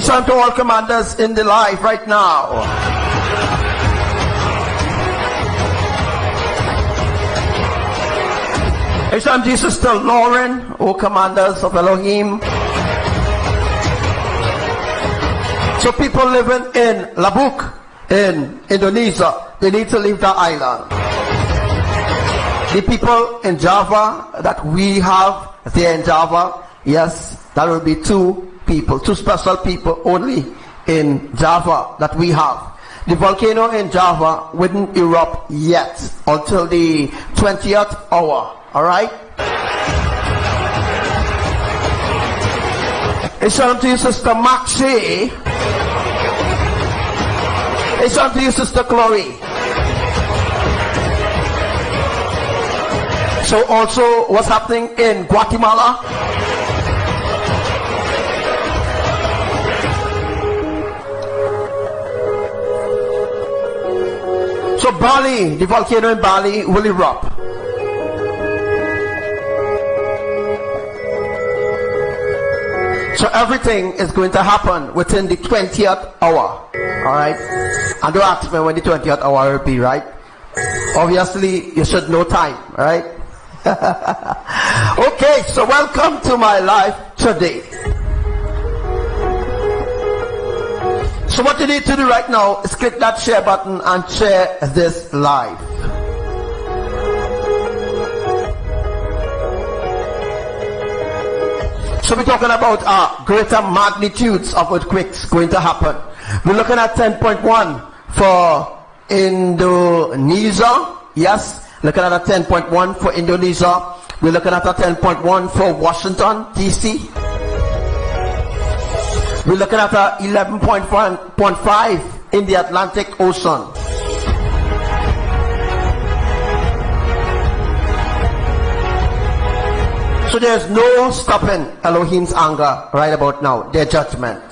It's on to all commanders in the life right now. It's on Jesus to Lauren, all commanders of Elohim. So people living in Labuk in Indonesia, they need to leave the island. The people in Java that we have there in Java, yes, that will be two special people only in Java that we have. The volcano in Java wouldn't erupt yet until the 20th hour, alright? It's on to you, Sister Maxie. It's on to you, Sister Chloe. So also, what's happening in Guatemala? So Bali, the volcano in Bali will erupt. So everything is going to happen within the 20th hour. Alright? And don't ask me when the 20th hour will be, right? Obviously, you should know time, right? Okay, so welcome to my life today. So what you need to do right now is click that share button and share this live. So we're talking about greater magnitudes of earthquakes going to happen. We're looking at 10.1 for Indonesia. Yes, looking at a 10.1 for Indonesia. We're looking at a 10.1 for Washington, D.C. We're looking at a 11.5 in the Atlantic Ocean. So there's no stopping Elohim's anger right about now, their judgment.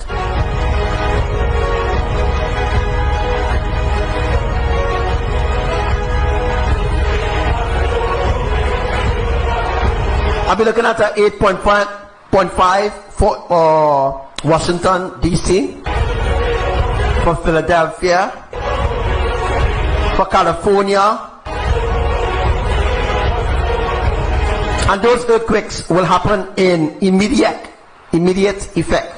I'll be looking at a 8.5 for Washington, D.C., for Philadelphia, for California. And those earthquakes will happen in immediate effect.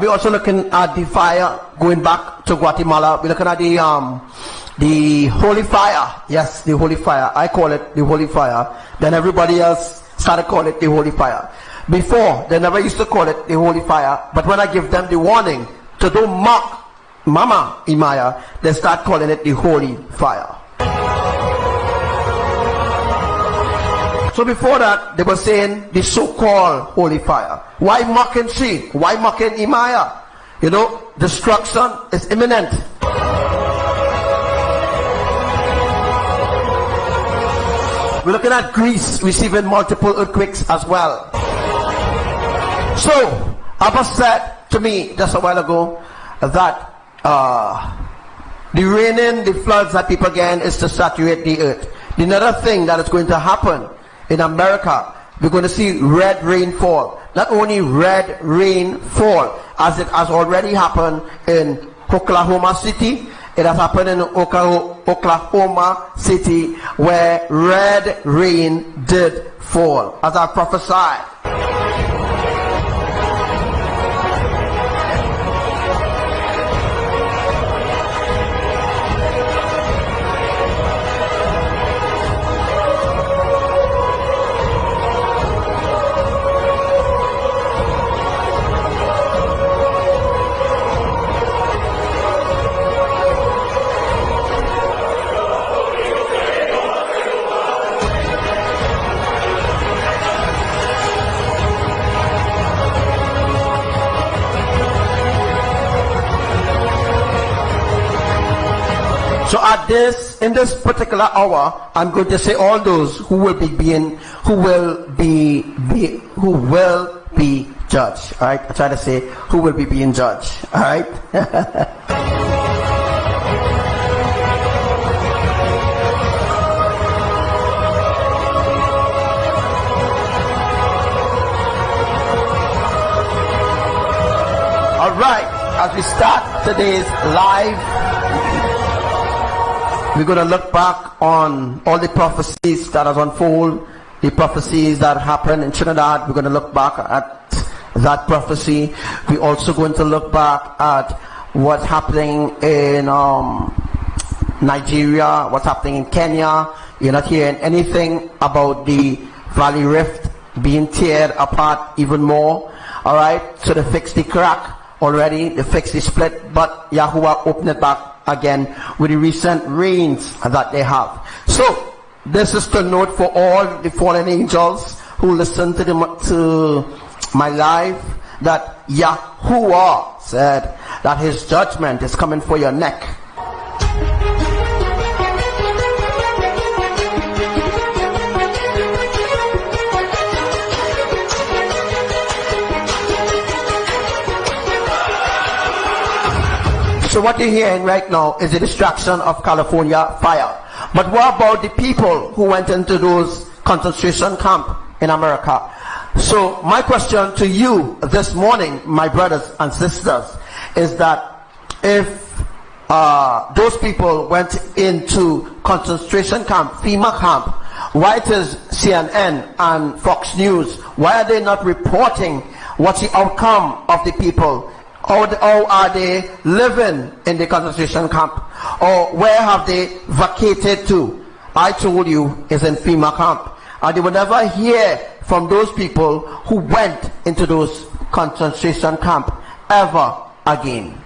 We're also looking at the fire going back to Guatemala. We're looking at the holy fire. Yes, the holy fire. I call it the holy fire. Then everybody else started calling it the holy fire. Before, they never used to call it the holy fire. But when I give them the warning to don't mock Mama Imaya, they start calling it the holy fire. So before that, they were saying the so-called holy fire. Why mocking she? Why mocking Imaya? You know, destruction is imminent. We're looking at Greece receiving multiple earthquakes as well. So, Abba said to me just a while ago that the raining, the floods that people get is to saturate the earth. The another thing that is going to happen in America, we're going to see red rainfall. Not only red rainfall, as it has already happened in Oklahoma City, it has happened in Oklahoma City where red rain did fall, as I prophesied. in this particular hour, I'm going to say all those who will be judged. All right, I try to say who will be being judged. All right. All right, as we start today's live, we're going to look back on all the prophecies that has unfolded, the prophecies that happened in Trinidad. We're going to look back at that prophecy. We're also going to look back at what's happening in Nigeria, what's happening in Kenya. You're not hearing anything about the Valley Rift being teared apart even more. All right, so they fixed the crack already, they fixed the split, but Yahuwah opened it back again with the recent rains that they have. So this is to note for all the fallen angels who listen to my live, that Yahuwah said that his judgment is coming for your neck. So what you're hearing right now is the destruction of California fire. But what about the people who went into those concentration camps in America? So my question to you this morning, my brothers and sisters, is that if those people went into concentration camp, FEMA camp, why it is CNN and Fox News, why are they not reporting what's the outcome of the people? How are they living in the concentration camp? Or where have they vacated to? I told you it's in FEMA camp. And they will never hear from those people who went into those concentration camp ever again.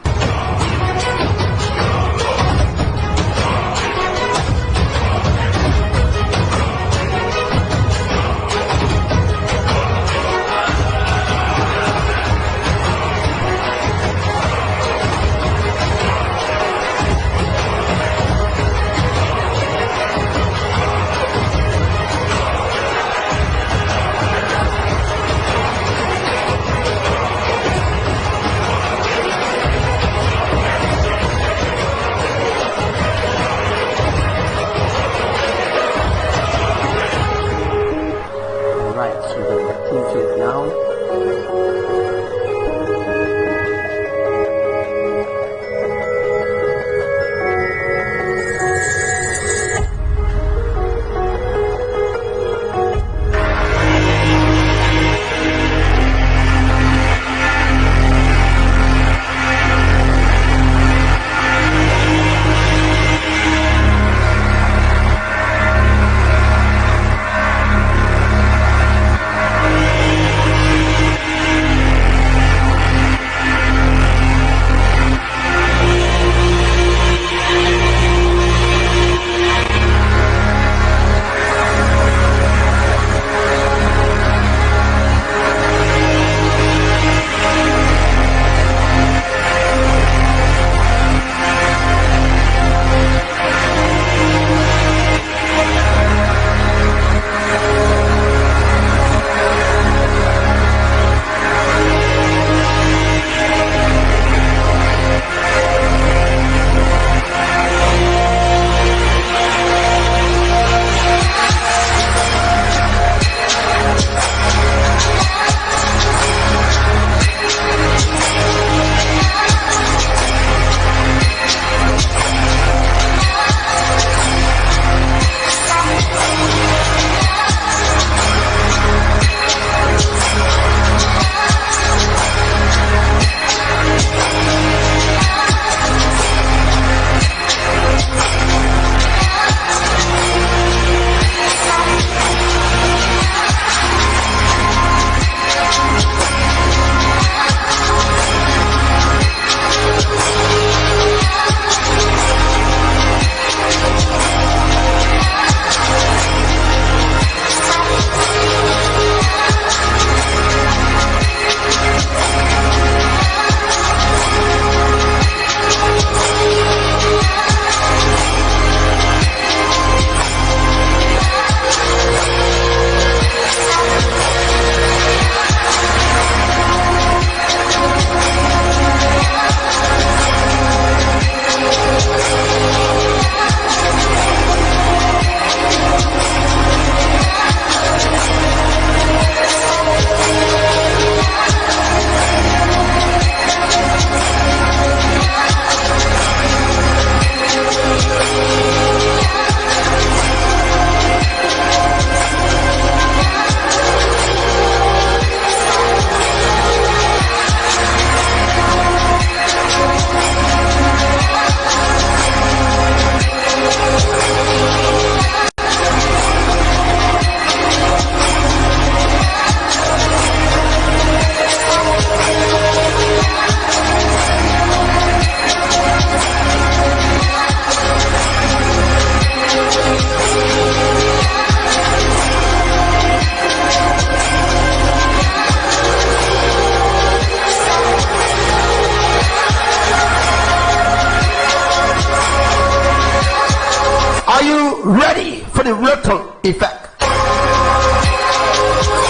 Are you ready for the ripple effect?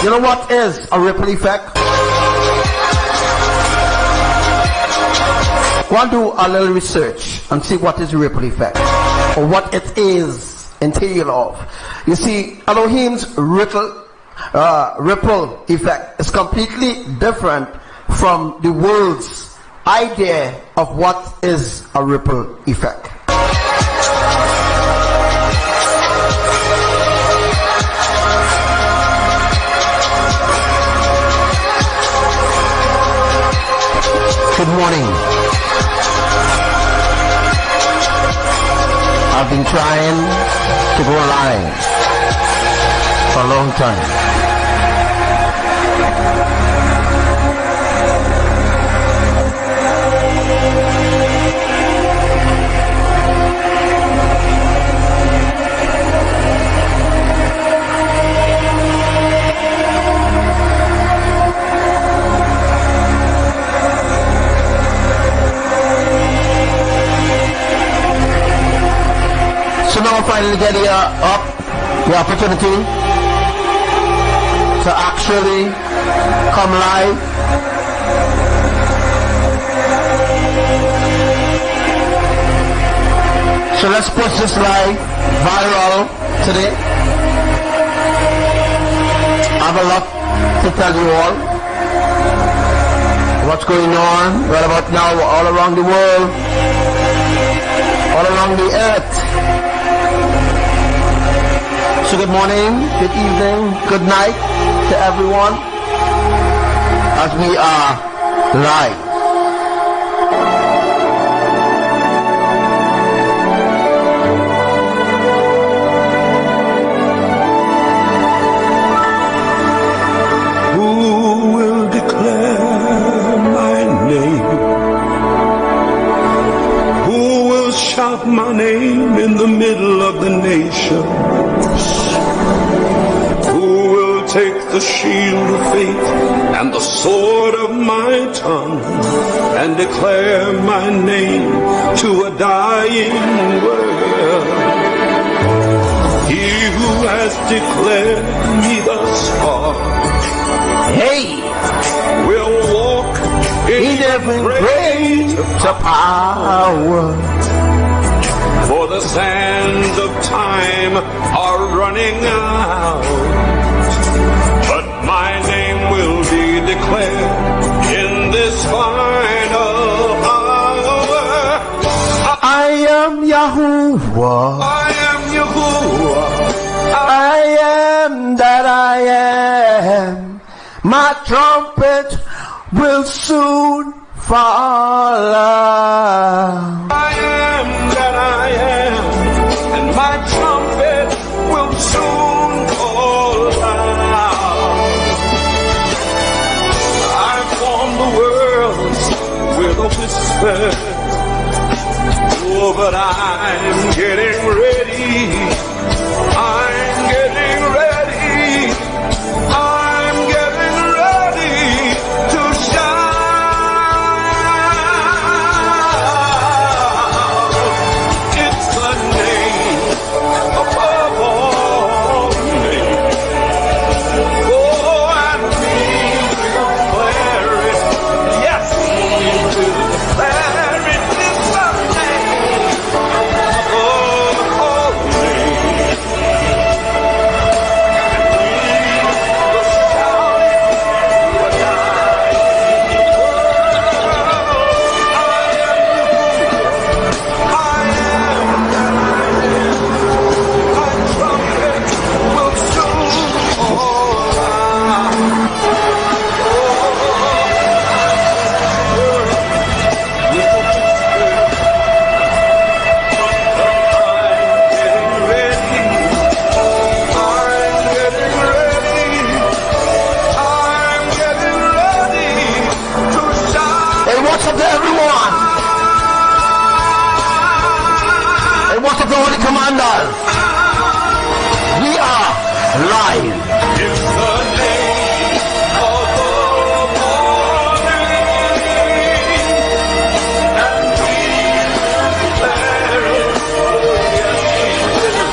You know what is a ripple effect? Go and do a little research and see what is ripple effect, or what it is entail of. You see, Elohim's ripple effect is completely different from the world's idea of what is a ripple effect. Good morning. I've been trying to go live for a long time. So now finally get the opportunity to actually come live. So let's push this live viral today. I have a lot to tell you all. What's going on right about now all around the world, all around the earth. So good morning, good evening, good night to everyone as we are live. Who will declare my name? Who will shout my name in the middle of the nations? Take the shield of faith and the sword of my tongue and declare my name to a dying world. He who has declared me thus far, Hey, will walk in every great power. For the sands of time are running out. My name will be declared in this final hour. I am Yahuwah. I am Yahuwah. I am that I am. My trumpet will soon fall out. I am that I am, and my trumpet will soon fall out. With a whisper, oh, but I'm getting ready. I'm getting ready. I'm getting ready to shout. It's the name above all names. Oh, and we declare it. Yes. There it is the name of all names. Commanders, we are live. It's the name of the morning, and we declare it. Oh, yes, we will.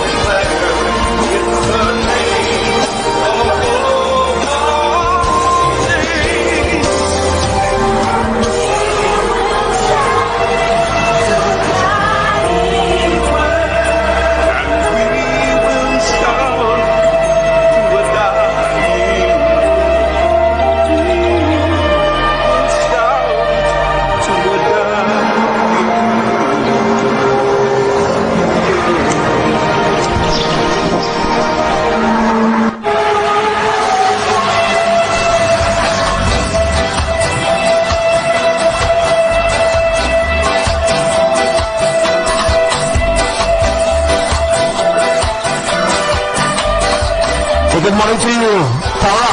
Good morning to you, Tara.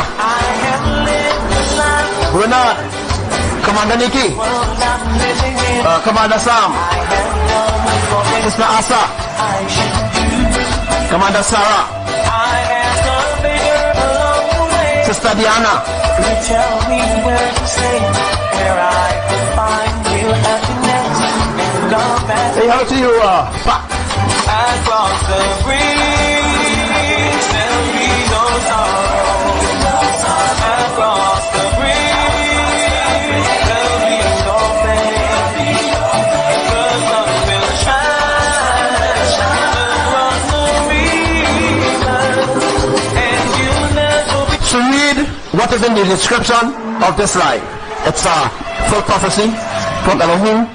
Bernard. Commander Nikki. Commander Sam. Sister Asa. Commander Sarah. Sister Diana. Tell me where to stay, where I can find real happiness. Hey, hello to you, Pat. Across the bridge, there'll be no sorrow. Across the bridge, there'll be no pain. The sun will shine across the river, and you'll never be. So read what is in the description of this life. It's a full prophecy from Elohim.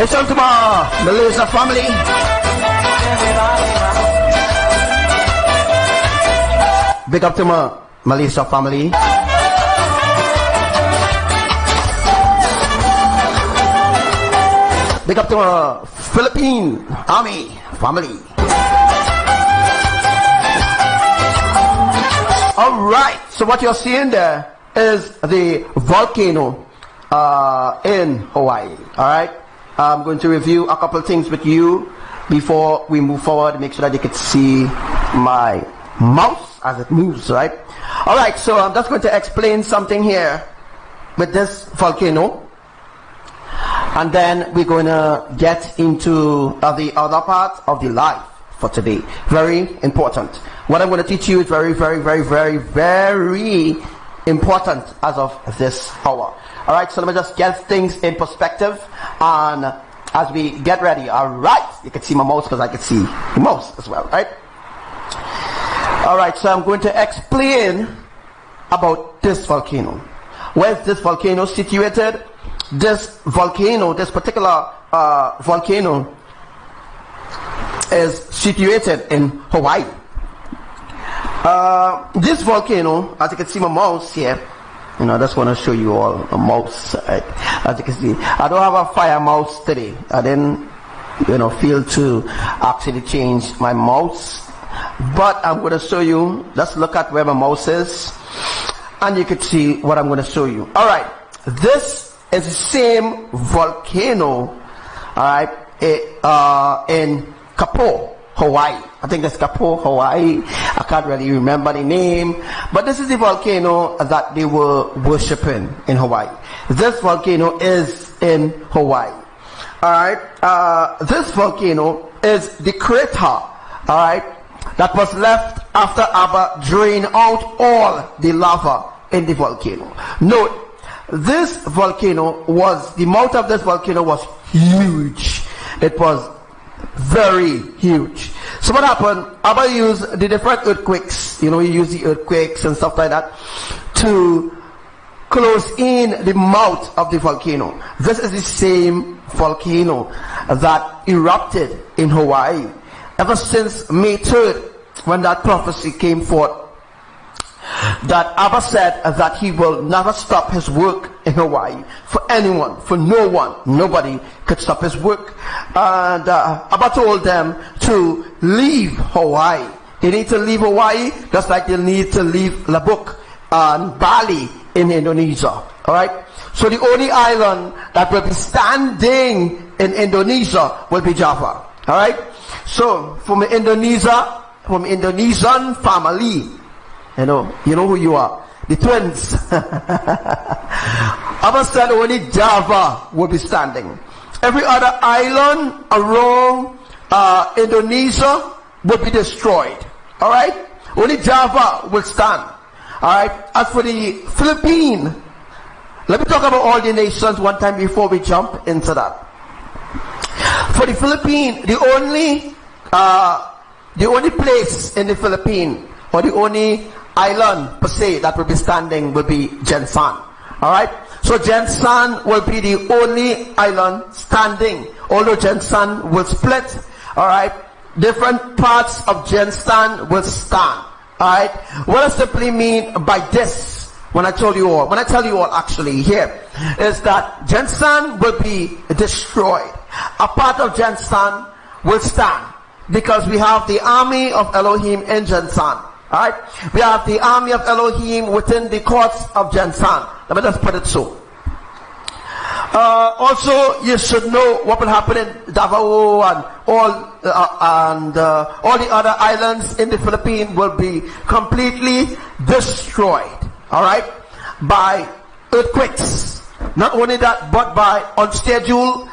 It's on to my Malaysia family. Big up to my Malaysia family. Big up to my Philippine Army family. Alright, so what you're seeing there is the volcano in Hawaii. Alright, I'm going to review a couple things with you before we move forward. Make sure that you can see my mouse as it moves, right? Alright, so I'm just going to explain something here with this volcano, and then we're going to get into the other part of the life for today. Very important. What I'm going to teach you is very, very, very, very, very important as of this hour. Alright, so let me just get things in perspective, and as we get ready, alright, you can see my mouse because I can see the mouse as well, right? Alright, so I'm going to explain about this volcano. Where's this volcano situated? This volcano, this particular volcano is situated in Hawaii. This volcano, as you can see my mouse here, you know, I just want to show you all a mouse, right? As you can see, I don't have a fire mouse today. I didn't, feel to actually change my mouse, but I'm going to show you. Let's look at where my mouse is, and you can see what I'm going to show you. All right, this is the same volcano, all right, in Kapo, Hawaii. I think that's Kapo, Hawaii. I can't really remember the name, but this is the volcano that they were worshipping in Hawaii. This volcano is in Hawaii. Alright, this volcano is the crater, alright, that was left after ABBA drained out all the lava in the volcano. Note, this volcano the mouth of this volcano was huge. It was very huge. So what happened? ABBA used the different earthquakes, you use the earthquakes and stuff like that to close in the mouth of the volcano. This is the same volcano that erupted in Hawaii ever since May 3rd, when that prophecy came forth, that ABBA said that he will never stop his work in Hawaii. For anyone, for no one, nobody could stop his work. And Abba told them to leave Hawaii. They need to leave Hawaii just like they need to leave Lombok and Bali in Indonesia. Alright? So the only island that will be standing in Indonesia will be Java. Alright? So from Indonesia, from Indonesian family, you know who you are. The twins. Abba said only Java will be standing. Every other island around Indonesia will be destroyed. Alright? Only Java will stand. Alright? As for the Philippines, let me talk about all the nations one time before we jump into that. For the Philippines, the only place in the Philippines, or the only island per se that will be standing will be Jensan. Alright? So Jensan will be the only island standing. Although Jensan will split, alright, different parts of Jensan will stand. Alright? What I simply mean by this, when I tell you all actually here, is that Jensan will be destroyed. A part of Jensan will stand, because we have the army of Elohim in Jensan. Alright? We have the army of Elohim within the courts of Jensan. Let me just put it so. Also, you should know what will happen in Davao and all the other islands in the Philippines will be completely destroyed. Alright? By earthquakes. Not only that, but by unscheduled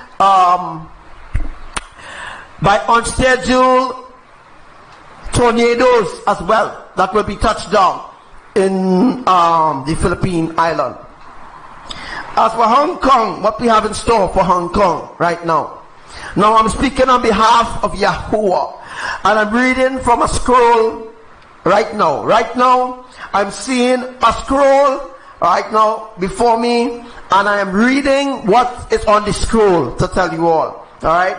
tornadoes as well that will be touched down in the Philippine island. As for Hong Kong, what we have in store for Hong Kong right now. Now I'm speaking on behalf of Yahuwah, and I'm reading from a scroll right now. Right now, I'm seeing a scroll right now before me, and I am reading what is on the scroll to tell you all. Alright?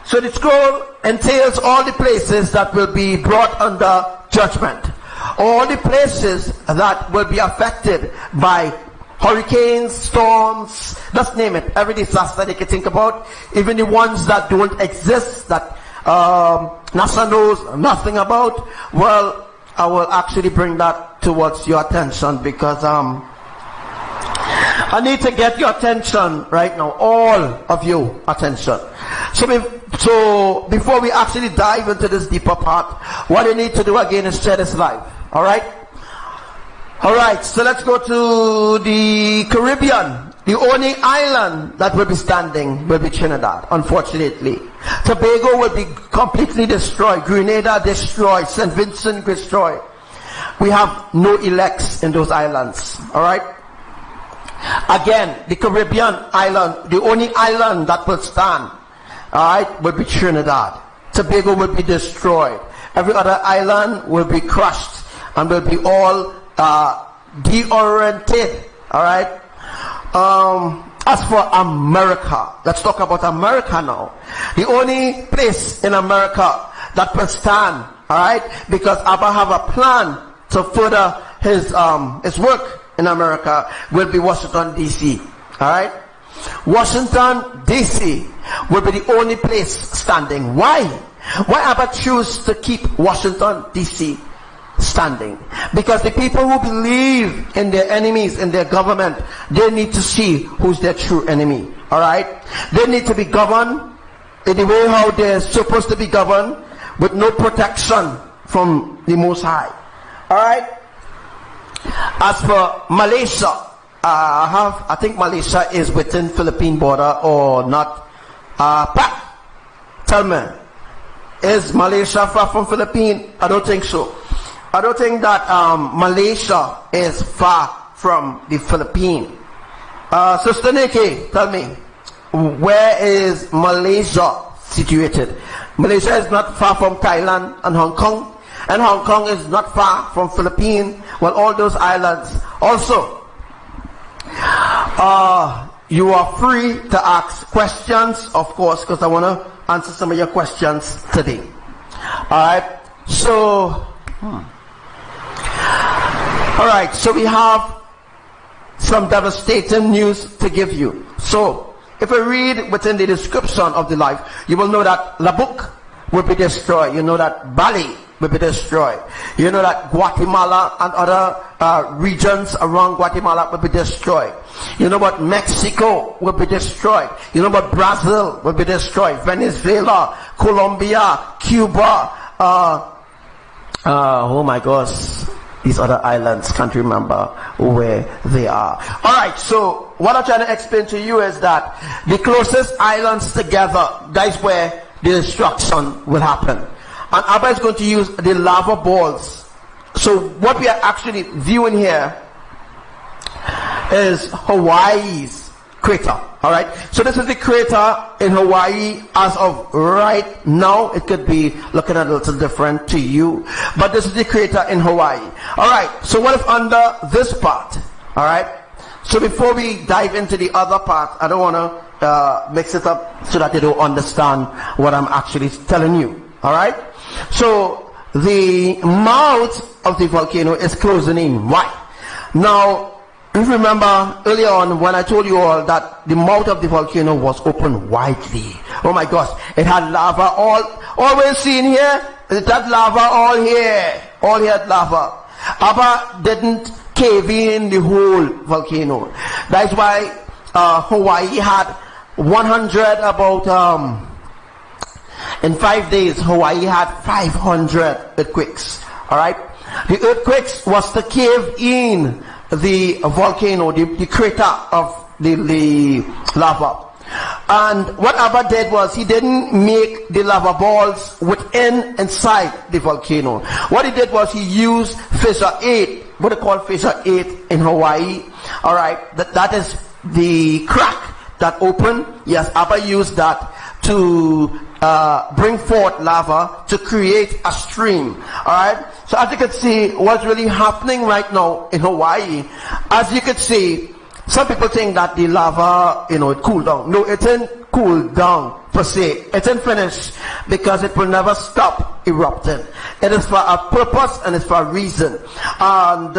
So the scroll entails all the places that will be brought under judgment. All the places that will be affected by hurricanes, storms, just name it. Every disaster they can think about. Even the ones that don't exist, that NASA knows nothing about. Well, I will actually bring that towards your attention, because I need to get your attention right now. All of you attention. So before we actually dive into this deeper part, what you need to do again is share this live. Alright? Alright, so let's go to the Caribbean. The only island that will be standing will be Trinidad, unfortunately. Tobago will be completely destroyed. Grenada destroyed. St. Vincent destroyed. We have no elects in those islands. Alright? Again, the Caribbean island, the only island that will stand, alright, will be Trinidad. Tobago will be destroyed. Every other island will be crushed and will be all deoriented. Alright? As for America, let's talk about America now. The only place in America that will stand, alright, because Abba have a plan to further his work in America, will be Washington DC. Alright? Washington DC will be the only place standing. Why? Why Abba choose to keep Washington DC standing? Because the people who believe in their enemies, in their government, they need to see who's their true enemy. Alright? They need to be governed in the way how they're supposed to be governed, with no protection from the Most High. Alright? As for Malaysia, I think Malaysia is within Philippine border or not. Pat, tell me, is Malaysia far from Philippines? I don't think so. I don't think that Malaysia is far from the Philippines. Sister Nikki, tell me, where is Malaysia situated? Malaysia is not far from Thailand and Hong Kong. And Hong Kong is not far from Philippines. Well, all those islands. Also, you are free to ask questions, of course, because I want to answer some of your questions today. Alright, so, alright, so we have some devastating news to give you. So, if you read within the description of the life, you will know that Labuk will be destroyed. You know that Bali will be destroyed. You know that Guatemala and other regions around Guatemala will be destroyed. You know what, Mexico will be destroyed. You know what, Brazil will be destroyed. Venezuela, Colombia, Cuba, oh my gosh, these other islands, can't remember where they are. Alright, so what I'm trying to explain to you is that the closest islands together, that is where the destruction will happen. And Abba is going to use the lava balls. So what we are actually viewing here is Hawaii's crater. Alright, so this is the crater in Hawaii as of right now. It could be looking a little different to you, but this is the crater in Hawaii. Alright, so what if under this part? Alright, so before we dive into the other part, I don't want to mix it up so that you don't understand what I'm actually telling you. Alright, so the mouth of the volcano is closing in. Why? Now, if you remember earlier on when I told you all that the mouth of the volcano was open widely. Oh my gosh, it had lava all we're seeing here, it had lava all here had lava. Abba didn't cave in the whole volcano. That's why Hawaii had 100 about in 5 days Hawaii had 500 earthquakes. Alright, the earthquakes was to cave in the volcano, the crater of the lava. And what Abba did was he didn't make the lava balls inside the volcano. What he did was he used fissure 8, what they call fissure 8 in Hawaii. Alright, that is the crack that opened. Yes, Abba used that to bring forth lava to create a stream. Alright, so as you can see what's really happening right now in Hawaii, as you can see, some people think that the lava, it cooled down. No, it didn't cool down per se. It didn't finish because it will never stop erupting. It is for a purpose and it's for a reason. And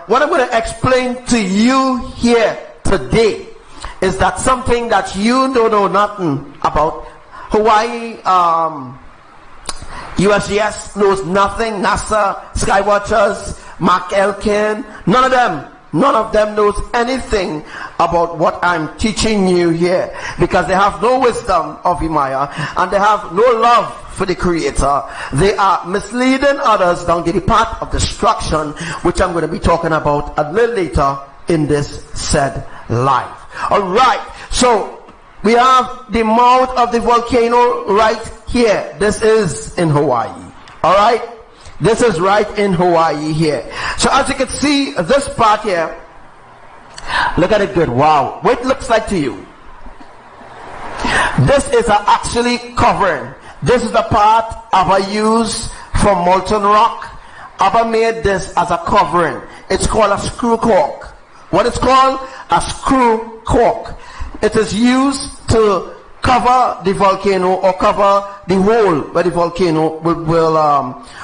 what I'm going to explain to you here today is that something that you don't know nothing about. Hawaii, USGS knows nothing. NASA, Skywatchers, Mark Elkin, none of them knows anything about what I'm teaching you here, because they have no wisdom of Imaya and they have no love for the Creator. They are misleading others down to the path of destruction, which I'm going to be talking about a little later in this said live. Alright, so we have the mouth of the volcano right here. This is in Hawaii. Alright? This is right in Hawaii here. So as you can see, this part here, look at it good. Wow. What it looks like to you? This is actually covering. This is the part Abba used for molten rock. Abba made this as a covering. It's called a screw cork. What is called? A screw cork. It is used to cover the volcano or cover the hole where the volcano will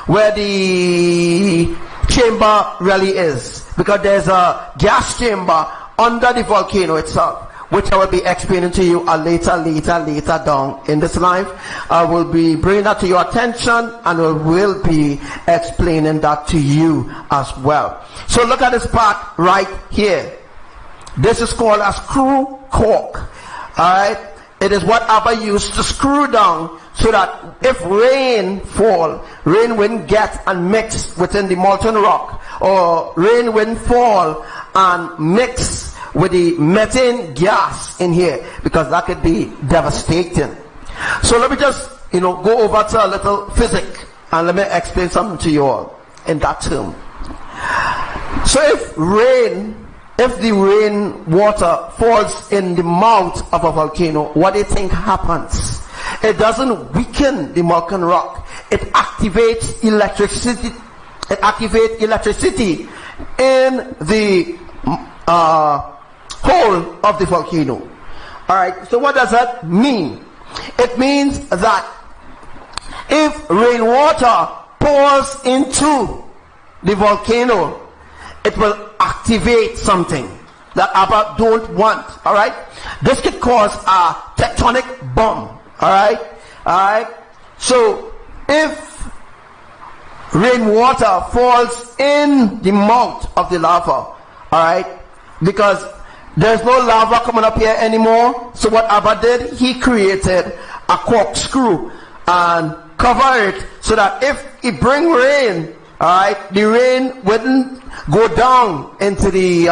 where the chamber really is, because there's a gas chamber under the volcano itself, which I will be explaining to you later down in this live. I will be bringing that to your attention and will be explaining that to you as well. So look at this part right here. This is called a screw cork. Alright, it is what Abba used to screw down so that if rain fall, rain wouldn't get and mix within the molten rock, or rain wouldn't fall and mix with the methane gas in here, because that could be devastating. So let me just go over to a little physics and let me explain something to you all in that term. So if the rain water falls in the mouth of a volcano, what do you think happens? It doesn't weaken the molten rock. It activates electricity. It activates electricity in the hole of the volcano. Alright, so what does that mean? It means that if rainwater pours into the volcano, it will activate something. that ABBA don't want. All right, this could cause a tectonic bomb. All right, so if rainwater falls in the mouth of the lava, all right, because there's no lava coming up here anymore, so what ABBA did, he created a corkscrew and cover it so that if it bring rain, all right, the rain wouldn't go down into the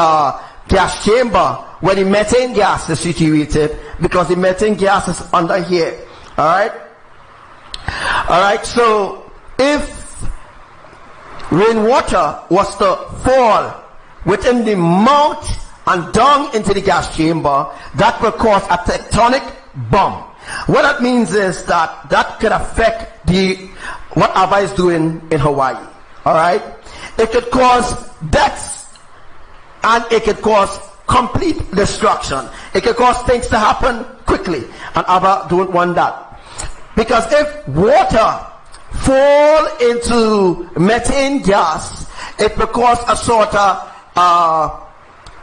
gas chamber where the methane gas is situated, because the methane gas is under here. All right, so if rainwater was to fall within the mouth and down into the gas chamber, that will cause a tectonic bomb. What that means is that that could affect what ABBA is doing in Hawaii. All right, it could cause deaths, and it could cause complete destruction. It could cause things to happen quickly, and ABBA don't want that, because if water fall into methane gas, it will cause a sort of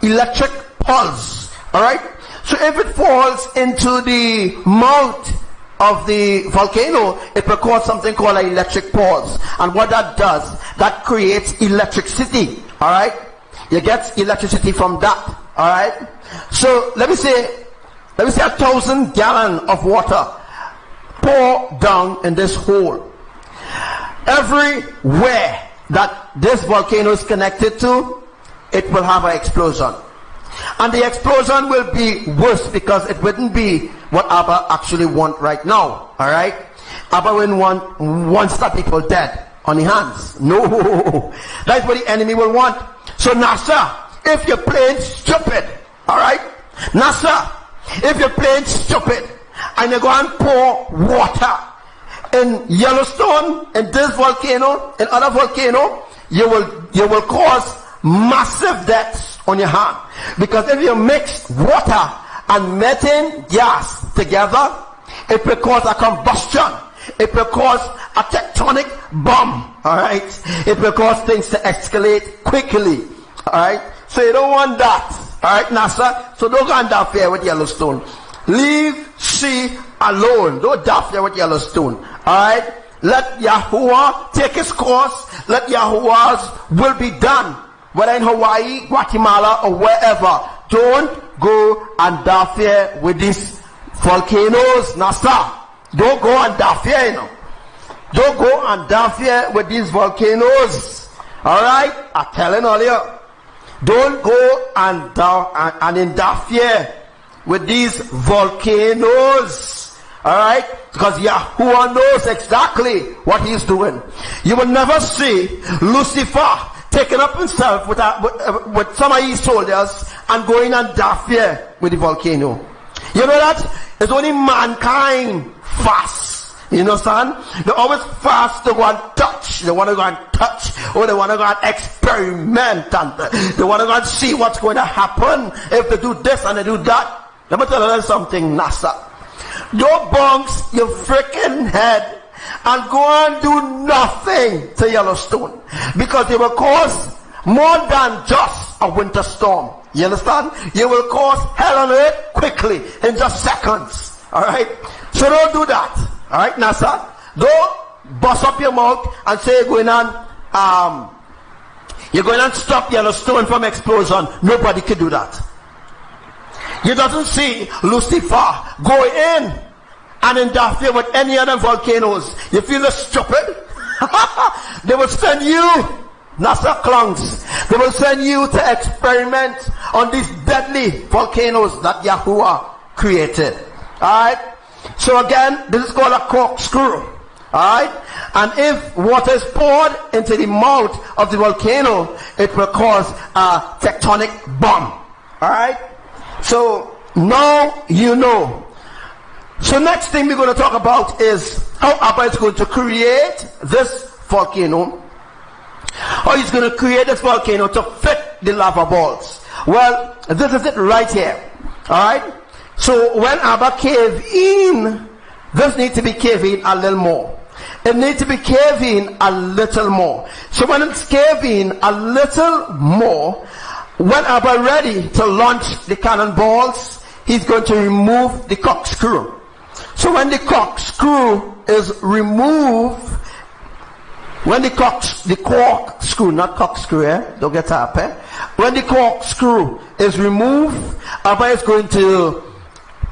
electric pulse. All right, so if it falls into the mouth of the volcano, it will cause something called an electric pulse, and what that does, that creates electricity. All right, you get electricity from that. All right, so let me say 1,000 gallons of water pour down in this hole. Everywhere that this volcano is connected to, it will have an explosion, and the explosion will be worse because it wouldn't be what ABBA actually want right now. All right, ABBA wouldn't want that people dead on the hands. No, that's what the enemy will want. So NASA, if you're playing stupid, all right, NASA, if you're playing stupid and you go and pour water in Yellowstone, in this volcano, in other volcano, you will cause massive deaths on your hand, because if you mix water and methane gas together, it will cause a combustion. It will cause a tectonic bomb. All right, it will cause things to escalate quickly. All right, so you don't want that. All right, NASA, so don't go and interfere with Yellowstone. Leave sea alone. Don't interfere with Yellowstone. All right, let Yahuwah take his course. Let Yahuwah's will be done, whether in Hawaii, Guatemala, or wherever. Don't go and interfere with these volcanoes, NASA. Don't go and interfere, you know. Don't go and interfere with these volcanoes. All right, I'm telling all you. Don't go and interfere with these volcanoes. All right, because Yahuwah knows exactly what he's doing. You will never see Lucifer taking up himself with some of his soldiers and going and interfere with the volcano. You know that? It's only mankind fast. You know, son? They always fast to go and touch. They want to go and touch, or they want to go and experiment, and they want to go and see what's going to happen if they do this and they do that. Let me tell you something, NASA. Don't bounce your freaking head and go and do nothing to Yellowstone, because they will cause more than just a winter storm. You understand? You will cause hell on earth quickly in just seconds. All right, so don't do that. All right, NASA, don't bust up your mouth and say you're going to stop Yellowstone from explosion. Nobody can do that. You doesn't see Lucifer go in and interfere with any other volcanoes. You feel stupid? They will send you, NASA clowns, they will send you to experiment on these deadly volcanoes that Yahuwah created. Alright? So again, this is called a corkscrew. Alright? And if water is poured into the mouth of the volcano, it will cause a tectonic bomb. Alright? So now you know. So next thing we're going to talk about is how ABBA is going to create this volcano. How he's going to create this volcano to fit the lava balls. Well, this is it right here. Alright? So when ABBA cave in, this needs to be caving a little more. It needs to be caving a little more. So when it's caving a little more, when Abba ready to launch the cannonballs, he's going to remove the corkscrew. So when the corkscrew is removed, when the corkscrew, not corkscrew, don't get up, when the corkscrew is removed, Abba is going to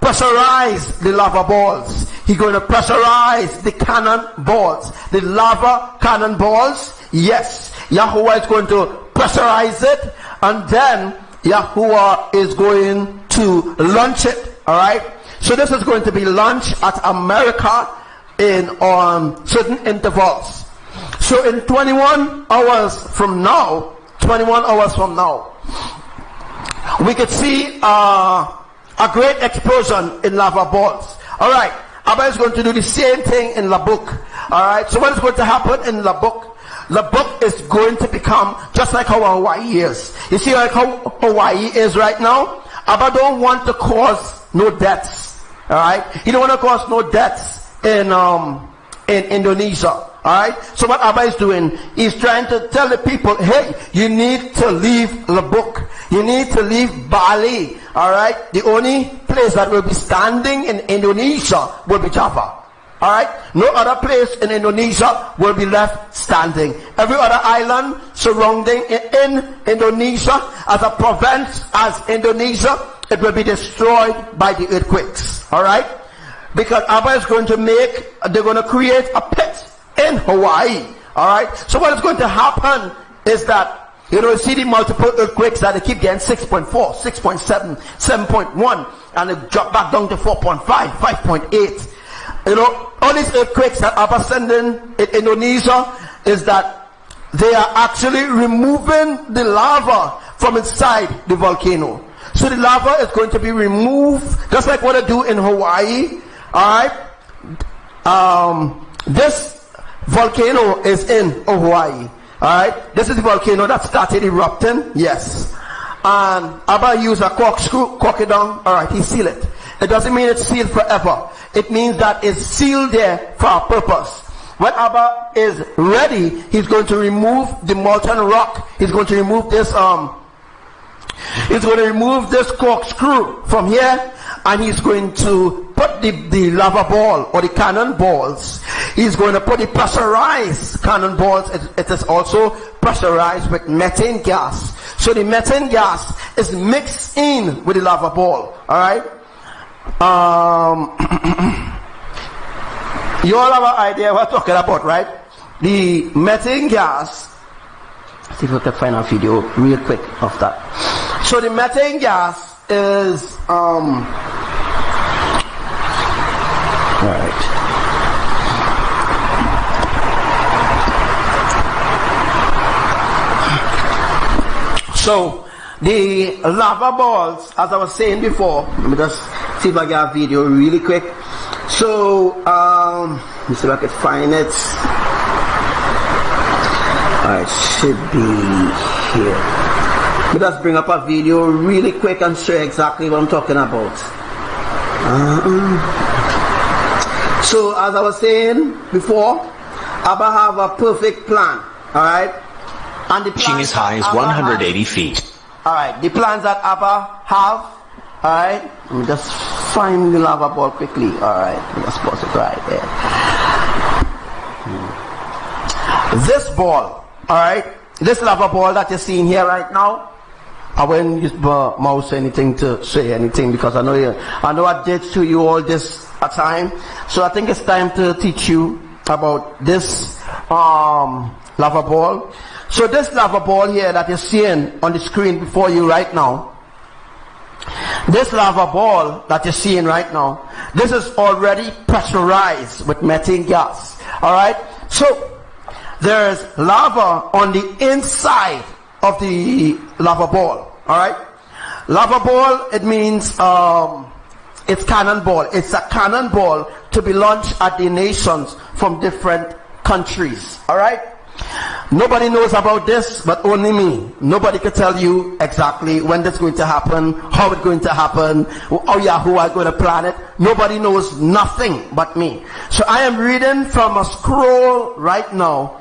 pressurize the lava balls. He's going to pressurize the cannonballs, the lava cannonballs. Yes, Yahuwah is going to pressurize it, and then Yahuwah is going to launch it. All right. So this is going to be launched at America in on certain intervals. So in 21 hours from now, we could see a great explosion in lava balls. All right, Abba is going to do the same thing in Labuk. All right, so what is going to happen in Labuk? Labuk is going to become just like how Hawaii is. You see, like how Hawaii is right now. Abba don't want to cause no deaths. All right, he don't want to cause no deaths in Indonesia. Alright, so what Abba is doing, he's trying to tell the people, hey, you need to leave Labuk. You need to leave Bali. Alright, the only place that will be standing in Indonesia will be Java. Alright, no other place in Indonesia will be left standing. Every other island surrounding in Indonesia, as a province, as Indonesia, it will be destroyed by the earthquakes. Alright, because Abba is going to they're going to create a pit in Hawaii. Alright, so what is going to happen is that, you see the multiple earthquakes that they keep getting 6.4, 6.7, 7.1, and they drop back down to 4.5, 5.8. All these earthquakes that Abba sending in Indonesia is that they are actually removing the lava from inside the volcano. So the lava is going to be removed, just like what they do in Hawaii. Alright, this volcano is in Hawaii. Alright, this is the volcano that started erupting. Yes, and Abba used a corkscrew, cork it down. Alright, he sealed it. It doesn't mean it's sealed forever. It means that it's sealed there for a purpose. When Abba is ready, he's going to remove the molten rock. He's going to remove this corkscrew from here, and he's going to put the lava ball or the cannonballs. He's going to put the pressurized cannonballs. It is also pressurized with methane gas. So the methane gas is mixed in with the lava ball. Alright? You all have an idea what we're talking about, right? The methane gas. See if we can find a video real quick of that. So the methane gas is alright. So the lava balls, as I was saying before, let me just see if I get a video really quick. So let me see if I can find it. It should be here. Let me just bring up a video really quick and show you exactly what I'm talking about. So as I was saying before, Abba have a perfect plan. Alright, and the reaching as high as 180 feet. Alright, the plans that Abba have. Alright, let me just find the lava ball quickly. Alright, let's pause it right there. This ball, alright, this lava ball that you're seeing here right now, I wouldn't use mouse or anything to say anything, because I know I did to you all this a time. So I think it's time to teach you about this lava ball. So this lava ball here that you're seeing on the screen before you right now, this lava ball that you're seeing right now, this is already pressurized with methane gas. Alright, so there's lava on the inside of the lava ball. Alright, lava ball, it means it's cannonball. It's a cannonball to be launched at the nations from different countries. Alright, nobody knows about this but only me. Nobody can tell you exactly when that's going to happen, how it's going to happen, how Yahuwah is going to plan it. Nobody knows nothing but me. So I am reading from a scroll right now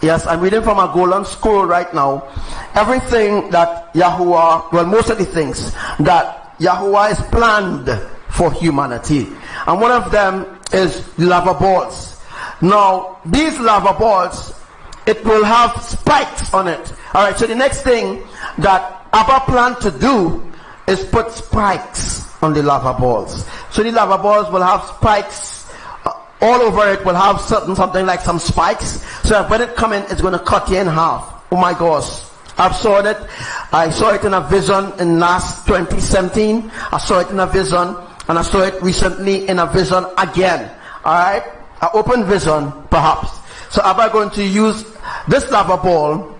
Yes, I'm reading from a golden scroll right now. Everything that Yahuwah, well, most of the things that Yahuwah is planned for humanity. And one of them is lava balls. Now, these lava balls, it will have spikes on it. Alright, so the next thing that ABBA plan to do is put spikes on the lava balls. So the lava balls will have spikes all over it, will have something like some spikes. So that when it comes in, it's going to cut you in half. Oh my gosh. I saw it in a vision in last 2017. I saw it in a vision, and I saw it recently in a vision again. Alright? An open vision, perhaps. So ABBA going to use this lava ball.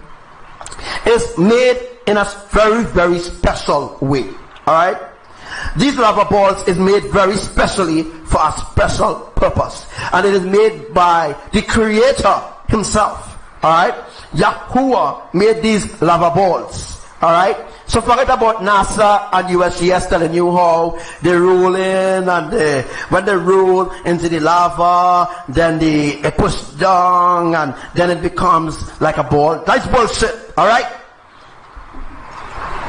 Is made in a very, very special way. Alright? These lava balls is made very specially for a special purpose. And it is made by the Creator himself. Alright? Yahuwah made these lava balls. Alright? So forget about NASA and USGS telling you how they roll in, and when they roll into the lava, then they push down, and then it becomes like a ball. That's bullshit. Alright?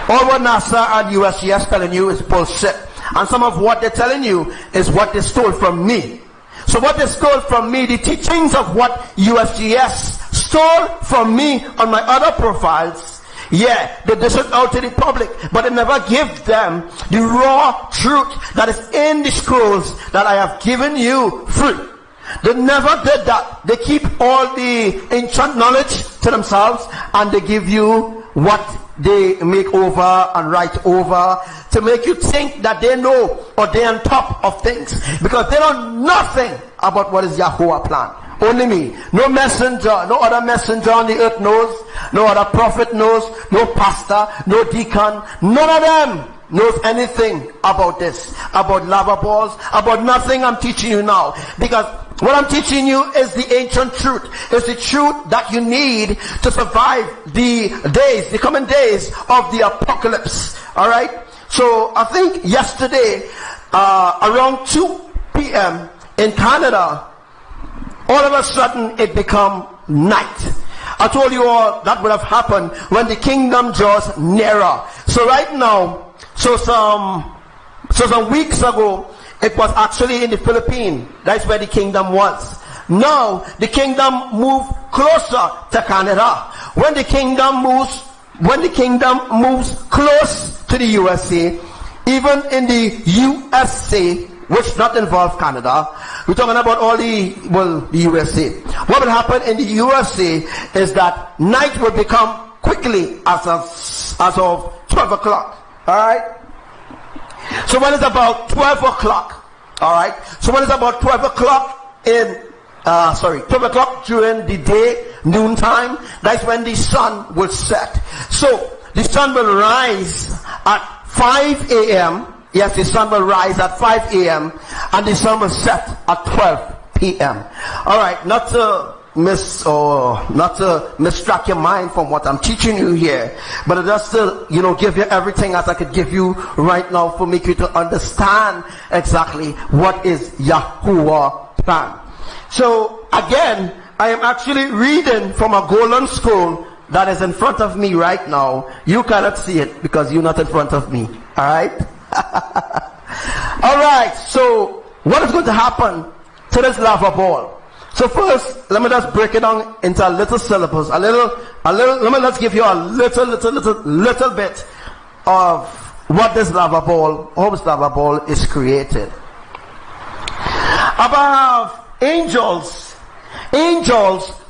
All what NASA and USGS telling you is bullshit. And some of what they're telling you is what they stole from me. So what they stole from me, the teachings of what USGS stole from me on my other profiles, yeah, they dish it out to the public, but they never give them the raw truth that is in the scrolls that I have given you free. They never did that. They keep all the ancient knowledge to themselves, and they give you what they make over and write over to make you think that they know or they're on top of things, because they know nothing about what is Yahuwah plan. Only me. No messenger, no other messenger on the earth knows, no other prophet knows, no pastor, no deacon, none of them knows anything about this, about lava balls, about nothing I'm teaching you now. Because what I'm teaching you is the ancient truth. It's the truth that you need to survive the days, the coming days of the apocalypse. Alright? So I think yesterday, around 2 p.m. in Canada, all of a sudden it become night. I told you all that would have happened when the kingdom draws nearer. So right now, so some weeks ago, it was actually in the Philippines. That's where the kingdom was. Now the kingdom moved closer to Canada. When the kingdom moves close to the USA, even in the USA, which not involve Canada, we're talking about all the USA. What will happen in the USA is that night will become quickly as of 12 o'clock. Alright? So when it's about 12 o'clock, alright? So when it's about 12 o'clock 12 o'clock during the day, noontime, that's when the sun will set. So the sun will rise at 5 a.m. Yes, the sun will rise at 5 a.m. and the sun will set at 12 p.m. Alright, not to distract your mind from what I'm teaching you here, but just to, give you everything as I could give you right now for make you to understand exactly what is Yahuwah plan. So again, I am actually reading from a golden scroll that is in front of me right now. You cannot see it because you're not in front of me. Alright? Alright, so what is going to happen to this lava ball? So first, let me just break it down into a little syllables. Let's give you a little bit of what this lava ball, how this lava ball is created. Above angels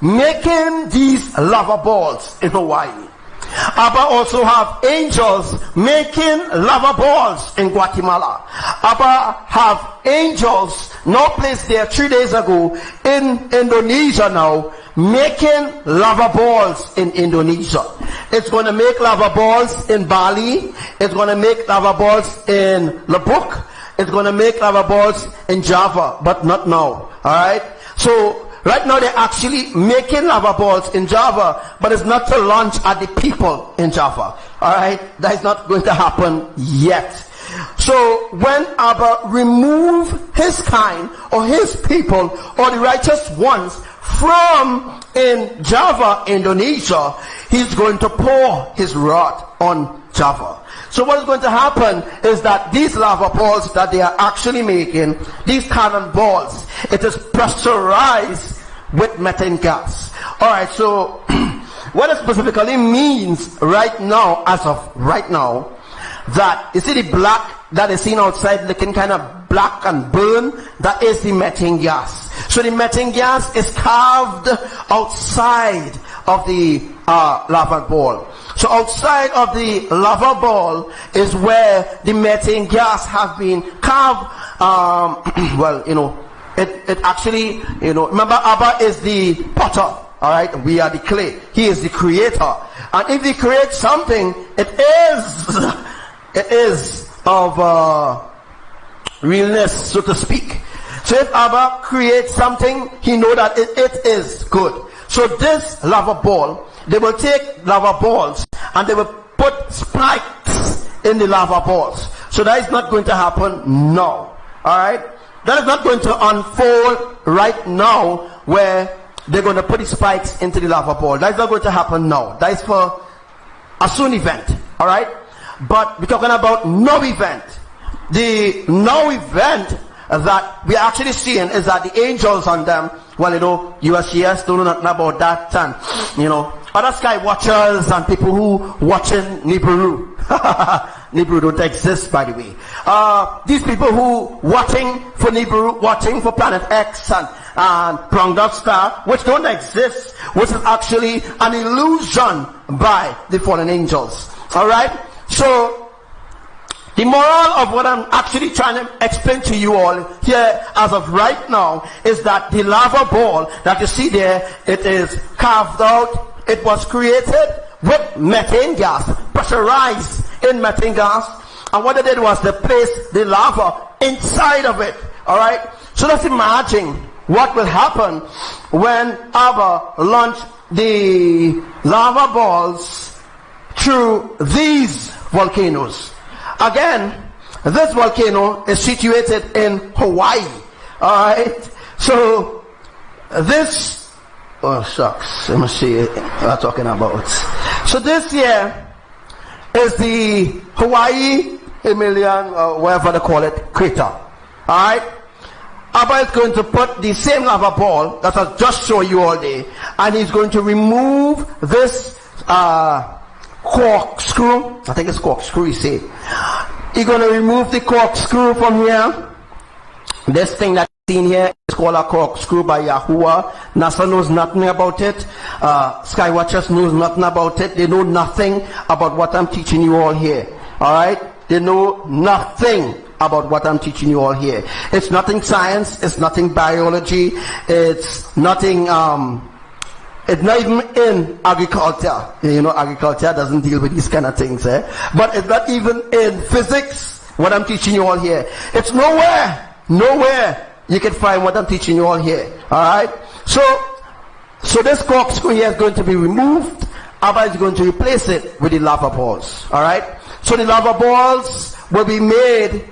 making these lava balls in Hawaii. ABBA also have angels making lava balls in Guatemala. ABBA have angels now placed there 3 days ago in Indonesia now, making lava balls in Indonesia. It's going to make lava balls in Bali. It's going to make lava balls in Lombok. It's going to make lava balls in Java, but not now. Alright? So right now they're actually making lava balls in Java, but it's not to launch at the people in Java. Alright? That is not going to happen yet. So when ABBA remove his kind or his people or the righteous ones from in Java, Indonesia, he's going to pour his wrath on Java. So what is going to happen is that these lava balls that they are actually making, these cannon balls, it is pressurized with methane gas. Alright, so what it specifically means right now, as of right now, that you see the black that is seen outside looking kind of black and burn, that is the methane gas. So the methane gas is carved outside of the lava ball. So outside of the lava ball is where the methane gas has been carved. Well, you know, it actually, you know, remember Abba is the potter. Alright, we are the clay. He is the creator. And if he creates something, it is of realness, so to speak. So if Abba creates something, he knows that it is good. So this lava ball, they will take lava balls and they will put spikes in the lava balls. So that is not going to happen now. Alright? That is not going to unfold right now where they're going to put the spikes into the lava ball. That is not going to happen now. That is for a soon event. Alright? But we're talking about no event. The no event that we're actually seeing is that the angels on them, well, you know, USGS don't know nothing about that, and, you know, other sky watchers and people who watching Nibiru. Nibiru don't exist, by the way. These people who watching for Nibiru, watching for Planet X and Pronged Up Star, which don't exist, which is actually an illusion by the fallen angels. Alright? So, the moral of what I'm actually trying to explain to you all here as of right now is that the lava ball that you see there, it is carved out, it was created with methane gas, pressurized in methane gas, and what they did was they placed the lava inside of it. Alright? So let's imagine what will happen when Abba launched the lava balls through these volcanoes. Again, this volcano is situated in Hawaii. Alright? So, this, oh shucks, let me see what I'm talking about. So this here is the Hawaii Himalayan, whatever they call it, crater. Alright? Abba is going to put the same lava ball that I just showed you all day, and he's going to remove this corkscrew. I think it's corkscrew, you see. He's going to remove the corkscrew from here. This thing that's seen here is called a corkscrew by Yahuwah. NASA knows nothing about it. Skywatchers knows nothing about it. They know nothing about what I'm teaching you all here. Alright? They know nothing about what I'm teaching you all here. It's nothing science. It's nothing biology. It's nothing, it's not even in agriculture. You know, agriculture doesn't deal with these kind of things, eh? But it's not even in physics, what I'm teaching you all here. It's nowhere you can find what I'm teaching you all here. Alright? So this corkscrew here is going to be removed. Abba is going to replace it with the lava balls. Alright? So the lava balls will be made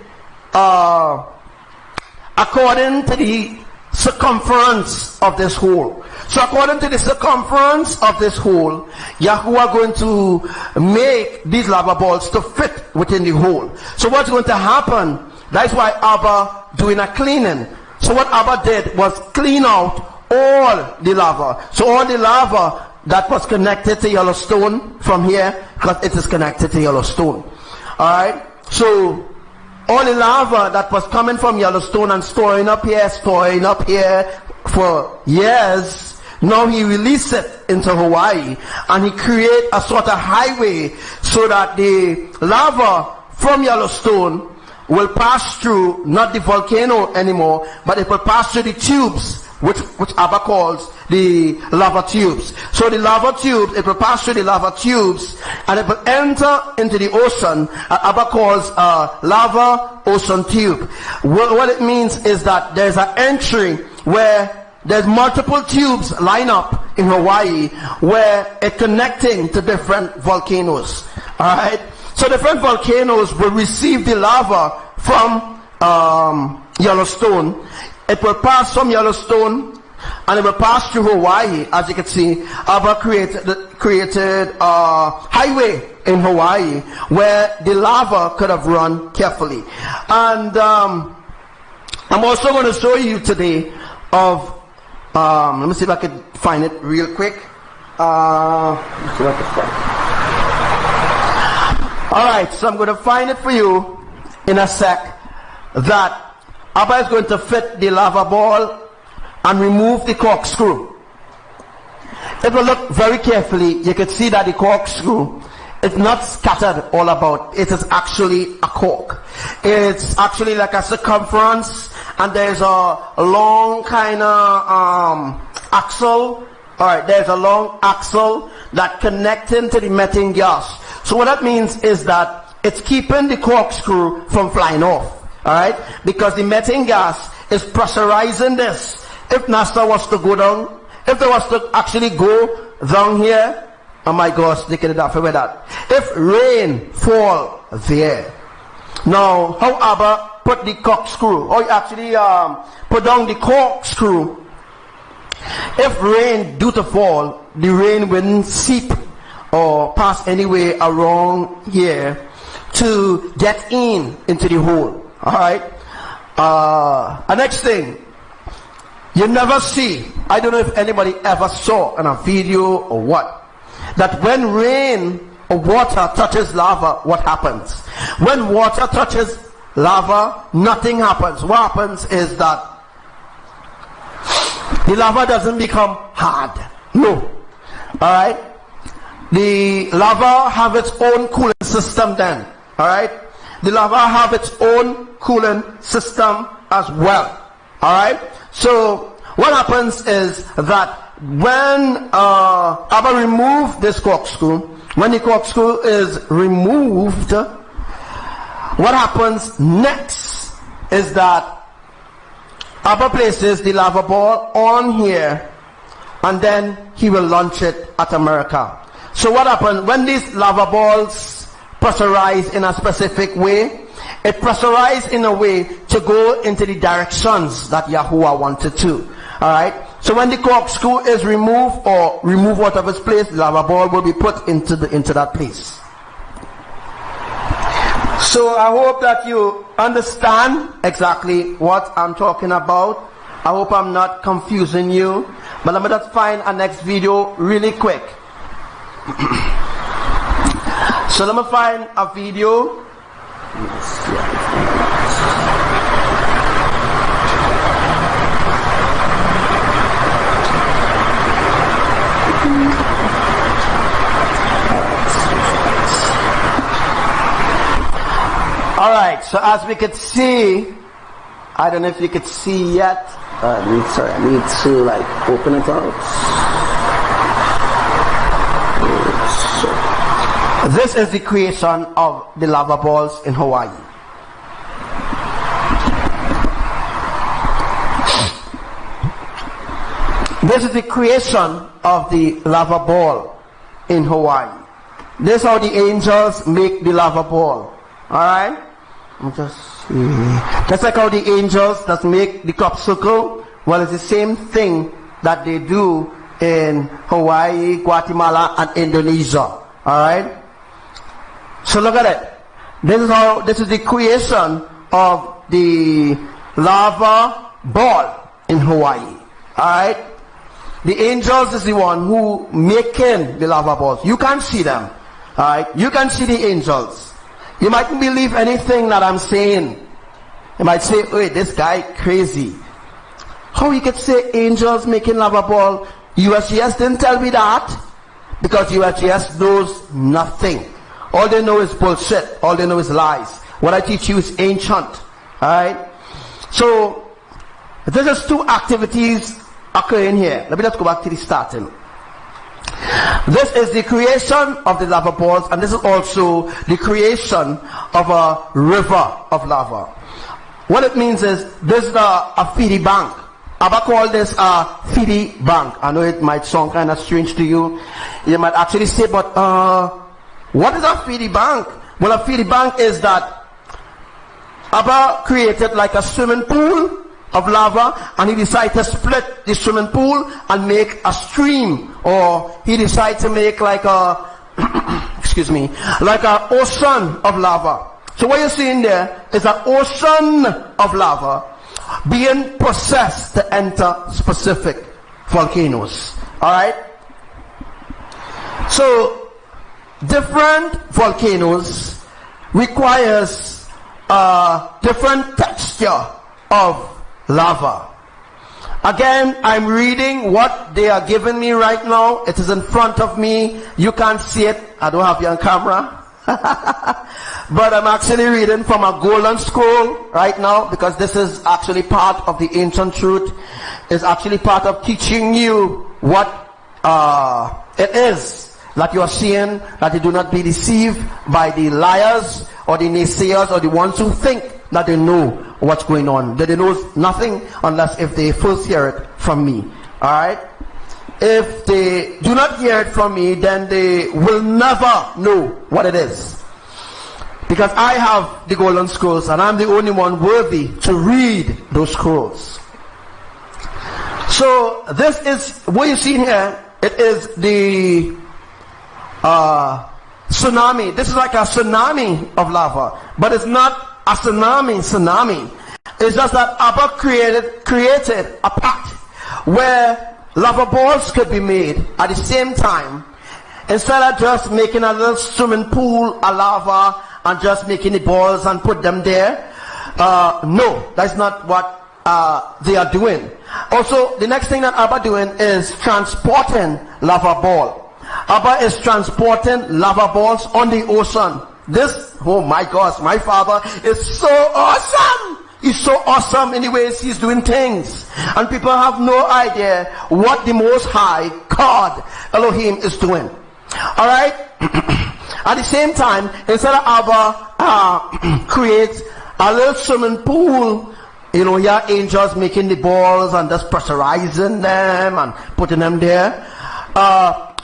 according to the circumference of this hole. So according to the circumference of this hole, Yahuwah going to make these lava balls to fit within the hole. So what's going to happen? That's why Abba doing a cleaning. So what Abba did was clean out all the lava. So all the lava that was connected to Yellowstone from here, because it is connected to Yellowstone. Alright? So all the lava that was coming from Yellowstone and storing up here for years, now he released it into Hawaii, and he create a sort of highway so that the lava from Yellowstone will pass through not the volcano anymore, but it will pass through the tubes, which Abba calls the lava tubes. So the lava tubes, it will pass through the lava tubes, and it will enter into the ocean. Abba calls lava ocean tube. What it means is that there's an entry where there's multiple tubes line up in Hawaii where it's connecting to different volcanoes. Alright? So different volcanoes will receive the lava from Yellowstone. It will pass from Yellowstone and it will pass through Hawaii. As you can see, ABBA created a highway in Hawaii where the lava could have run carefully. And I'm also going to show you today of, let me see if I can find it real quick. Alright, so I'm going to find it for you in a sec, that ABBA is going to fit the lava ball and remove the corkscrew. If you look very carefully, you can see that the corkscrew is not scattered all about. It is actually a cork. It's actually like a circumference, and there's a long kind of axle. Alright, there's a long axle that connecting to the methane gas. So what that means is that it's keeping the corkscrew from flying off. Alright, because the methane gas is pressurizing this. If NASA was to go down, if they was to actually go down here, oh my gosh, they could have with that. If rain fall there. Now, how ABBA put the corkscrew, or actually put down the corkscrew, if rain due to fall, the rain wouldn't seep or pass anyway around here to get into the hole. Alright. Next thing, you never see, I don't know if anybody ever saw in a video or what, that when rain or water touches lava, what happens? When water touches lava, nothing happens. What happens is that the lava doesn't become hard. No. Alright. The lava have its own cooling system then. Alright. The lava have its own cooling system as well. Alright. So what happens is that when ABBA remove this corkscrew, when the corkscrew is removed, what happens next is that ABBA places the lava ball on here, and then he will launch it at America. So what happens when these lava balls pressurize in a specific way? It pressurized in a way to go into the directions that Yahuwah wanted to. Alright? So when the corkscrew is removed, or removed out of its place, the lava ball will be put into that place. So I hope that you understand exactly what I'm talking about. I hope I'm not confusing you. But let me just find a next video really quick. So let me find a video. Alright, so as we could see, I don't know if you could see yet. I need to like open it out. This is the creation of the lava balls in Hawaii. This is the creation of the lava ball in Hawaii. This is how the angels make the lava ball. Alright? Just like how the angels that make the crop circle, well, it's the same thing that they do in Hawaii, Guatemala, and Indonesia. Alright? So look at it. This is the creation of the lava ball in Hawaii. Alright? The angels is the one who making the lava balls. You can't see them. Alright? You can see the angels. You mightn't believe anything that I'm saying. You might say, wait, this guy crazy. How you could say angels making lava ball? USGS didn't tell me that. Because USGS knows nothing. All they know is bullshit. All they know is lies. What I teach you is ancient. Alright? So, this is two activities occurring here. Let me just go back to the starting. This is the creation of the lava balls, and this is also the creation of a river of lava. What it means is, this is a feedy bank. ABBA called this a feedy bank. I know it might sound kind of strange to you. You might actually say, but what is a feedy bank? Well, a feedy bank is that ABBA created like a swimming pool of lava, and he decided to split the swimming pool and make a stream, or he decided to make like a excuse me, like an ocean of lava. So what you're seeing there is an ocean of lava being processed to enter specific volcanoes. Alright? So different volcanoes requires a different texture of lava. Again, I'm reading what they are giving me right now. It is in front of me. You can't see it. I don't have you on camera. But I'm actually reading from a golden scroll right now, because this is actually part of the ancient truth. It's actually part of teaching you what it is that you are seeing, that you do not be deceived by the liars or the naysayers or the ones who think that they know what's going on. That they know nothing unless if they first hear it from me. Alright? If they do not hear it from me, then they will never know what it is. Because I have the golden scrolls, and I'm the only one worthy to read those scrolls. So this is what you see here. It is the tsunami. This is like a tsunami of lava, but it's not a tsunami. It's just that ABBA created a pact where lava balls could be made at the same time. Instead of just making a little swimming pool of lava and just making the balls and put them there, no, that's not what they are doing. Also, the next thing that ABBA doing is transporting lava ball. ABBA is transporting lava balls on the ocean. This, oh my gosh, my father is so awesome. He's so awesome in the ways he's doing things. And people have no idea what the Most High God, Elohim, is doing. Alright? At the same time, instead of ABBA create a little swimming pool, you know, here angels making the balls and just pressurizing them and putting them there.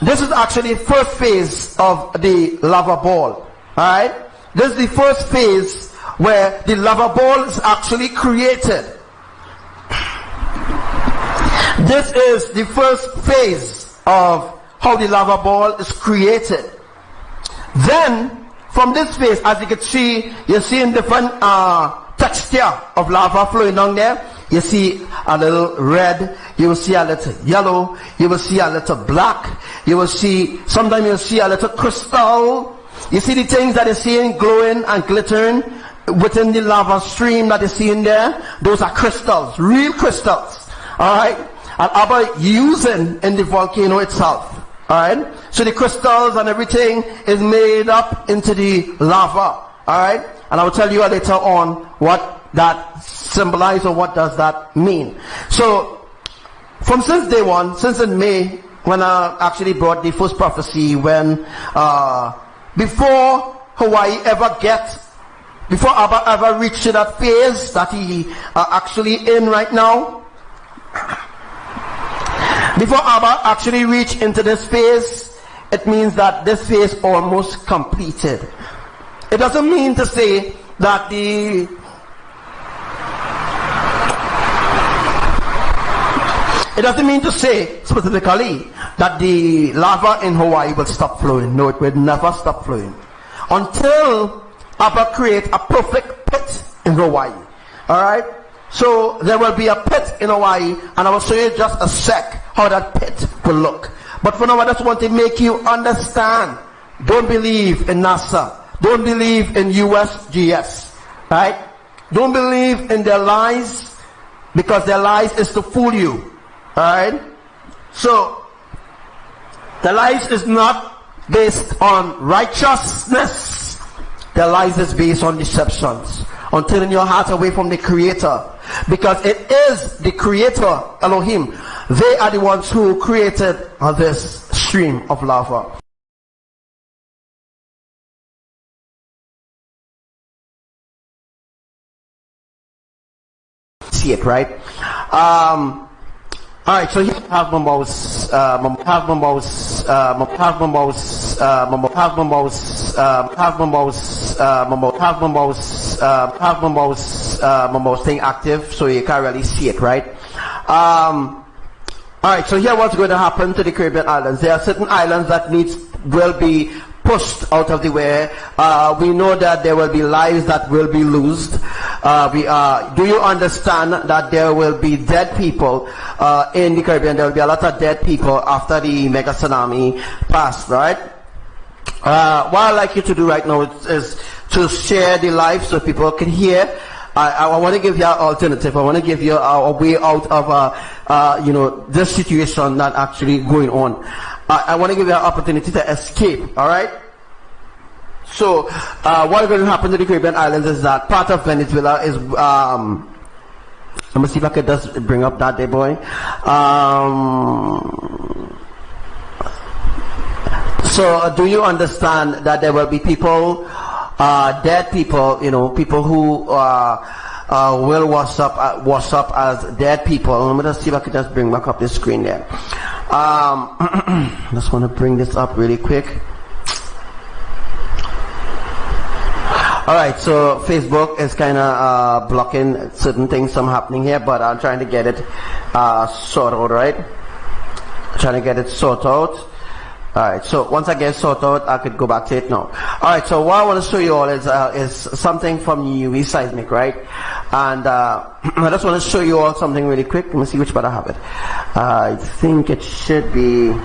This is actually the first phase of the lava ball. Alright? This is the first phase where the lava ball is actually created. This is the first phase of how the lava ball is created. Then, from this phase, as you can see, you're seeing different texture of lava flowing down there. You see a little red, you will see a little yellow, you will see a little black, you will see, sometimes you'll see a little crystal. You see the things that you're seeing glowing and glittering within the lava stream that you see in there. Those are crystals, real crystals. Alright? And ABBA using in the volcano itself. Alright? So the crystals and everything is made up into the lava. Alright? And I will tell you later on what that symbolizes or what does that mean. So, from since day one, since in May, when I actually brought the first prophecy, when before Hawaii before ABBA ever reached to that phase that he actually in right now, before ABBA actually reached into this phase, it means that this phase almost completed. It doesn't mean to say that it doesn't mean to say specifically that the lava in Hawaii will stop flowing. No, it will never stop flowing until ABBA create a perfect pit in Hawaii. Alright? So there will be a pit in Hawaii, and I will show you just a sec how that pit will look. But for now, I just want to make you understand. Don't believe in NASA. Don't believe in USGS. Right? Don't believe in their lies, because their lies is to fool you. Alright? So, the lies is not based on righteousness. Their lies is based on deceptions. On turning your heart away from the Creator. Because it is the Creator, Elohim. They are the ones who created this stream of lava. See it, right? Alright, so here we have Mombos, mouse thing active, so you can't really see it, right? Alright, so here what's going to happen to the Caribbean islands. There are certain islands that will be pushed out of the way. We know that there will be lives that will be lost. Do you understand that there will be dead people in the Caribbean? There will be a lot of dead people after the mega tsunami passed, right? What I'd like you to do right now is to share the live so people can hear. I want to give you an alternative. I want to give you a way out of, this situation that actually going on. I want to give you an opportunity to escape, alright? So, what's going to happen to the Caribbean islands is that part of Venezuela is, let me see if I could just bring up that day, boy. So, do you understand that there will be people, dead people, people who will wash up as dead people. Let me just see if I could just bring back up this screen there. Just want to bring this up really quick. Alright, so Facebook is kind of blocking certain things from happening here, but I'm trying to get it sorted out, right? Trying to get it sorted out. Alright, so once I get sorted out, I could go back to it now. Alright, so what I want to show you all is something from uwiseismic, right? And I just want to show you all something really quick. Let me see which part I have it. I think it should be...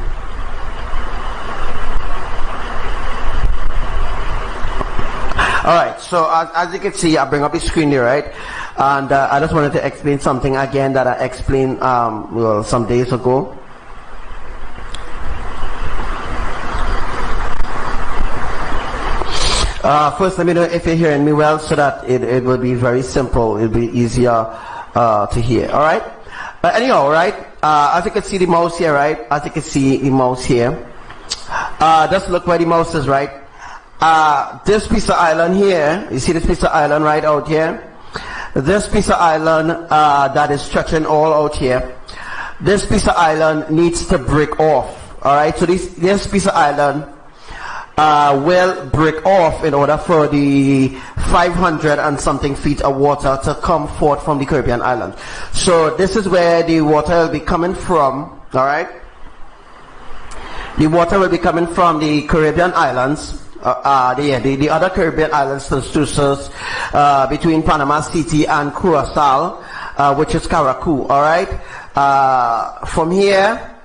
Alright, so as you can see, I bring up the screen here, right? And I just wanted to explain something again that I explained some days ago. First, let me know if you're hearing me well, so that it will be very simple. It'll be easier to hear. All right. But anyhow, right? As you can see the mouse here, right? As you can see the mouse here. Just look where the mouse is, right? This piece of island here. You see this piece of island right out here? This piece of island that is stretching all out here. This piece of island needs to break off. All right. So this piece of island will break off in order for the 500 and something feet of water to come forth from the Caribbean island. So this is where the water will be coming from, alright? The water will be coming from the Caribbean islands, the other Caribbean islands, between Panama City and Curacao, which is Caracou, alright? From here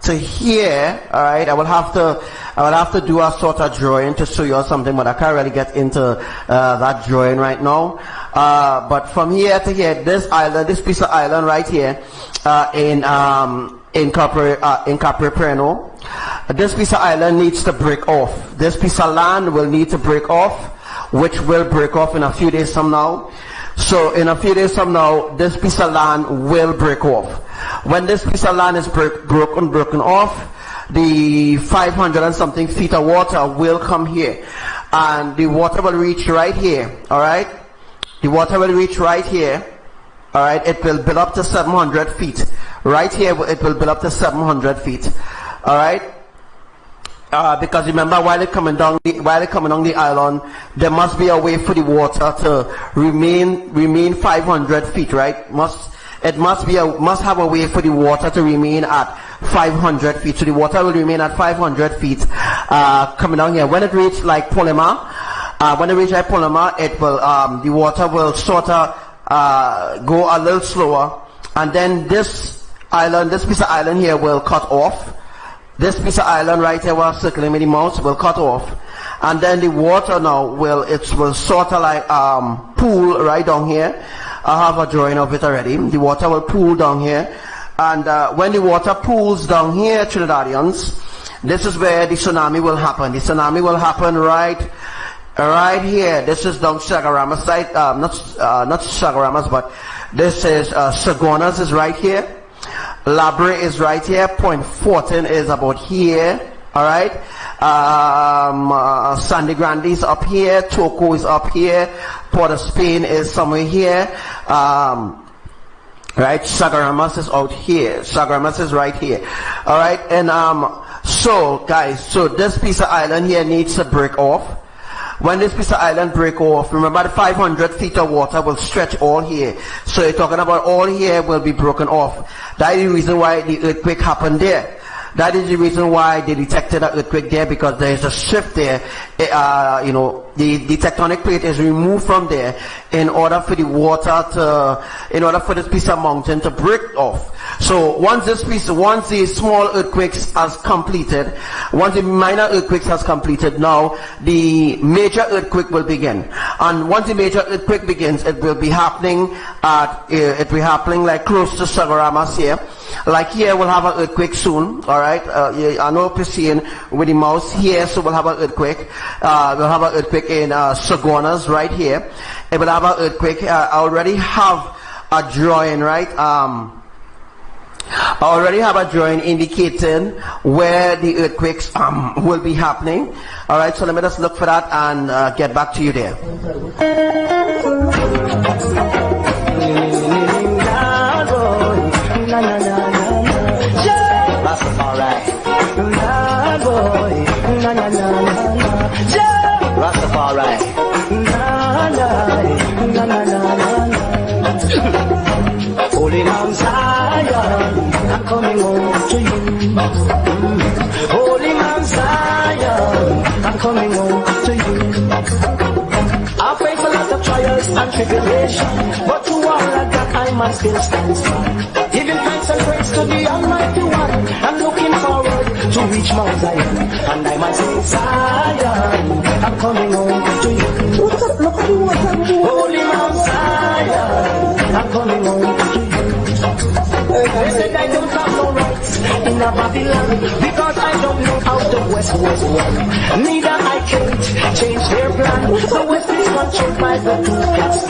to here, alright, I will have to do a sort of drawing to show you something, but I can't really get into that drawing right now. But from here to here, this piece of island right here, in Capriperno, this piece of island needs to break off. This piece of land will need to break off, which will break off in a few days from now. So in a few days from now, this piece of land will break off. When this piece of land is broken off, the 500 and something feet of water will come here, and the water will reach right here. All right, the water will reach right here. All right, it will build up to 700 feet. Right here, it will build up to 700 feet. All right. Because remember, while it's coming down the island, there must be a way for the water to remain 500 feet, right? It must have a way for the water to remain at 500 feet. So the water will remain at 500 feet, coming down here. When it reaches like Panama, it will, the water will sort of, go a little slower, and then this piece of island here will cut off. This piece of island right here, where I'm circling with the mouse, will cut off, and then the water now will sort of like pool right down here. I have a drawing of it already. The water will pool down here, and when the water pools down here, Trinidadians, this is where the tsunami will happen. The tsunami will happen right here. This is down Chaguaramas side, not Chaguaramas, but this is Sagonas is right here. Labre is right here. Point Fortin is about here. All right. Sandy Grande is up here. Toco is up here. Port of Spain is somewhere here. Right. Chaguaramas is out here. Chaguaramas is right here. All right. And so guys, so this piece of island here needs to break off. when this piece of island break off, remember the 500 feet of water will stretch all here. So you're talking about all here will be broken off. That is the reason why the earthquake happened there. That is the reason why they detected an earthquake there, because there is a shift there. You know, the tectonic plate is removed from there in order for the water to, in order for this piece of mountain to break off. So once the small earthquakes has completed, once the minor earthquakes has completed, now the major earthquake will begin. And once the major earthquake begins, it will be happening like close to Sagaramas here. Like here, we'll have an earthquake soon. All right. I know you're seeing with the mouse here, so we'll have an earthquake. We'll have an earthquake in Sagonas right here. It will have an earthquake. I already have a drawing, right? I already have a drawing indicating where the earthquakes will be happening. All right. So let me just look for that and get back to you there. Rastafari. Holy Mount Zion, I'm coming home to you. Holy Mount Zion, I'm coming home to you. I face a lot of trials and tribulation, but to all of that I must still stand strong. Giving thanks and praise to the Almighty One, I'm looking forward to reach Mount Zion, and I must say Zion, I'm coming home to you. Holy Mount Zion, I'm coming home to you. They said I don't have no rights in a Babylon, because I don't know how the West was won. Neither I can't change their plan. The West is controlled by the two cats.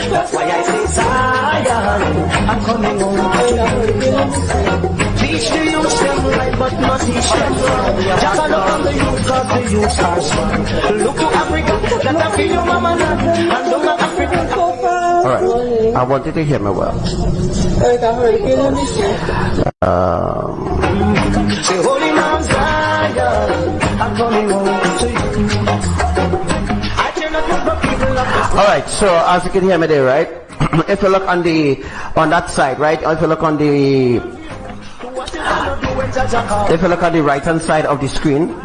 That's why I say Zion, I'm coming home to you. Teach the youth them right, but not teach them wrong. Just look on the youth, cause the youth are strong. Look to Africa, that I feel your mama land, and don't let Africa go. Alright, I want you to hear me well. Say, Holy Mount Zion, I'm coming home to you. I cannot look the people of the... Alright, so as you can hear me there, right? If you look on that side, right? If you look on the right hand side of the screen,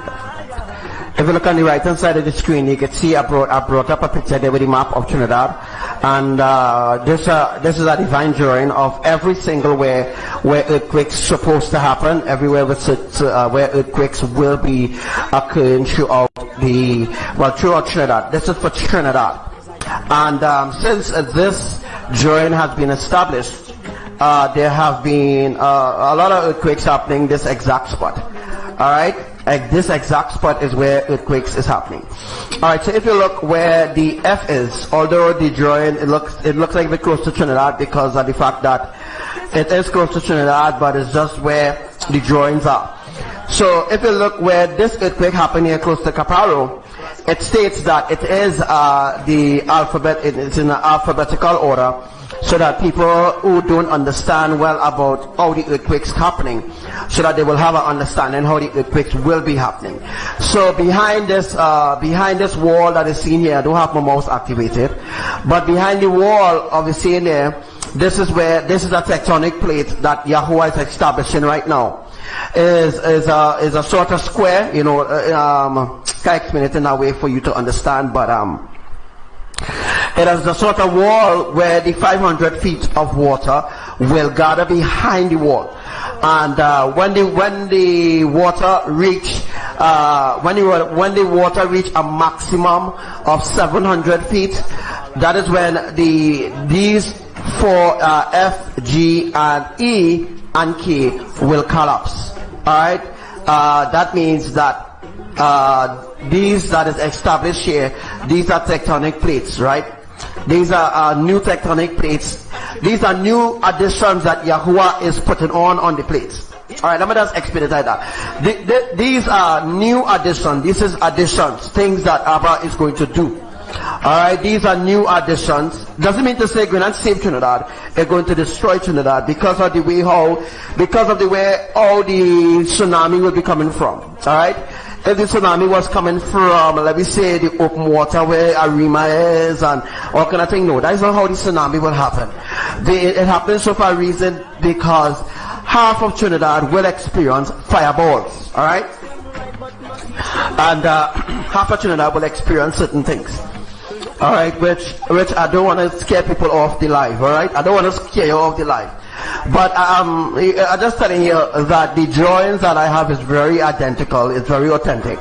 if you look on the right hand side of the screen, you can see I brought up a picture there with the map of Trinidad, and this is a divine drawing of every single where earthquakes supposed to happen, everywhere where earthquakes will be occurring throughout Trinidad. This is for Trinidad, and since this drawing has been established, there have been a lot of earthquakes happening this exact spot. All right. This exact spot is where earthquakes is happening. Alright, so if you look where the F is, although the drawing, it looks like we're close to Trinidad because of the fact that it is close to Trinidad, but it's just where the drawings are. So if you look where this earthquake happened here close to Caparo, it states that it is the alphabet, it's in an alphabetical order, so that people who don't understand well about how the earthquakes happening, so that they will have an understanding how the earthquakes will be happening. So behind this wall that is seen here, I don't have my mouse activated, but behind the wall of the scene there, this is a tectonic plate that Yahuwah is establishing right now. Is a sort of square, you know. Can't explain it in a way for you to understand, but it is the sort of wall where the 500 feet of water will gather behind the wall, and when the water reach a maximum of 700 feet, that is when these four F, G, and E and K will collapse. All right, that means that these that is established here, these are tectonic plates, right? These are new tectonic plates. These are new additions that Yahuwah is putting on the plates. Alright, let me just explain it like that. These are new additions. This is additions, things that ABBA is going to do. Alright, these are new additions. Doesn't mean to say we're not save Trinidad, they're going to destroy Trinidad because of the way all the tsunami will be coming from. Alright, if the tsunami was coming from, let me say, the open water where Arima is and all kind of thing. No, that is not how the tsunami will happen. It happens for a reason, because half of Trinidad will experience fireballs, alright? And half of Trinidad will experience certain things, alright, which I don't want to scare people off the life, alright? I don't want to scare you off the life. But I'm just telling you that the drawings that I have is very identical. It's very authentic.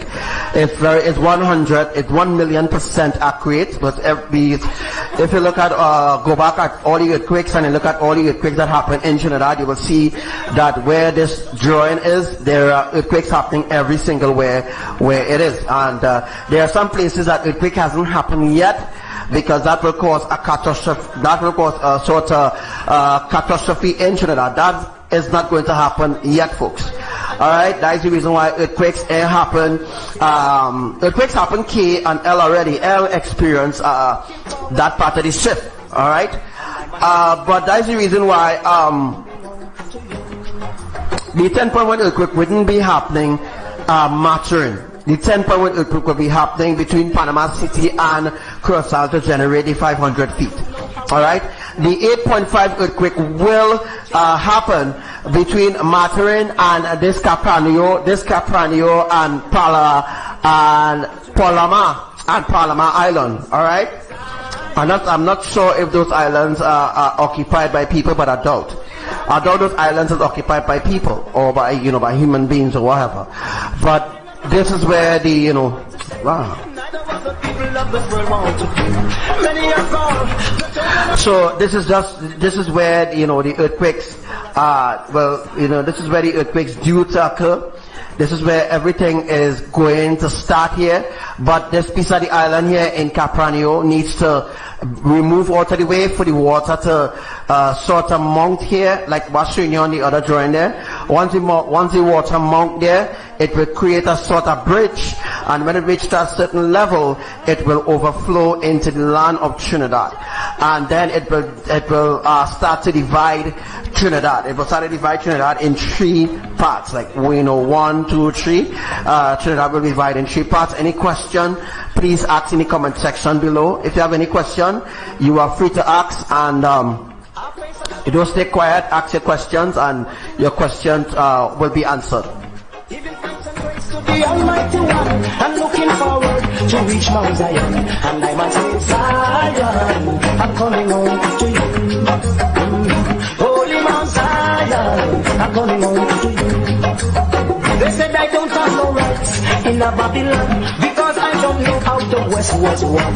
It's 1,000,000% accurate. But if you look at go back at all the earthquakes and you look at all the earthquakes that happen in Trinidad, you will see that where this drawing is, there are earthquakes happening every single where it is. And there are some places that earthquake hasn't happened yet, because that will cause a catastrophe. That will cause a sort of catastrophe in Trinidad. That is not going to happen yet, folks. All right, that is the reason why earthquakes happen. Earthquakes happen K and L already. L experience that part of the shift. All right, but that is the reason why the 10.1 earthquake wouldn't be happening Maturin. The 10.1 earthquake will be happening between Panama City and Curacao to generate the 500 feet. Alright? The 8.5 earthquake will happen between Maturin and this Capranio and Palama Island. Alright? I'm not sure if those islands are occupied by people, but I doubt. I doubt those islands are occupied by people or by human beings or whatever. But this is where the wow. So this is where the earthquakes this is where the earthquakes due to occur. This is where everything is going to start here, but this piece of the island here in Capranio needs to remove water the way for the water to sort of mount here, like what's showing you on the other drawing there. Once the water mount there, it will create a sort of bridge, and when it reaches a certain level, it will overflow into the land of Trinidad, and then it will start to divide Trinidad. It will start to divide Trinidad in 3 parts, like 1, 2, 3. Trinidad will be divided in 3 parts. Any question, please ask in the comment section below. If you have any question, you are free to ask, and you don't stay quiet. Ask your questions, and your questions will be answered. The Almighty One, I'm looking forward to reach Mount Zion, and I must say, Zion, I'm coming home to you. Holy Mount Zion, I'm coming home to you. They said I don't have no rights in a Babylon, because I don't know how the West was won.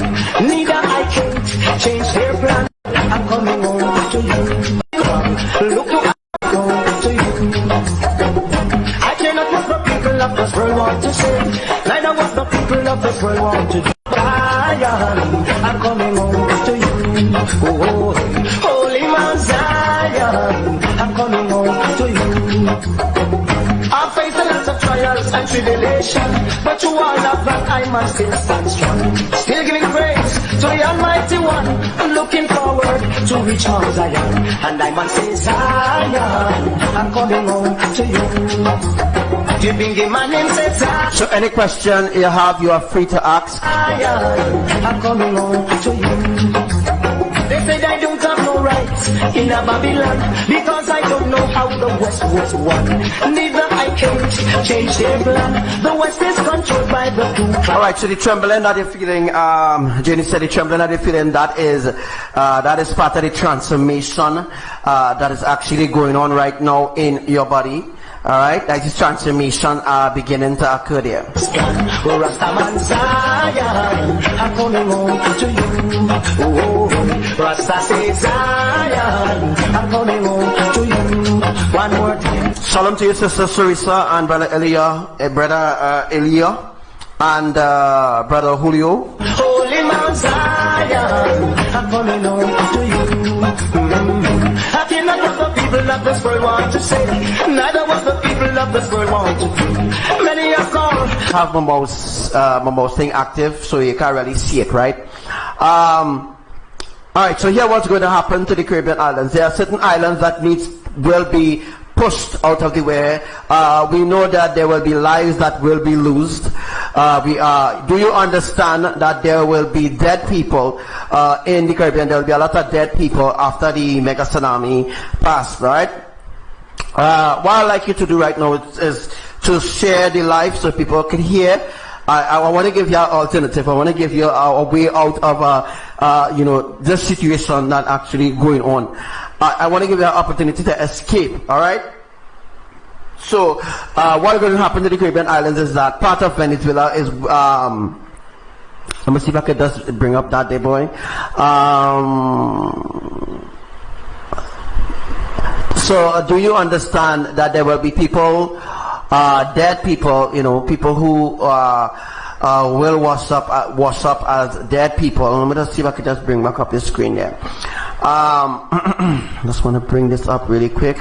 Neither I can't change their plan. I'm coming home to you. Look to home to you. I cannot what the people of this world want to say, neither what the people of this world want to do. I'm coming home to you. Oh, Holy Mount Zion, I'm coming home to you. I faced a lot of trials and tribulation, but to all of that I must still stand strong. Still giving praise to the Almighty One. I'm looking forward to reach Mount Zion, and I must say, Zion, I'm coming home to you. So any question you have, you are free to ask. I'm coming home to you. They said I don't have no rights in a Babylon, because I don't know how the West was won. Neither I can't change their plan. The West is controlled by the two. Alright, so the trembling that you're feeling, Jenny said the trembling that you're feeling, that is part of the transformation that is actually going on right now in your body. Alright, that is transformation beginning to occur there. Rastaman Zion, I'm coming home to you. Oh, Rasta says Zion, I'm coming home to you. One more time. Shalom to you, Sister Sarisa and Brother Elia, Brother Elia, and Brother Julio. Holy Mount Zion, I'm coming home to you. I cannot what the people of this world want to say, neither what the people of this world want to do. Many are called. Have my mouse thing active, so you can't really see it, right? Alright, so here what's going to happen to the Caribbean islands. There are certain islands that will be pushed out of the way. We know that there will be lives that will be lost. Do you understand that there will be dead people in the Caribbean? There will be a lot of dead people after the mega tsunami passed, right? What I'd like you to do right now is to share the life so people can hear. I want to give you an alternative. I want to give you a way out of, this situation not actually going on. I want to give you an opportunity to escape, alright? So, what is going to happen to the Caribbean islands is that part of Venezuela is, let me see if I could just bring up that day, boy. So, do you understand that there will be people, dead people, people who will wash up as dead people. Let me just see if I could just bring back up the screen there. Just want to bring this up really quick.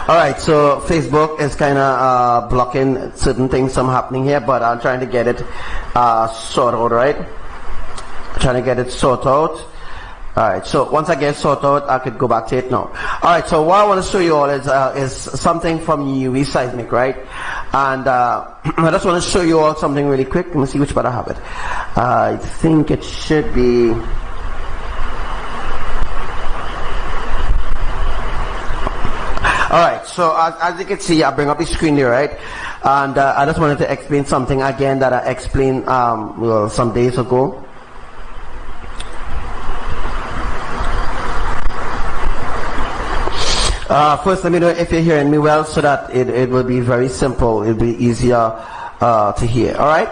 Alright, so Facebook is kind of blocking certain things from happening here, but I'm trying to get it sorted out, right? Trying to get it sorted out. Alright, so once I get sorted out, I could go back to it now. Alright, so what I want to show you all is something from uwiseismic, right? And I just want to show you all something really quick. Let me see which part I have it. I think it should be... Alright, so as you can see, I bring up the screen here, right? And I just wanted to explain something again that I explained some days ago. First, let me know if you're hearing me well, so that it will be very simple. It'll be easier to hear. All right.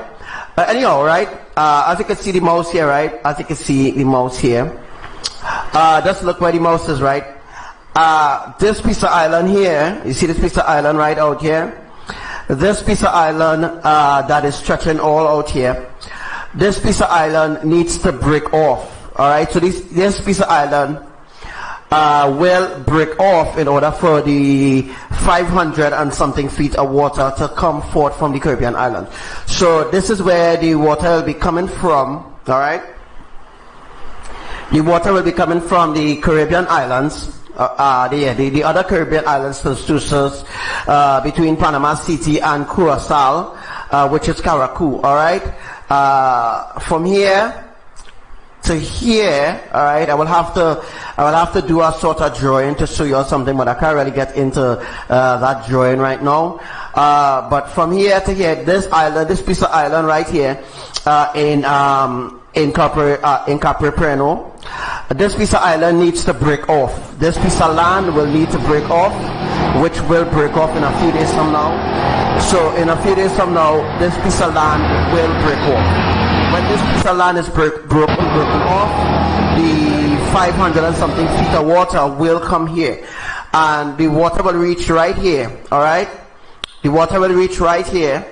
Anyhow, right? As you can see the mouse here, right? As you can see the mouse here. Just look where the mouse is, right? This piece of island here. You see this piece of island right out here? This piece of island that is stretching all out here. This piece of island needs to break off. All right. So this piece of island will break off in order for the 500 and something feet of water to come forth from the Caribbean island. So this is where the water will be coming from, alright? The water will be coming from the Caribbean islands, the other Caribbean islands, between Panama City and Curacao, which is Caracou, alright? From here to here, alright, I will have to do a sort of drawing to show you something, but I can't really get into that drawing right now. But from here to here, this piece of island right here, in Capripreno, this piece of island needs to break off. This piece of land will need to break off, which will break off in a few days from now. So in a few days from now, this piece of land will break off. When this piece of land is broken off, the 500 and something feet of water will come here, and the water will reach right here. All right, the water will reach right here.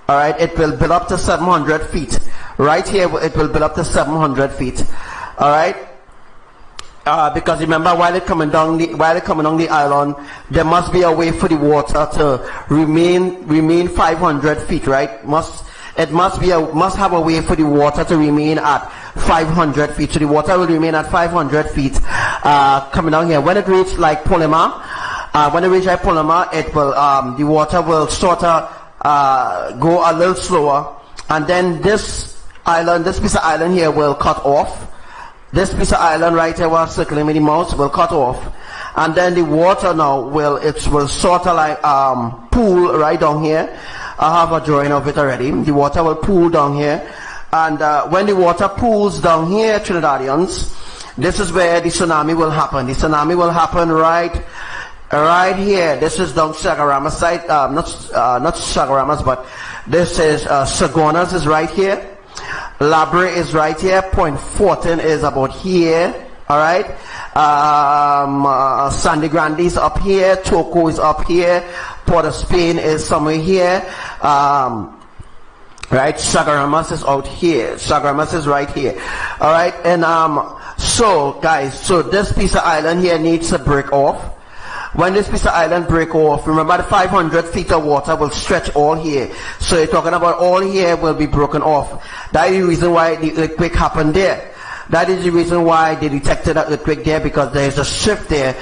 All right, it will build up to 700 feet. Right here, it will build up to 700 feet. All right. Because remember, while it coming down the island, there must be a way for the water to remain 500 feet, right? It must have a way for the water to remain at 500 feet. So the water will remain at 500 feet, coming down here. When it reaches like Polima, it will, the water will sort of, go a little slower, and then this piece of island here will cut off. This piece of island right here, while circling with the mouse, will cut off, and then the water now will sort of like pool right down here. I have a drawing of it already. The water will pool down here, and when the water pools down here, Trinidadians, this is where the tsunami will happen. The tsunami will happen right here. This is down Sagarama side, not Sagaramas, but this is Sagonas is right here. Labre is right here. Point 14 is about here. All right. Sandy Grande is up here. Toco is up here. Port of Spain is somewhere here. Right. Sagaramas is out here. Sagaramas is right here. All right. And so guys, so this piece of island here needs to break off. When this piece of island break off, remember the 500 feet of water will stretch all here. So you're talking about all here will be broken off. That is the reason why the earthquake happened there. That is the reason why they detected an earthquake there, because there is a shift there.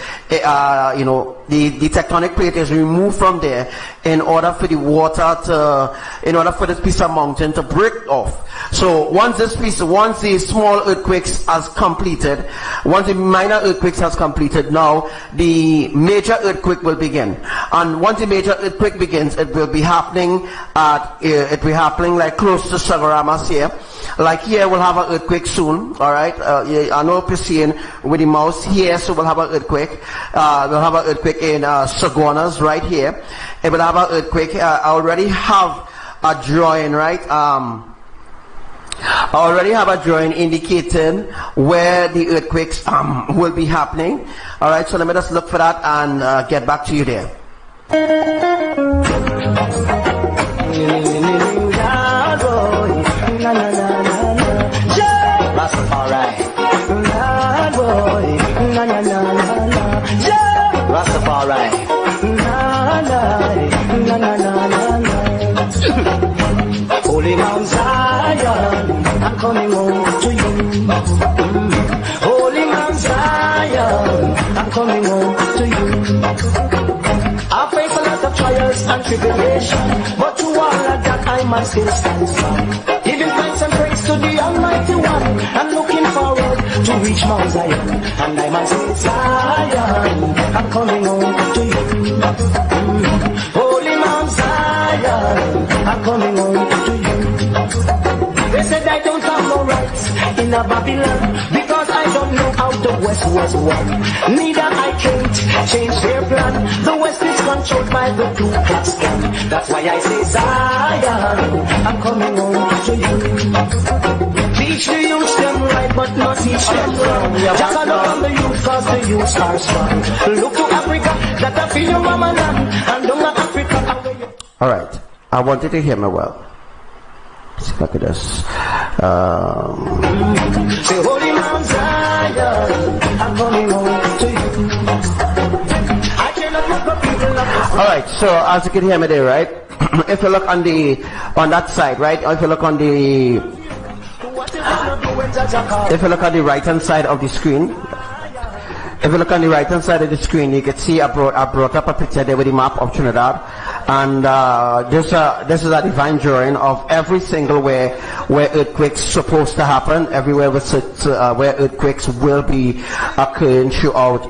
You know, the tectonic plate is removed from there in order for the water to, in order for this piece of mountain to break off. So once the small earthquakes has completed, once the minor earthquakes has completed, now the major earthquake will begin. And once the major earthquake begins, it will be happening like close to Sagaramas here. Like here, we'll have an earthquake soon. All right. I know you're seeing with the mouse here, so we'll have an earthquake. We'll have an earthquake in Saguanas right here. It will have an earthquake. I already have a drawing, right? I already have a drawing indicating where the earthquakes will be happening. All right. So let me just look for that and get back to you there. Rastafari. Holy Mount Zion, I'm coming home to you. Holy Mount Zion, I'm coming home to you. I face a lot of trials and tribulation, but to all of that I must still stand strong. Giving thanks and praise to the Almighty One, and looking forward to reach Mount Zion. And I must say, Zion, I'm coming home to you. Holy Mount Zion, I'm coming home to you. They said I don't have no rights in a Babylon, because I don't know how the West was won. Neither I can't change their plan. The West is controlled by the Ku Klux Klan. That's why I say, Zion, I'm coming home to you. Teach the youth them right, but not teach them wrong. Just look on the youth, cause the youth are strong. Look to Africa, that I feel your mama land, and don't let Africa away. All right. I want you to hear me well. Let's see if I could just, Say, Holy Mount Zion, I'm coming home to you. I cannot look the people up. all right. So as you can hear me there, right? If you look on that side, right? Or if you look on the right hand side of the screen. If you look on the right hand side of the screen, you can see I brought up a picture there with the map of Trinidad, and this is a divine drawing of every single where earthquakes supposed to happen, everywhere where earthquakes will be occurring throughout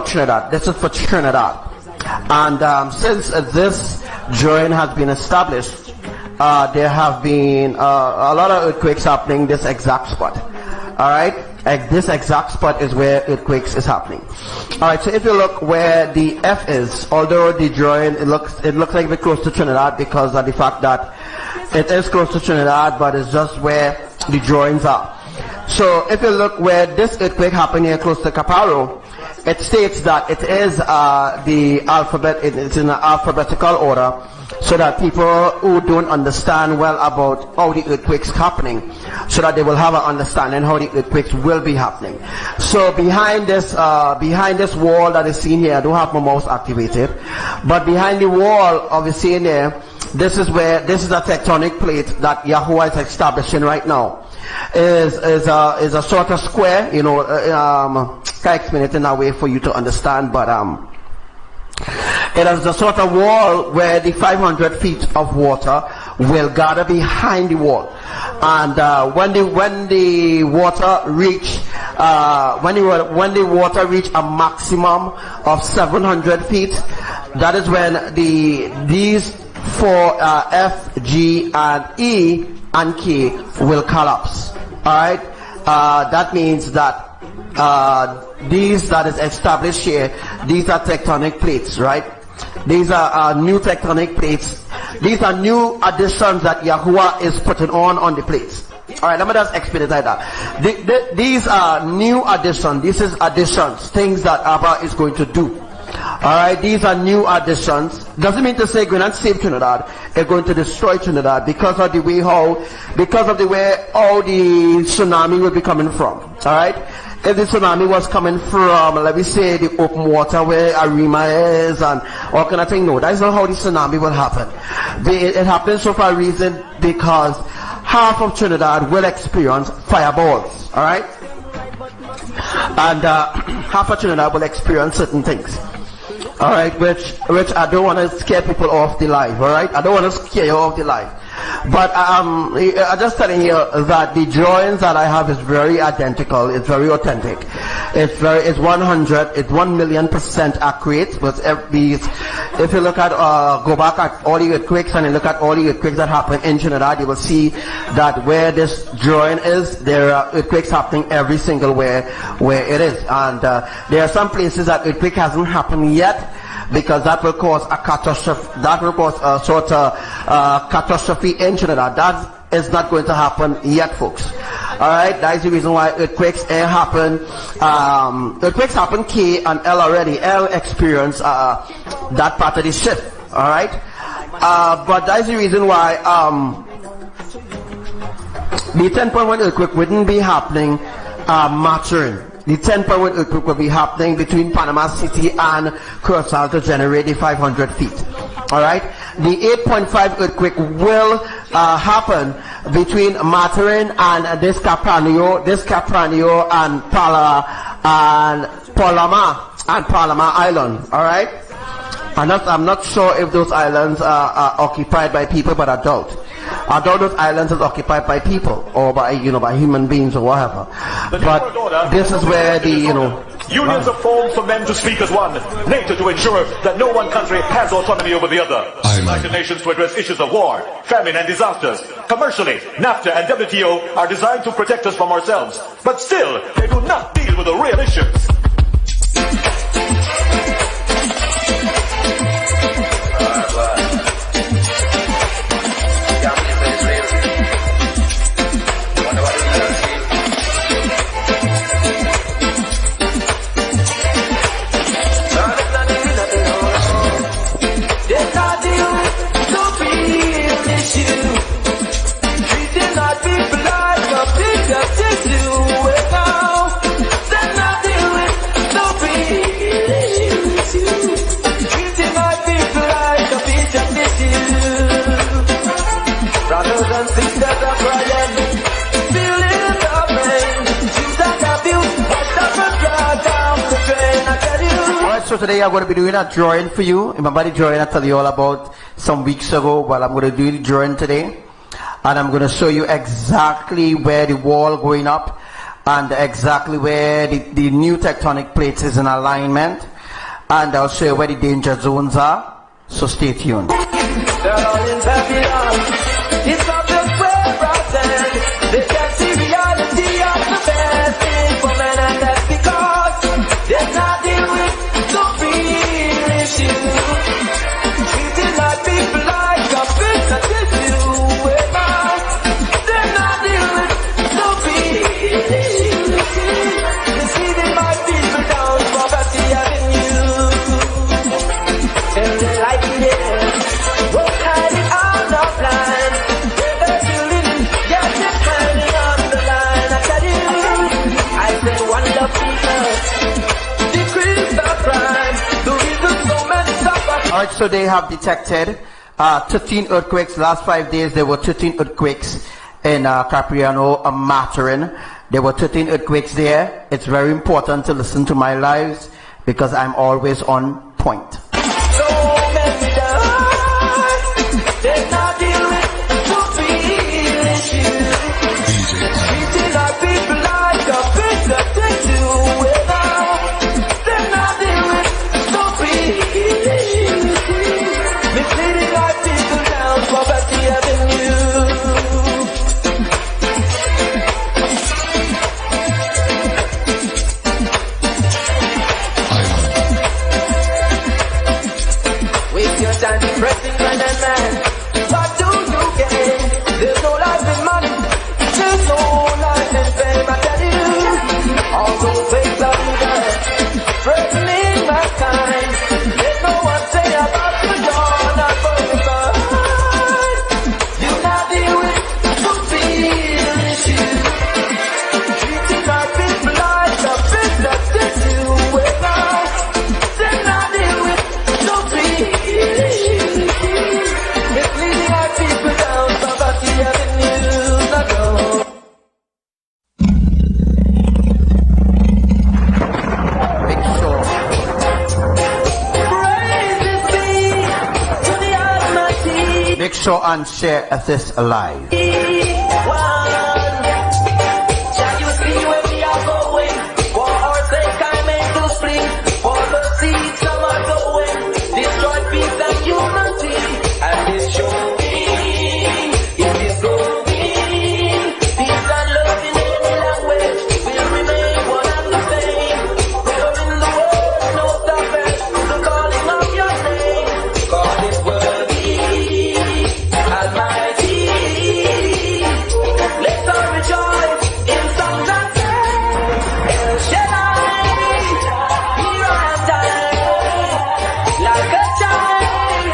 Trinidad. This is for Trinidad, and since this drawing has been established, there have been a lot of earthquakes happening this exact spot. All right. This exact spot is where earthquakes is happening. All right, so if you look where the F is, although the drawing it looks like a bit close to Trinidad because of the fact that it is close to Trinidad, but it's just where the drawings are. So if you look where this earthquake happened here close to Caparo, it states that it is the alphabet. It's in an alphabetical order, so that people who don't understand well about how the earthquakes happening, so that they will have an understanding how the earthquakes will be happening. So behind this wall that is seen here, I don't have my mouse activated, but behind the wall of the scene there, this is a tectonic plate that Yahuwah is establishing right now. Is a sort of square, you know. Can't explain it in a way for you to understand, but it is a sort of wall where the 500 feet of water will gather behind the wall, and when the water reach a maximum of 700 feet, that is when these four F, G, and E and K will collapse. All right, that means that these that is established here, these are tectonic plates, right? These are new tectonic plates. These are new additions that Yahuwah is putting on the plates. All right, let me just explain it like that. These are new additions. This is additions, things that ABBA is going to do. Alright, these are new additions. Doesn't mean to say going and save Trinidad. They're going to destroy Trinidad because of the way all the tsunami will be coming from. Alright? If the tsunami was coming from, let me say, the open water where Arima is and all kind of thing, no, that's not how the tsunami will happen. It happens for a reason, because half of Trinidad will experience fireballs, all right? And half of Trinidad will experience certain things, all right, which I don't want to scare people off the live, all right? I don't want to scare you off the live. But I'm just telling you that the drawings that I have is very identical. It's very authentic. It's 1,000,000% accurate. But if you look at go back at all the earthquakes and you look at all the earthquakes that happen in Trinidad, you will see that where this drawing is, there are earthquakes happening every single where it is. And there are some places that earthquake hasn't happened yet, because that will cause a catastrophe. That will cause a sort of catastrophe in Trinidad. That is not going to happen yet, folks. All right, that is the reason why earthquakes happen. Earthquakes happen K and L already. L experience that part of the shift. All right, but that is the reason why the 10.1 earthquake wouldn't be happening Maturin. The 10.1 earthquake will be happening between Panama City and Curacao to generate the 500 feet. All right. The 8.5 earthquake will happen between Maturin and Descapranio and Palama Island. All right. And I'm not sure if those islands are occupied by people, but I doubt those islands are occupied by people or by by human beings or whatever. But this is where the unions are formed for men to speak as one, NATO to ensure that no one country has autonomy over the other, United Nations to address issues of war, famine and disasters. Commercially, NAFTA and WTO are designed to protect us from ourselves, but still they do not deal with the real issues. So today I'm going to be doing a drawing for you. Remember the drawing I told you all about some weeks ago? Well, I'm going to do the drawing today, and I'm going to show you exactly where the wall going up and exactly where the new tectonic plates is in alignment, and I'll show you where the danger zones are. So stay tuned. Alright, so they have detected 13 earthquakes. Last 5 days there were 13 earthquakes in Capriano and Maturin. There were 13 earthquakes there. It's very important to listen to my lives because I'm always on point. sure and share this live. Shall you see where we are going? For our sake I make to split. For the seed some are going. Destroy peace and unity. And it's showing. It is going. Peace and love in any language will remain one and the same. Forever in the world, no suffering. The calling of your name. God is worthy. Almighty. Let's all rejoice in songs and praise. El Shaddai, here I am dying like a child.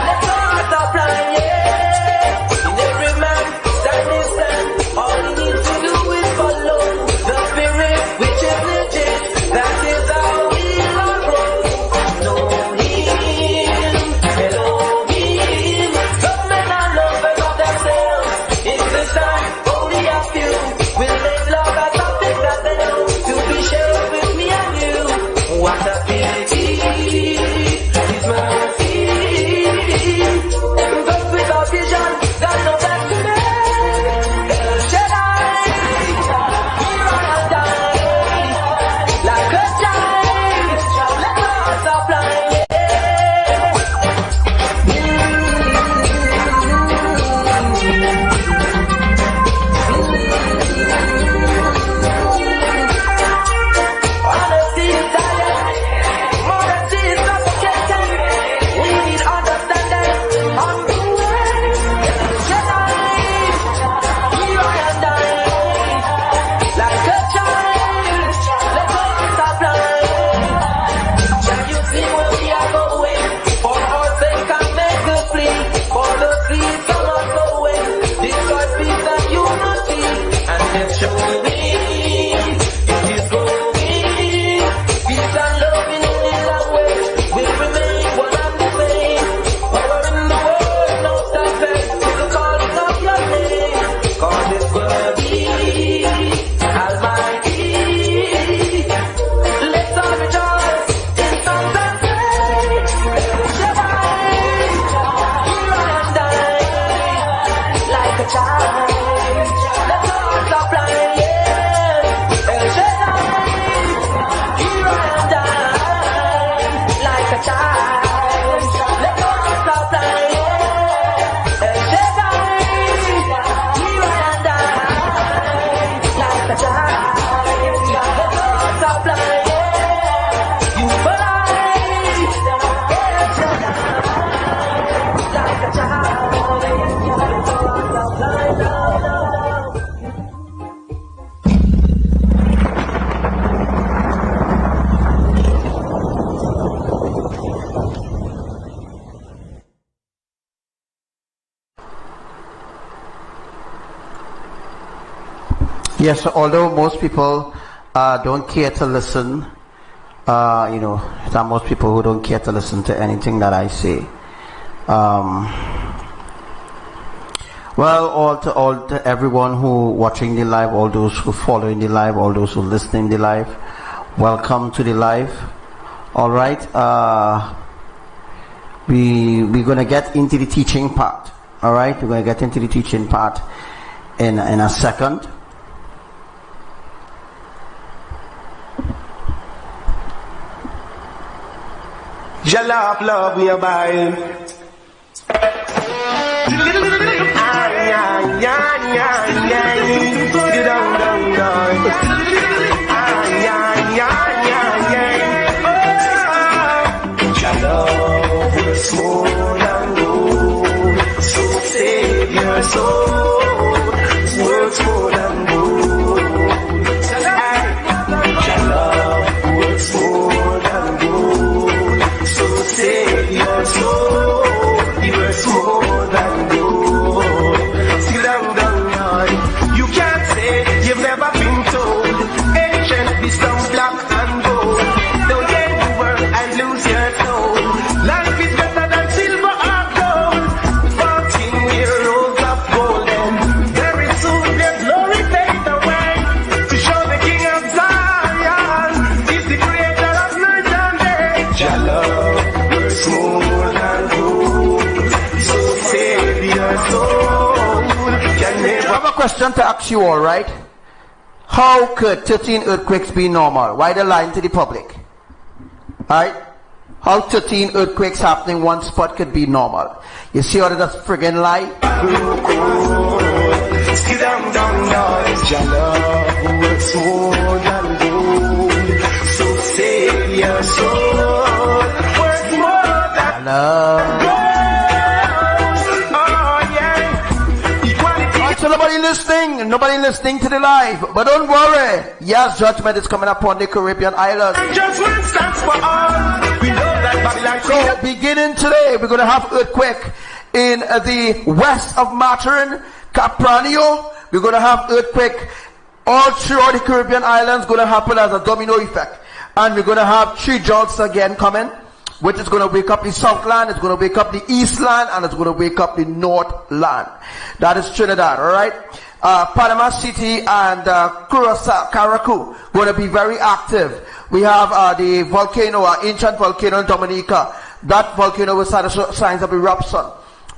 Let's all stop flying, yeah. In every man, stand his stand. All he needs to do is follow the spirit which is legit. That is how we are grown. Know him, Elohim. Some men are lovers of themselves. In this time, only a few will make love as something that they know to be shared with me and you. What a pity, His mercy. But without vision, got no destiny. El Shaddai, here I am dying like a child. Let my heart stop flying, yeah. Honesty is silent. Modesty is suffocating. We need understanding on the way. El Shaddai, here I am dying like a child. Let my heart stop flying. Can you see where we are going? For our sake I make the plea. For the seed some are going. Destroy peace and unity. And it's showing. It is going. Peace and love in any language will remain one and the same. Power in the world, no success to the calling of your name. God is worthy, Almighty. Let's all rejoice in songs and praise. El Shaddai, here I am dying like a child. Let's all stop flying, yeah. El Shaddai, here I am dying like a child. Let's all stop flying, yeah. El Shaddai, here I am dying like a child. Let's all stop flying, yeah. You fly, El Shaddai, like a child. Let's all stop flying now. Yes, although most people don't care to listen, you know, there are most people who don't care to listen to anything that I say. Well, all to everyone who watching the live, all those who following the live, all those who listening the live, welcome to the live. All right, we're gonna get into the teaching part. All right, we're gonna get into the teaching part in a second. Jalap love we are buying. Jalap works more than gold, so save your soul. Works more than gold. Jalap works more than gold, so save your soul. He works more than gold. Sit down, you can't say you've never been told. Ancient wisdom, black and have a question to ask you all, right? How could 13 earthquakes be normal? Why the line to the public? Alright? How 13 earthquakes happening one spot could be normal? You see how that's friggin' lie? Your love works more than gold. So save your soul. Works more than gold. So nobody listening to the live, but don't worry. Yes, judgment is coming upon the Caribbean islands. Judgment stands for all. We know that Babylon. So beginning today, we're going to have earthquake in the west of Maturin, Capranio. We're going to have earthquake all throughout the Caribbean islands. Going to happen as a domino effect, and we're going to have 3 jolts again coming, which is going to wake up the Southland, it's going to wake up the Eastland, and it's going to wake up the Northland. That is Trinidad, alright? Panama City and Curaçao, Caracu, going to be very active. We have the volcano, ancient volcano in Dominica. That volcano will start to show signs of eruption.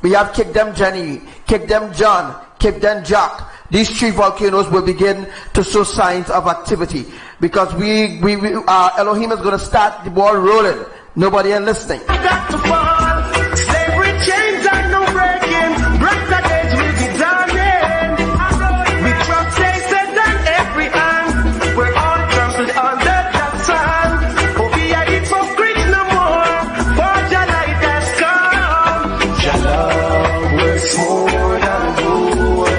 We have Kick Them Jenny, Kick Them John, Kick Them Jack. These 3 volcanoes will begin to show signs of activity. Because Elohim is going to start the ball rolling. Nobody is listening. I got to fall. Slavery chains and no breaking. Brighter days will be dawning. We trust faces and every hand. We're all trampled under the sun. Oh, we are hypocrites no more. For your light has come. Your love works more than gold.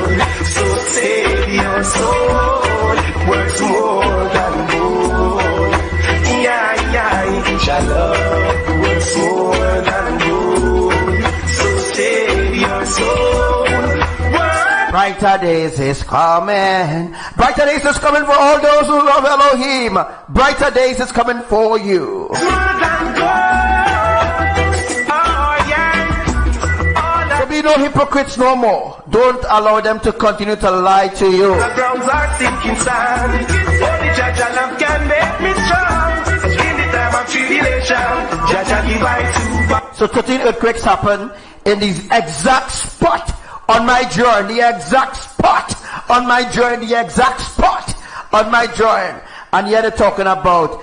So save your soul. Works more than gold. Yeah, yeah. Your love works more than gold. So save your soul. Brighter days is coming. Brighter days is coming for all those who love Elohim. Brighter days is coming for you. More than gold. Oh, yeah. So be no hypocrites no more. Don't allow them to continue to lie to you. The grounds are sinking sand. Only Jah love can make me strong. In the time of tribulation, Jah give I to. So 13 earthquakes happen in the exact spot on my journey, the exact spot on my journey, the exact spot on my journey. And yet they're talking about,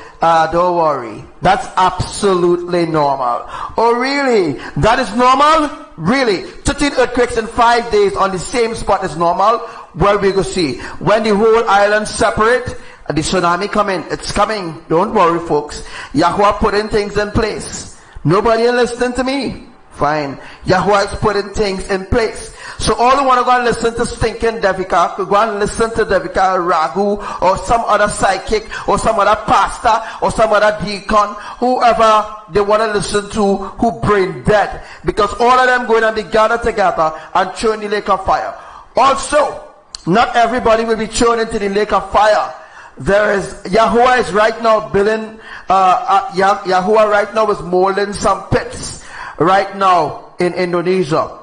don't worry, that's absolutely normal. Oh really? That is normal? Really? 13 earthquakes in 5 days on the same spot is normal? Well, we go see. When the whole island separate, the tsunami coming. It's coming. Don't worry, folks. Yahuwah putting things in place. Nobody listening to me? Fine. Yahuwah is putting things in place. So all who want to go and listen to stinking Devika could go and listen to Devika Ragu or some other psychic or some other pastor or some other deacon, whoever they want to listen to who brain dead. Because all of them going to be gathered together and thrown in the lake of fire. Also, not everybody will be thrown into the lake of fire. There is, Yahuwah is right now building, Yahuwah right now is molding some pits right now in Indonesia.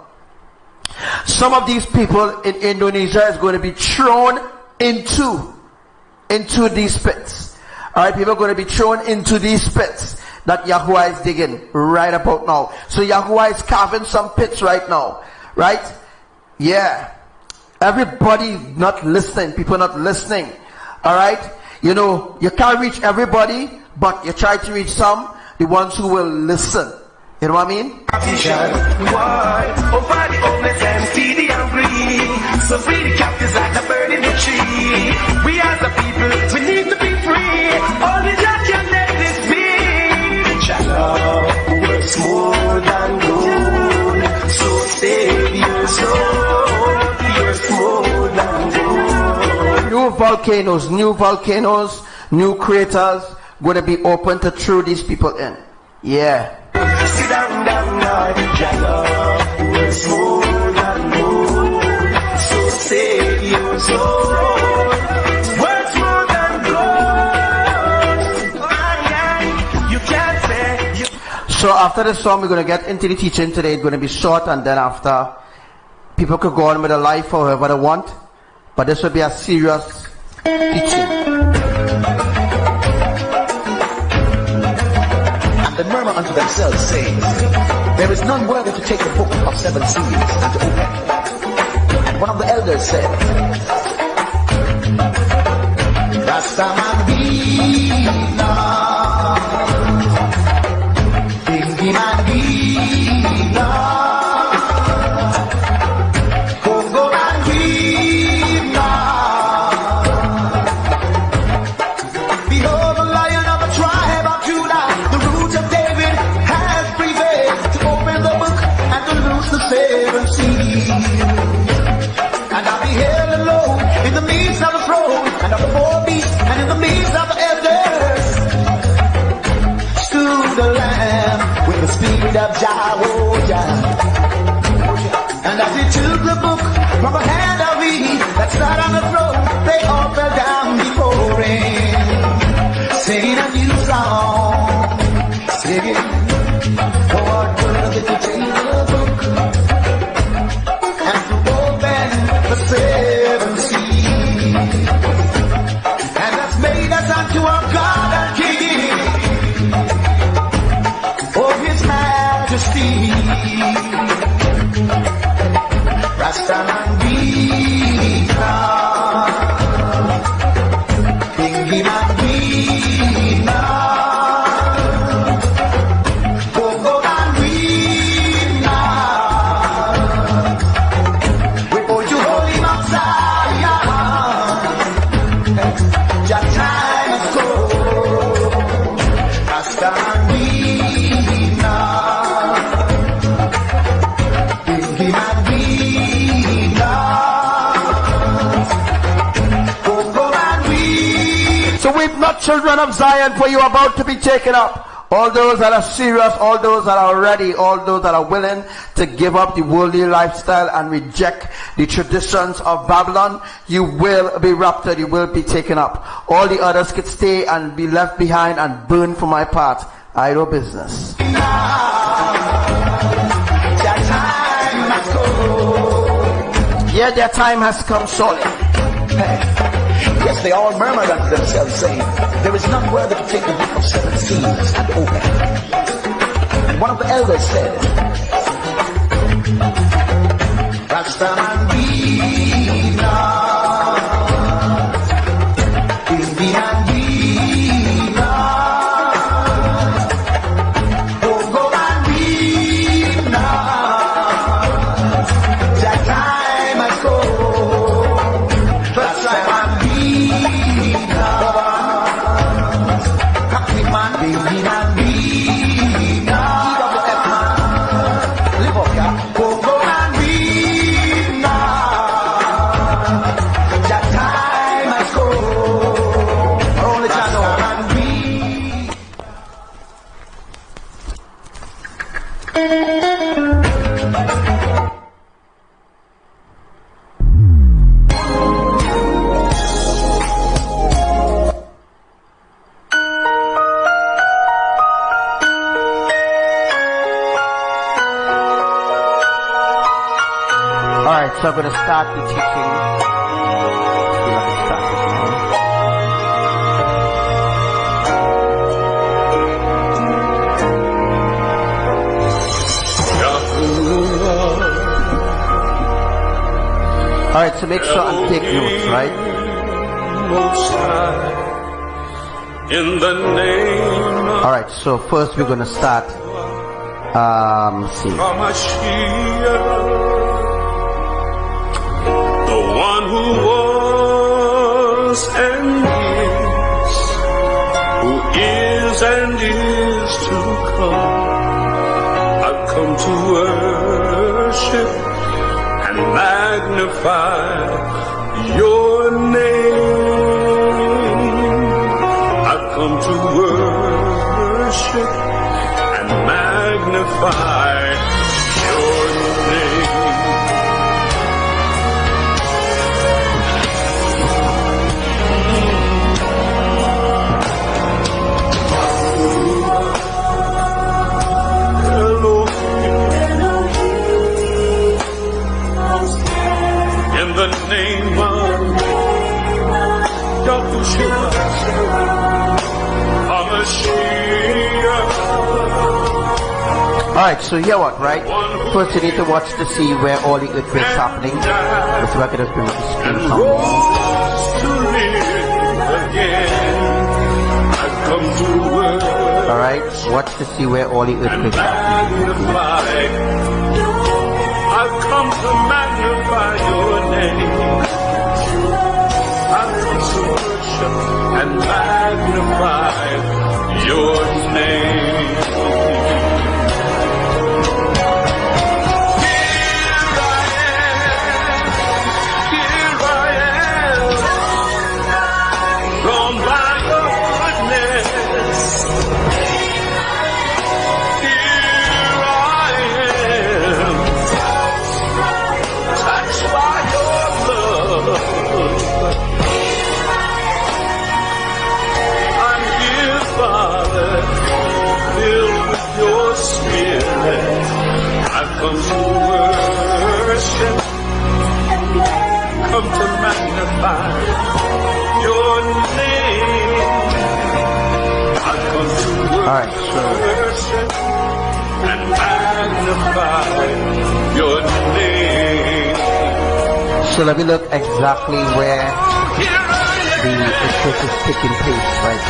Some of these people in Indonesia is going to be thrown into these pits. Alright, people are going to be thrown into these pits that Yahuwah is digging right about now. So Yahuwah is carving some pits right now. Right? Yeah. Everybody not listening. People not listening. Alright? You know, you can't reach everybody, but you try to reach some, the ones who will listen. You know what I mean? Over the homeless and feed the hungry. So free the captives like the bird in the tree. We as the people, we need to be free. Only Jah can make this be. Jah love works more than gold. So save your soul. Works more than gold. New volcanoes, new craters going to be open to throw these people in. Yeah. Sit down, Lord. Jah love works more than gold. So save your soul. Works more than gold. You can't say. So after the song, we're going to get into the teaching today. It's going to be short, and then after, people could go on with their life however they want. But this will be a serious teaching. And murmur unto themselves, saying, there is none worthy to take the book of 7 seals and to open it. And One of the elders said, Rastaman Dina, Bingiman Dina, Congo and Dina. Behold the Lion of the tribe of Judah, the root of David has prevailed to open the book and to loose the seven seals. And I beheld alone in the midst of the throne and of the four beasts and in the midst of the elders stood the Lamb with the spirit of Yahuwah. And as he took the book from the hand of he that sat on the throne, they all fell down before him, singing a new song, singing, oh, what worthy to take the book and to open the seven seals. And that's made us unto our God and King, oh, his majesty. Rastaman Dina, Bingiman Dina, Congo and Dina. We hold you holy Mount Zion, your time has come. Rastaman Dina, Bingiman Dina, Congo and Dina. So weep not, children of Zion, for you are about to be taken up. All those that are serious, all those that are ready, all those that are willing to give up the worldly lifestyle and reject the traditions of Babylon, you will be raptured, you will be taken up. All the others could stay and be left behind and burn for my part. Idle business. Yeah, their time has come surely. Yes, they all murmured unto themselves, saying, there is none worthy to take the book of seven seals and open it. And one of the elders said, Rastaman Dina, Bingiman Dina, Congo and Dina. That time has come. Rastaman Dina, Happy man, Bingiman Dina, EWF man, live up, yeah. Congo and Dina. That time has come. Only Rastaman Dina. Alright, so I'm going to start the teaching. See if I can start this now. Alright, so make sure and take notes, right? Most High, in the name of Alright, so first we're going to start, see. Hamashiach, the one who was and is to come. I've come to worship and magnify your name. I've come to worship and magnify your name. In the name of Yahuwah, Hamashiach, Alright, so here what, right? First you need to watch to see where all the earthquakes happening. Let's see if I can just bring up the screen to live again. I've come to work. Alright, watch to see where all the earthquakes happening. I've come to magnify your name. I've come to worship and magnify your name. Come to worship, come to magnify your name. I've come to worship and magnify your name. So let me look exactly where the earthquake is taking place, right?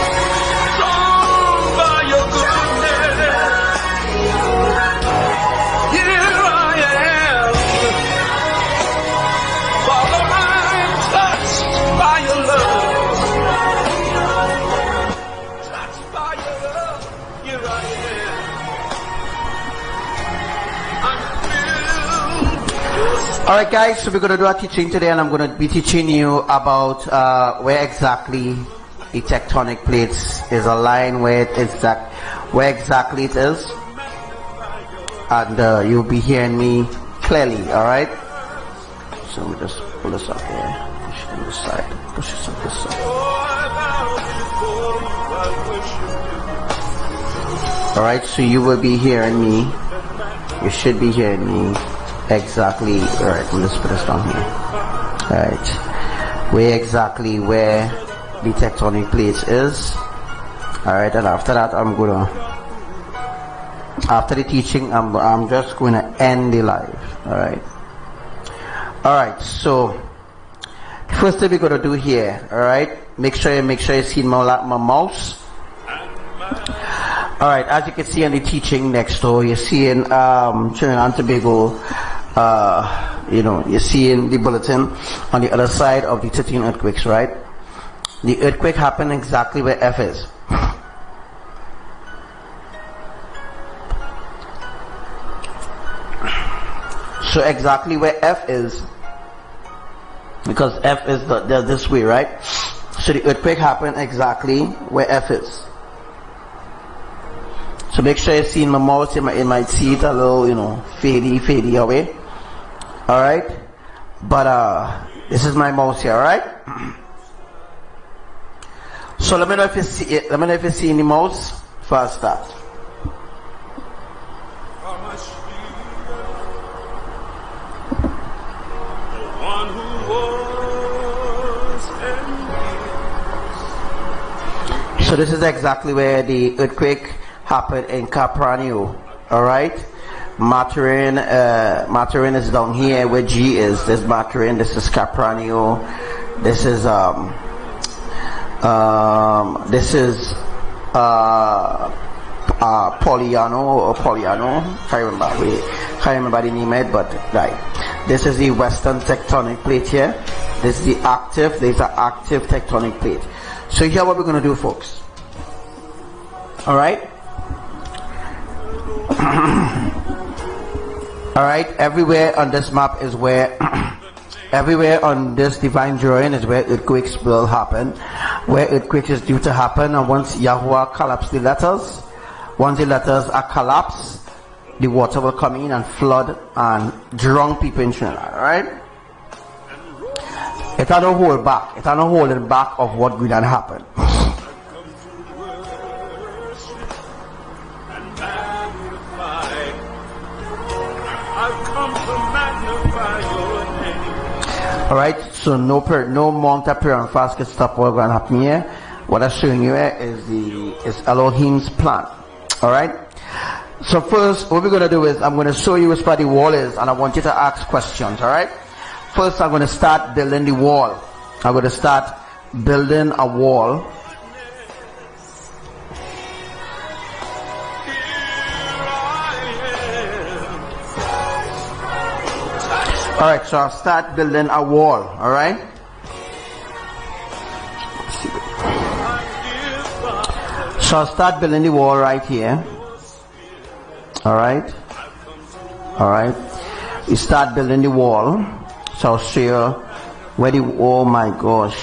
Alright guys, so we're going to do our teaching today, and I'm going to be teaching you about where exactly the tectonic plates is aligned, where exactly it is, and you'll be hearing me clearly. Alright, so we just pull this up here, push it on this side, push this on this side. Alright, so you will be hearing me, you should be hearing me exactly. Alright, let's put this down here. Alright, where exactly where the tectonic plates is. Alright, and after that after the teaching I'm just going to end the live. Alright, so first thing we're going to do here, alright, make sure you see my mouse. Alright, as you can see in the teaching next door, you're seeing Trinidad and Tobago. You're seeing the bulletin on the other side of the 13 earthquakes, right? The earthquake happened exactly where F is. So exactly where F is, because F is this way, right? So the earthquake happened exactly where F is. So make sure you see in my mouse, you might see it a little, fadey away. Alright, but this is my mouse here. Alright, so let me know if you see it. Let me know if you see the mouse first start. So this is exactly where the earthquake happened in Capranio. Alright, Maturin is down here where G is. This Maturin, this is Capranio, this is Poliano, can't remember the name, but right, this is the western tectonic plate here. This is the active, there's an active tectonic plate. So here what we're going to do, folks. Alright, alright, everywhere on this map is where everywhere on this divine drawing is where earthquakes will happen, where earthquakes is due to happen. And once Yahuwah collapses the letters, once the letters are collapsed, the water will come in and flood and drown people in Trinidad. Alright, it's not a hold back, it's not a holding back of what going to happen. Alright, so no Mount of prayer and fast can stop what going to happen here. What I'm showing you here is Elohim's plan. Alright, So first, what we're going to do is I'm going to show you where the wall is, and I want you to ask questions, alright? First, I'm going to start building the wall. I'm going to start building a wall. Alright, so I'll start building a wall, alright? So I'll start building the wall right here. Alright, you start building the wall. So I'll show you where the, oh my gosh.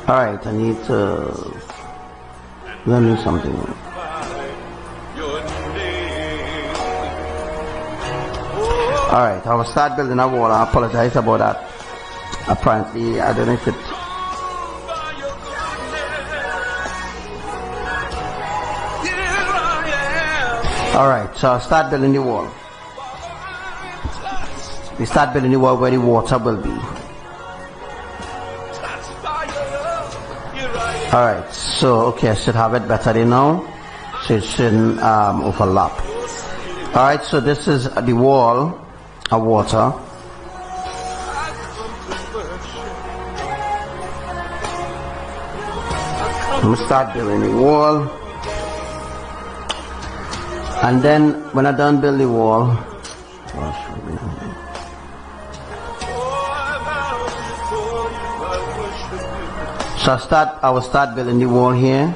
Alright, I need to learn something. Alright, I will start building a wall. I apologize about that. Apparently, I don't know if it. Alright, so I'll start building the wall. We start building the wall where the water will be. Alright, so okay, I should have it better than now. So it shouldn't overlap. Alright, so this is the wall of water. I'm going to start building the wall. And then when I'm done building the wall, so I will start building the wall here.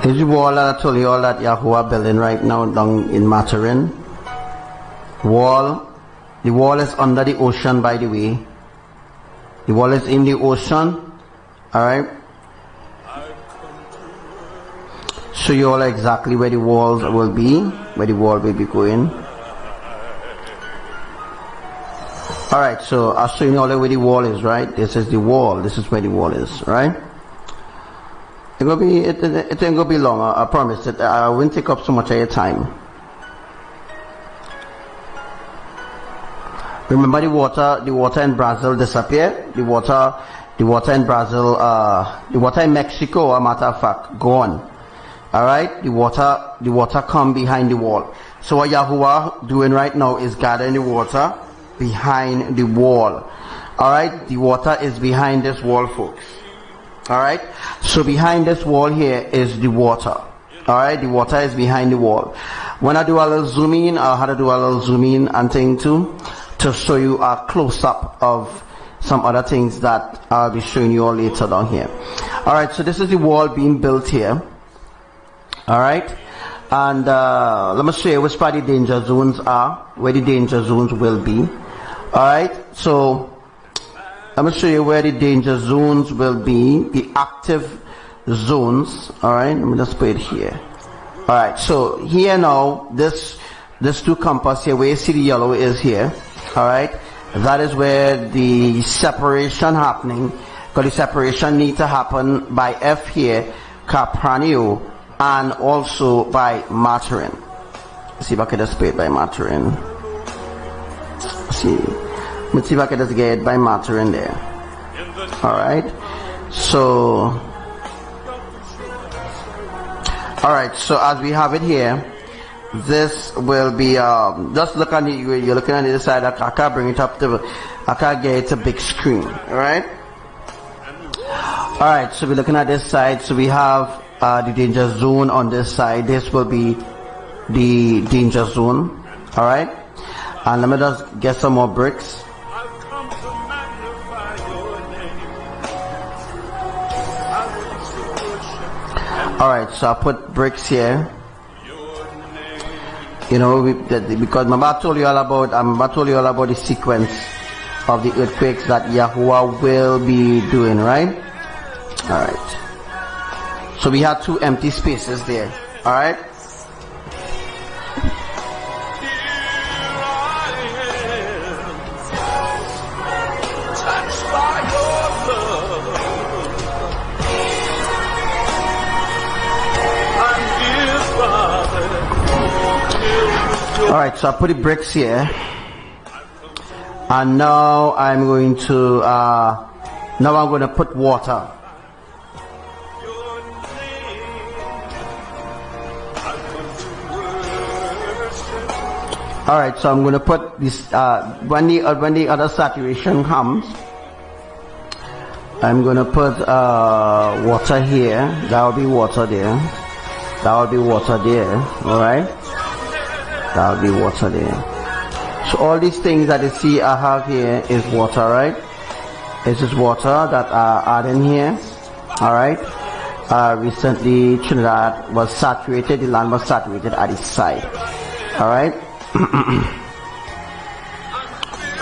This is the wall that I told you all that Yahuwah building right now down in Maturin. The wall is under the ocean, by the way. The wall is in the ocean. Alright. Show you all exactly where the walls will be, where the wall will be going. Alright, so I'll show you all where the wall is, right? This is the wall. This is where the wall is, right? It ain't gonna be long, I promise. I won't take up so much of your time. Remember the water in Brazil disappeared. The water in Brazil, the water in Mexico, a matter of fact, gone. Alright, the water come behind the wall. So what Yahuwah doing right now is gathering the water behind the wall. Alright, the water is behind this wall, folks. Alright, so behind this wall here is the water. Alright, the water is behind the wall. When I do a little zoom in, I'll have to do a little zoom in and thing too, to show you a close-up of some other things that I'll be showing you all later down here. Alright, so this is the wall being built here. Alright, and let me show you which part the danger zones are, where the danger zones will be. Alright, so let me show you where the danger zones will be, the active zones. Alright, let me just put it here. Alright, so here now, this two compass here, where you see the yellow is here. Alright, that is where the separation happening, because the separation need to happen by F here, Capranio, and also by Maturin. See if I can just put it by Maturin. Let's see if I can just get it by Maturin there. Alright, so alright, so as we have it here, this will be just look on the, you're looking on the other side. I can't bring it up to, I can't get it to big screen. Alright, so we're looking at this side. So we have the danger zone on this side. This will be the danger zone. Alright, and let me just get some more bricks. Alright, so I put bricks here. You know, because I told you all about the sequence of the earthquakes that Yahuwah will be doing, right? Alright. So we have two empty spaces there. Alright? Alright, so I put the bricks here. And now I'm going to put water. Alright, so I'm going to put this, when the other saturation comes, I'm going to put water here. That will be water there. That will be water there. Alright? That will be water there. So all these things that you see I have here is water, right? This is water that I add in here. Alright? Recently Trinidad was saturated, the land was saturated at its side. Alright?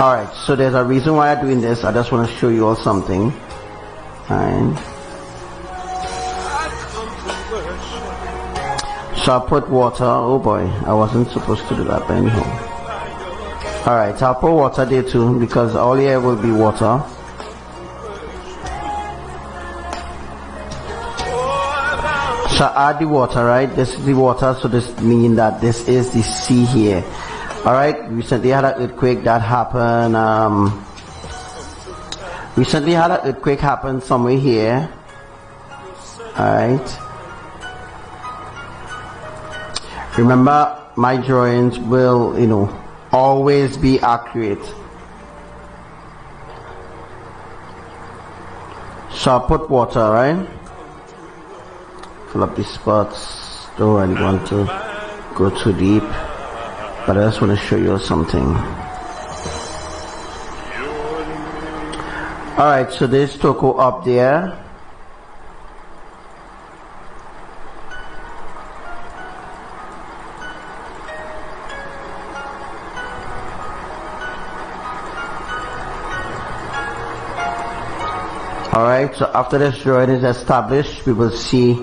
Alright, so there's a reason why I'm doing this. I just want to show you all something. Alright. So I put water. Oh boy, I wasn't supposed to do that, but anyhow. Alright, so I'll put water there too, because all here will be water. So I add the water, right? This is the water, so this means that this is the sea here. Alright, recently had an earthquake that happened, recently had an earthquake happen somewhere here. Alright. Remember, my drawings will, always be accurate. So I put water, right? Fill up the spots. Don't really want to go too deep, but I just want to show you something. Alright, so there's Toko up there. Alright, so after this drawing is established, we will see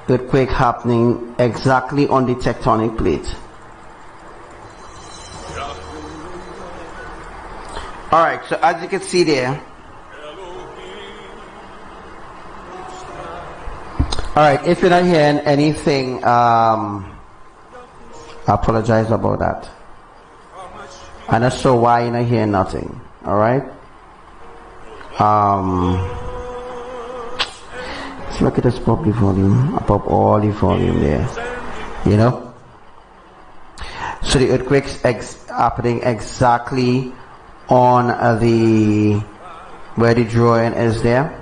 earthquake happening exactly on the tectonic plate. Alright, so as you can see there, alright, if you're not hearing anything, I apologize about that. I'm not sure why you're not hearing nothing. Alright? Let's look at this, pop the volume, I pop all the volume there, so the earthquake's happening exactly on where the drawing is there.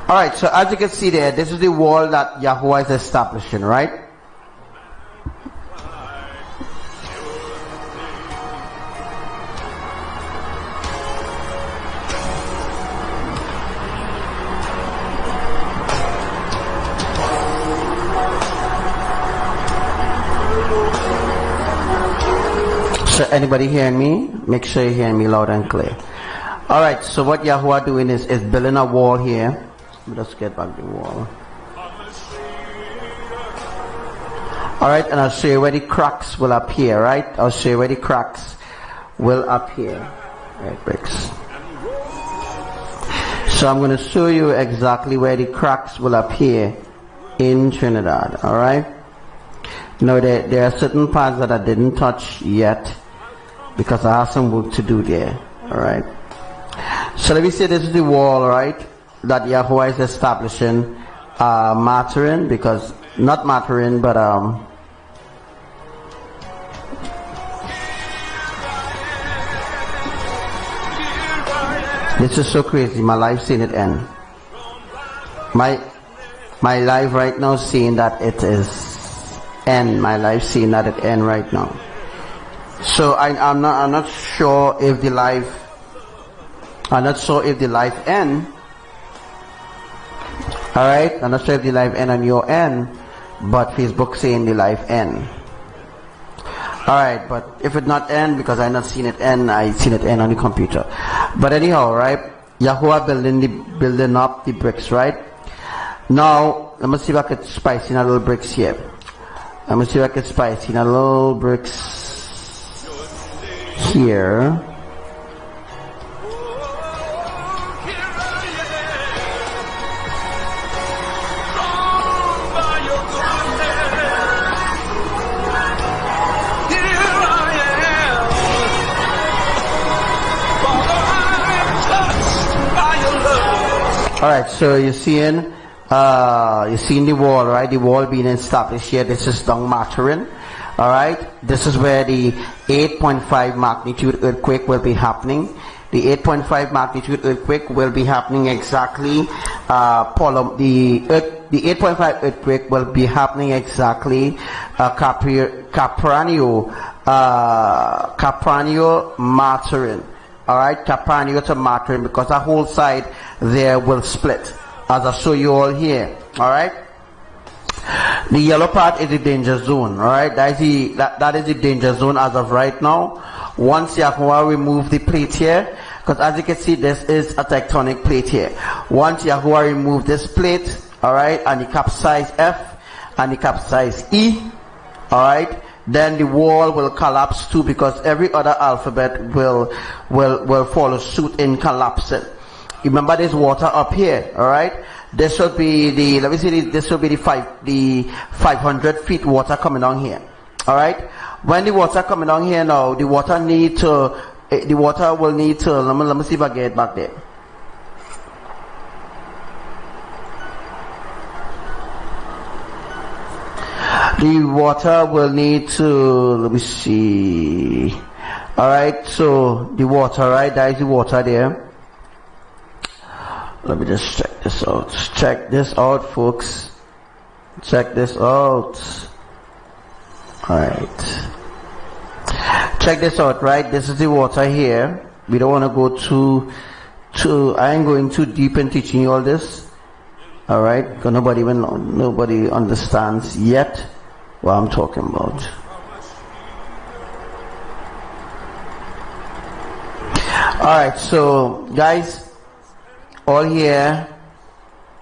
Alright, so as you can see there, this is the wall that Yahuwah is establishing, right? So anybody hearing me? Make sure you're hearing me loud and clear. Alright, so what Yahuwah doing is building a wall here. Let's get back the wall. Alright, and I'll show you where the cracks will appear, right? I'll show you where the cracks will appear. Right, bricks. So I'm going to show you exactly where the cracks will appear in Trinidad, alright? Now there are certain parts that I didn't touch yet, because I have some work to do there. Alright. So let me say this is the wall, right, that Yahuwah is establishing, mattering, because not mattering, but this is so crazy. My life seeing it end. My life right now seeing that it is end. My life seeing that it end right now. So I'm not sure if the life end. Alright, I'm not sure if the life end on your end, but Facebook saying the life end. Alright, but if it not end, because I not seen it end, I seen it end on the computer. But anyhow, right, Yahuwah building up the bricks, right? Now let me see if I could spice in a little bricks here. Let me see if I could spice in a little bricks here. All right, so you're seeing the wall, right? The wall being established here. This is down mattering. All right, this is where the 8.5 magnitude earthquake will be happening. The 8.5 magnitude earthquake will be happening exactly. The 8.5 earthquake will be happening exactly Capranio Martyrin. Alright, Capranio to Martyrin, because the whole side there will split, as I show you all here. Alright, the yellow part is the danger zone. Alright, that is the danger zone as of right now. Once Yahuwah remove the plate here, because as you can see, this is a tectonic plate here. Once Yahuwah remove this plate, alright, and the capsize F and the capsize E, alright, then the wall will collapse too, because every other alphabet will follow suit in collapsing. Remember, there's water up here, alright. This will be the, let me see, this will be the 500 feet water coming down here, alright. When the water coming down here now, the water will need to, let me see if I get it back there. The water will need to, let me see. Alright, so the water, right? That is the water there. Let me just check this out. Check this out, folks. Check this out. Alright. Check this out, right? This is the water here. We don't want to go too, I ain't going too deep in teaching you all this. Alright, because nobody understands yet what I'm talking about. Alright, so guys, all here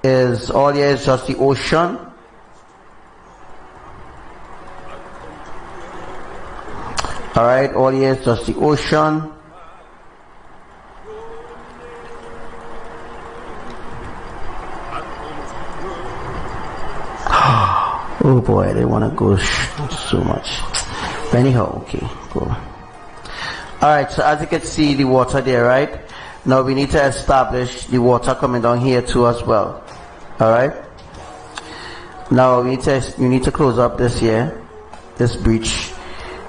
is just the ocean. Alright, all here is just the ocean. Oh boy, they want to go so much. But anyhow, okay, cool. Alright, so as you can see the water there, right? Now we need to establish the water coming down here too as well. Alright? Now we need to close up this here, this breach.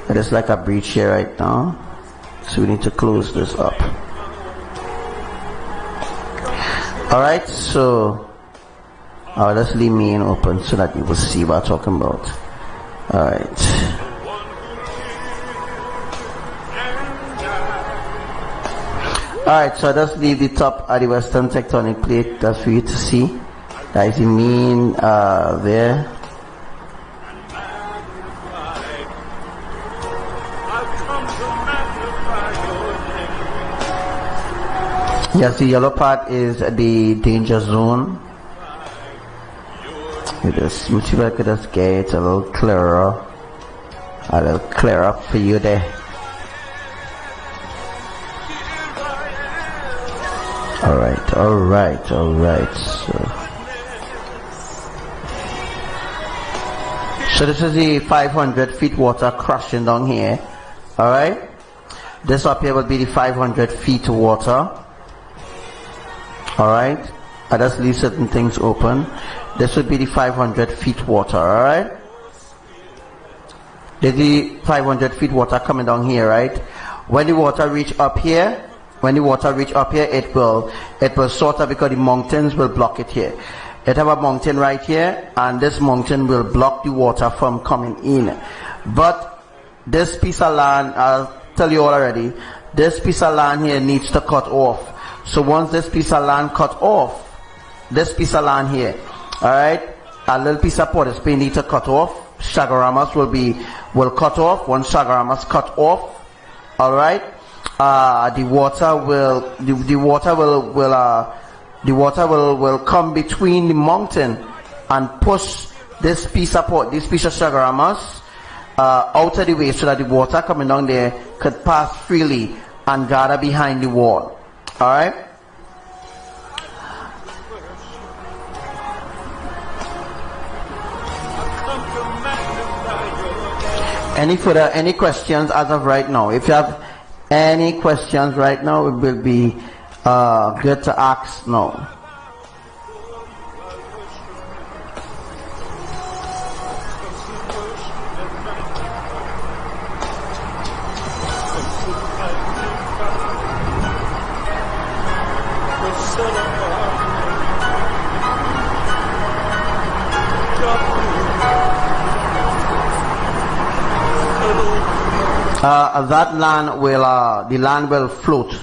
There's like a breach here right now. So we need to close this up. Alright, so let's leave me in open so that you will see what I'm talking about. Alright. Alright, so let's leave the top at the western tectonic plate. That's for you to see. That is the mean there. Yes, the yellow part is the danger zone. Let's see if I could just get it a little clearer for you there. Alright. So this is the 500 feet water crashing down here. Alright. This up here will be the 500 feet water. Alright. I just leave certain things open. This would be the 500 feet water, alright? There's the 500 feet water coming down here, right? When the water reach up here, it will sort of, because the mountains will block it here. It have a mountain right here, and this mountain will block the water from coming in. But this piece of land, I'll tell you all already, this piece of land here needs to cut off. So once this piece of land cut off, this piece of land here, alright, a little piece of Port of Spain need to cut off. Shagaramas will cut off. Once Shagaramas cut off, alright, the water will come between the mountain and push this piece of Shagaramas out of the way, so that the water coming down there could pass freely and gather behind the wall. Alright? Any questions as of right now? If you have any questions right now, it will be good to ask now. that land will, the land will float.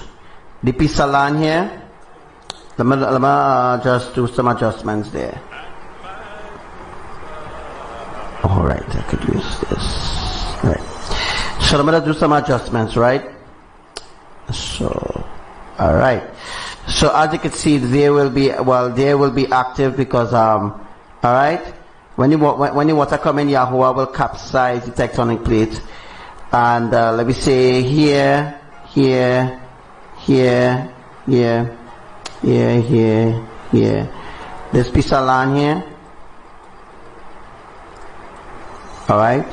The piece of land here, let me just do some adjustments there. Alright, I could use this. Right. So I'm gonna do some adjustments, right? So, alright. So as you can see, there will be active because, alright, when the water come in, Yahuwah will capsize the tectonic plate. And let me say here, here, here, here, here, here, here. This piece of land here. Alright,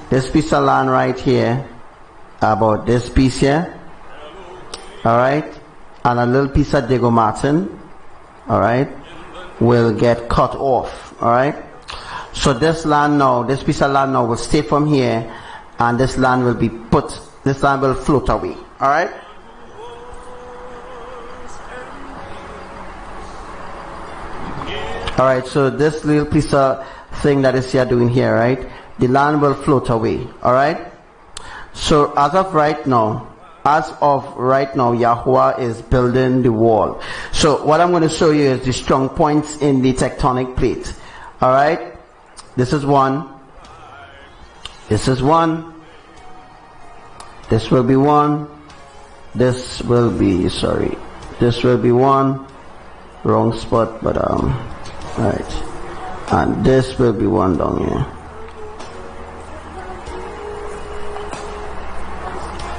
this piece of land right here, about this piece here, alright, and a little piece of Diego Martin, alright, will get cut off, alright. So this land now, this piece of land now will stay from here, and this land will be this land will float away, alright. Alright, so this little piece of thing that is here doing here, right? The land will float away, alright? So as of right now, Yahuwah is building the wall. So what I'm going to show you is the strong points in the tectonic plate, alright? This is one. This is one. This will be one. This will be, sorry. This will be one. Wrong spot, but right. And this will be one down here.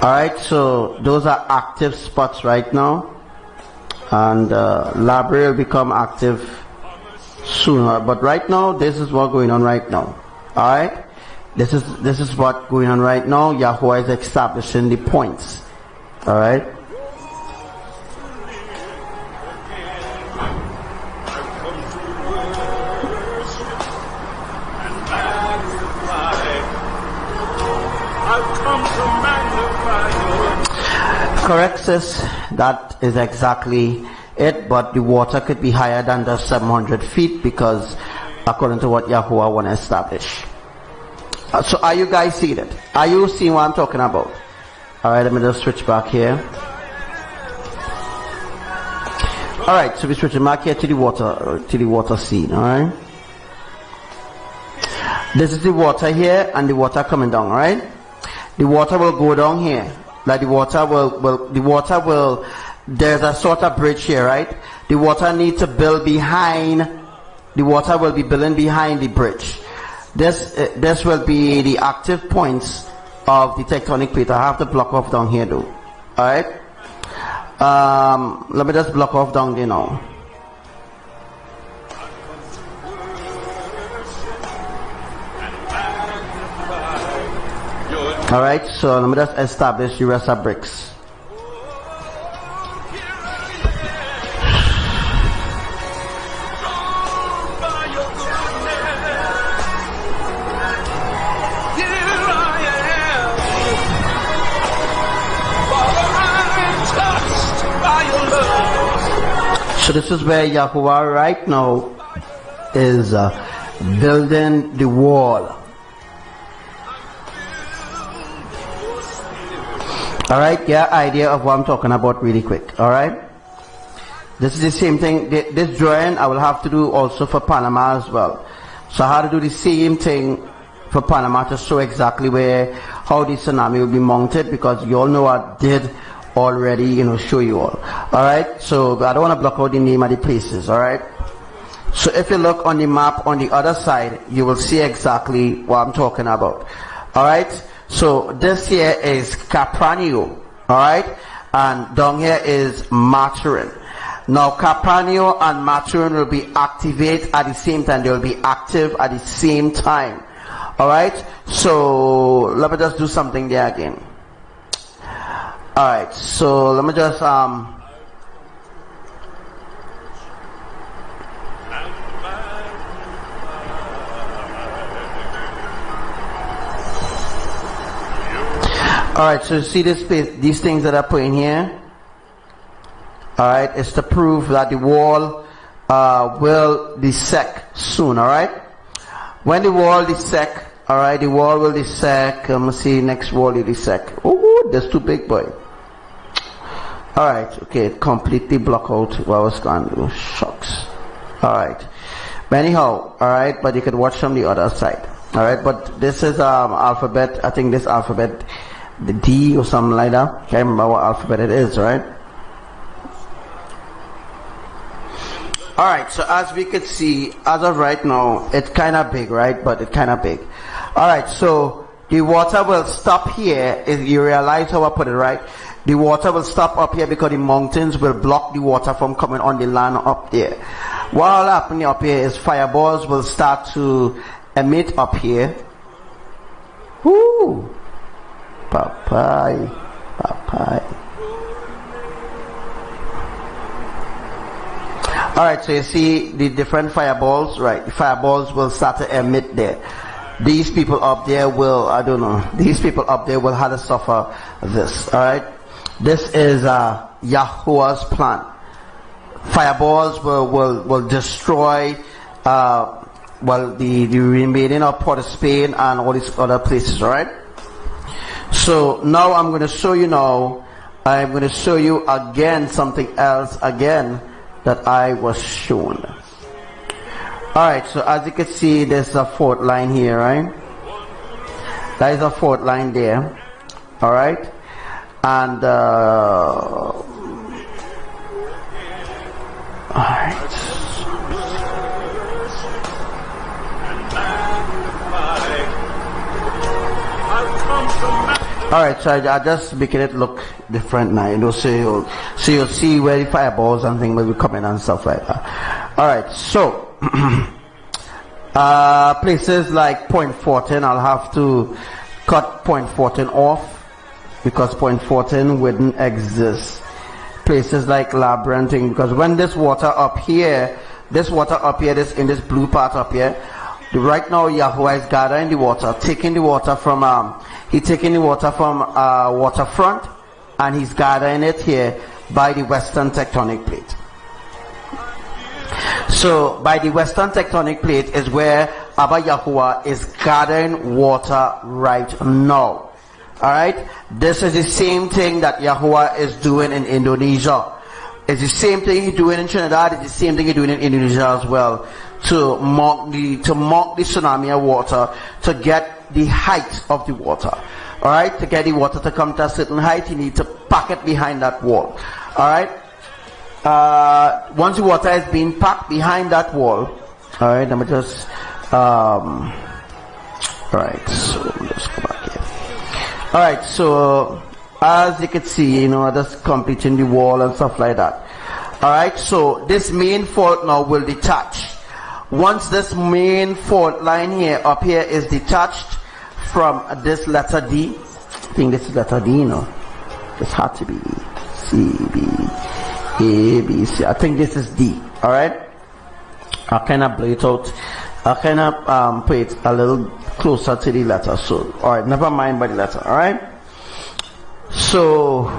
Alright, so those are active spots right now, and library will become active sooner, but right now this is what's going on right now. Alright, this is what's going on right now. Yahuwah is establishing the points. Alright, correct, sis. That is exactly it, but the water could be higher than the 700 feet because according to what Yahuwah want to establish. So are you guys seeing it? Are you seeing what I'm talking about? Alright, let me just switch back here. Alright, so we're switching back here to the water scene. Alright, this is the water here and the water coming down. Alright, the water will go down here. Like the water will, there's a sort of bridge here, right? The water needs to build behind, the water will be building behind the bridge. This will be the active points of the tectonic plate. I have to block off down here though. Alright? Let me just block off down there now. Alright, so let me just establish the rest of bricks. So this is where Yahuwah right now is building the wall. Alright, get an idea of what I'm talking about really quick. Alright, this is the same thing. This drawing I will have to do also for Panama as well. So I had to do the same thing for Panama to show exactly how the tsunami will be mounted, because you all know I did already show you all. Alright, so I don't want to block out the name of the places. Alright, so if you look on the map on the other side, you will see exactly what I'm talking about. Alright, so this here is Capranio, alright, and down here is Maturin. Now Capranio and Maturin will be activate at the same time. They will be active at the same time. Alright, so let me just do something there again. Alright, so let me just alright, so you see this place, these things that I put in here. Alright, it's to prove that the wall will dissect soon. Alright, when the wall dissect, All right, the wall will dissect. Let me see, next wall will dissect. Oh, that's too big, boy. All right, okay, completely block out what I was going to do. Shucks. All right, but anyhow, all right, but you could watch from the other side. All right, but this is alphabet. I think this alphabet, the D or something like that. Can't remember what alphabet it is, right? All right, so as we could see, as of right now, it's kind of big, right? But it's kind of big. All right, so the water will stop here. If you realize how I put it, right? The water will stop up here because the mountains will block the water from coming on the land up there. What will happen up here is fireballs will start to emit up here. Woo! Papai, papai. Alright, so you see the different fireballs, right? The fireballs will start to emit there. These people up there will, I don't know, these people up there will have to suffer this, alright? This is Yahuwah's plan. Fireballs will destroy, the remaining of Port of Spain and all these other places, alright? So now I'm going to show you I'm going to show you again something else again that I was shown. Alright, so as you can see, there's a fault line here, right? There is a fault line there. Alright? And alright. Alright, so I just making it look different now, you know, so you'll see where the fireballs and things will be coming and stuff like that. Alright, so places like Point Fortin, I'll have to cut Point Fortin off because Point Fortin wouldn't exist. Places like Labyrinth, because when this water up here, this in this blue part up here, right now Yahuwah is gathering the water, taking the water from waterfront, and he's gathering it here by the western tectonic plate. So by the western tectonic plate is where ABBA YAHUWAH is gathering water right now. Alright, this is the same thing that Yahuwah is doing in Indonesia. It's the same thing he's doing in Trinidad. It's the same thing he's doing in Indonesia as well, to mark the tsunami of water, to get the height of the water. Alright, to get the water to come to a certain height, you need to pack it behind that wall. Alright, once the water is being packed behind that wall, alright, let me just alright, so let's go back here. Alright, so as you can see, you know, just completing the wall and stuff like that. Alright, so this main fault now will detach. Once this main fault line here up here is detached from this letter D, I think this is letter D, you know, this had to be C, B, A, B, C. I think this is D. Alright, I kind of blow it out. I kind of put it a little closer to the letter. So, alright, never mind by the letter. Alright, so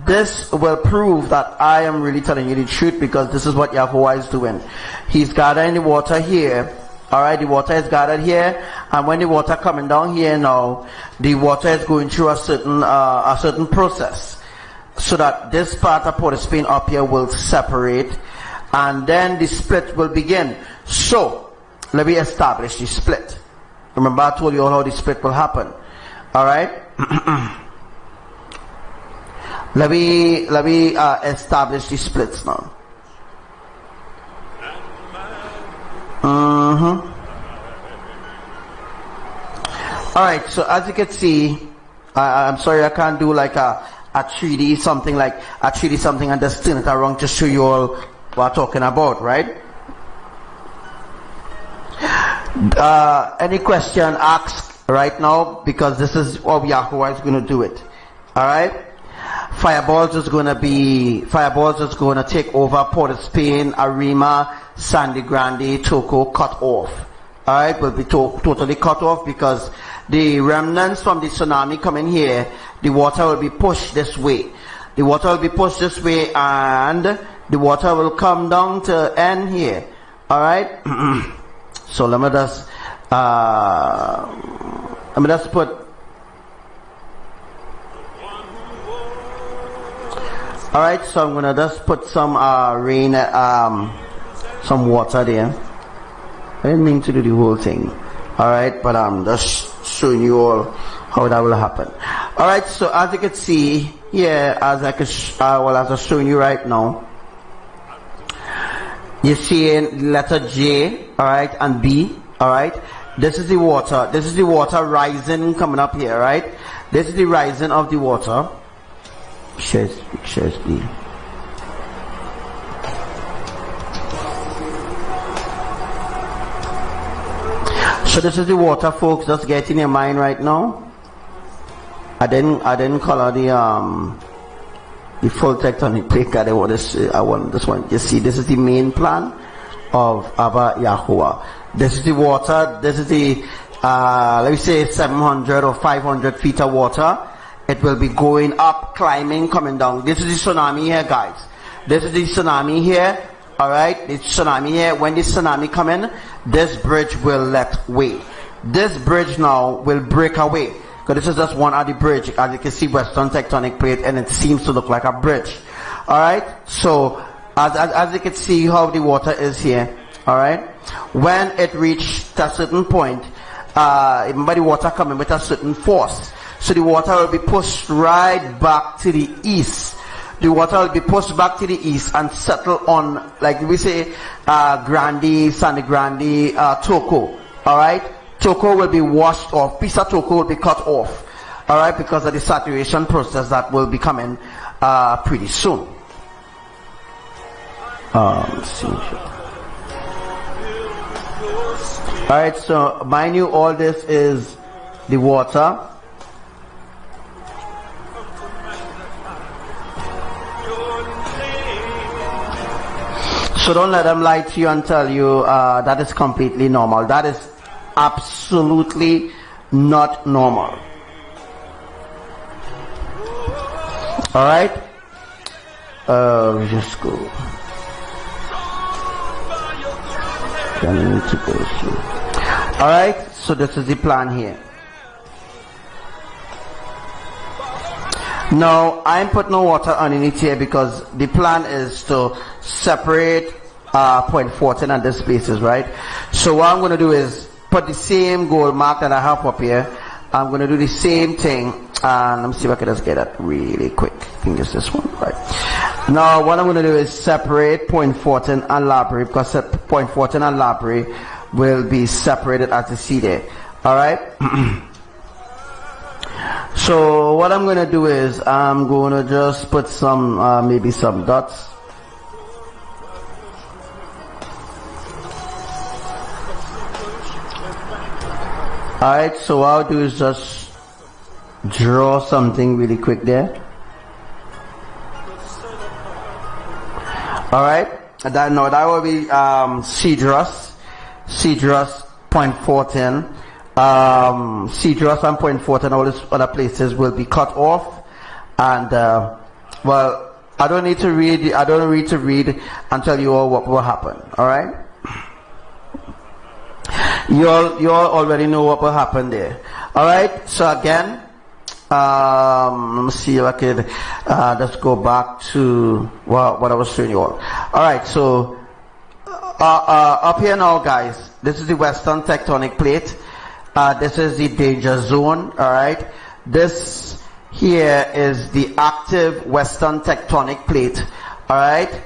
this will prove that I am really telling you the truth, because this is what Yahuwah is doing. He's gathering the water here. Alright, the water is gathered here, and when the water coming down here now, the water is going through a certain process, so that this part of Port of Spain up here will separate, and then the split will begin. So let me establish the split. Remember, I told you all how the split will happen. Alright. let me establish the splits now. Alright, so as you can see, I'm sorry I can't do like a 3D something, like a 3D something and just turn it around to show you all what I'm talking about, right? Any question asked right now, because this is how Yahuwah is going to do it. Alright? Fireballs is going to take over Port of Spain, Arima, Sandy Grande, Toco, cut off. Alright, will be totally cut off, because the remnants from the tsunami coming here, the water will be pushed this way. The water will be pushed this way, and the water will come down to end here. Alright? So let me just I'm just put. All right, so I'm gonna just put some rain, some water there. I didn't mean to do the whole thing. All right, but I'm just showing you all how that will happen. All right, so as you can see here, as I can, as I'm showing you right now, you're seeing letter J, all right, and B, all right. This is the water. This is the water rising, coming up here, right? This is the rising of the water. Shares B. So this is the water, folks. Just get in your mind right now. I didn't color the full tectonic plate. I want this one. You see, this is the main plan of ABBA YAHUWAH. This is the water. This is the let me say 700 or 500 feet of water. It will be going up, climbing, coming down. This is the tsunami here, guys. This is the tsunami here. All right, the tsunami here. When the tsunami come in, this bridge will let way. This bridge now will break away. Because this is just one of the bridge. As you can see, Western Tectonic Plate, and it seems to look like a bridge. All right. So as you can see how the water is here. All right. When it reached a certain point, remember the water coming with a certain force. So the water will be pushed right back to the east. The water will be pushed back to the east and settle on, like we say, Grande, Sandy Grande, Toko. Alright? Toko will be washed off. Piece of Toko will be cut off. Alright? Because of the saturation process that will be coming pretty soon. Let's see. Alright, so mind you, all this is the water. So don't let them lie to you and tell you that is completely normal. That is absolutely not normal. Alright? Just go. I need to go through. Alright, so this is the plan here. Now, I'm putting no water underneath here because the plan is to separate point 14 and displaces, right? So what I'm going to do is put the same gold mark that I have up here. I'm going to do the same thing, and let me see if I can just get that really quick. I think it's this one, right? Now, what I'm going to do is separate point 14 and library, because point 14 and library will be separated as you see there. Alright? So what I'm going to do is I'm going to just put some maybe some dots. Alright, so what I'll do is just draw something really quick there. Alright, that will be Cedrus point 14. Cedrus and point 14, all these other places will be cut off, and well, I don't need to read and tell you all what will happen. All right, you all already know what will happen there. All right, so again, let me see if I could just go back to what I was showing you all. All right, so up here now, guys, this is the Western Tectonic Plate. This is the danger zone. All right, this here is the active Western Tectonic Plate. All right,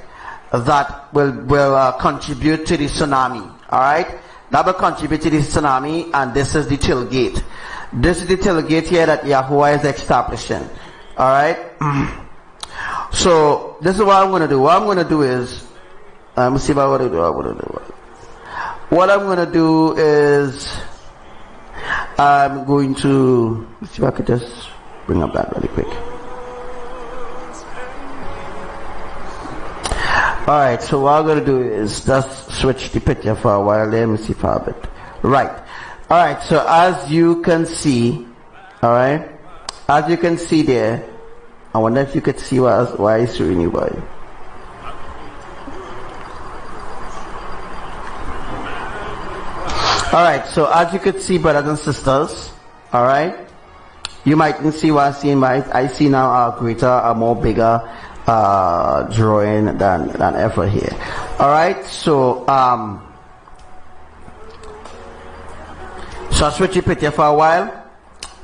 that will contribute to the tsunami. All right, that will contribute to the tsunami, and this is the tailgate. This is the tailgate here that Yahuwah is establishing. All right. So this is what I'm going to do. What I'm going to do is, let me see if I want to do. What I'm going to do is, I'm going to, let's see if I could just bring up that really quick. Alright, so what I'm going to do is just switch the picture for a while. Let me see if I have it. Right. Alright, so as you can see, alright, as you can see there, I wonder if you could see why it's showing you by. Alright, so as you could see, brothers and sisters, alright, you mightn't see what I see in my, I see now a greater, a more bigger drawing than ever here. Alright, so so I'll switch it here for a while.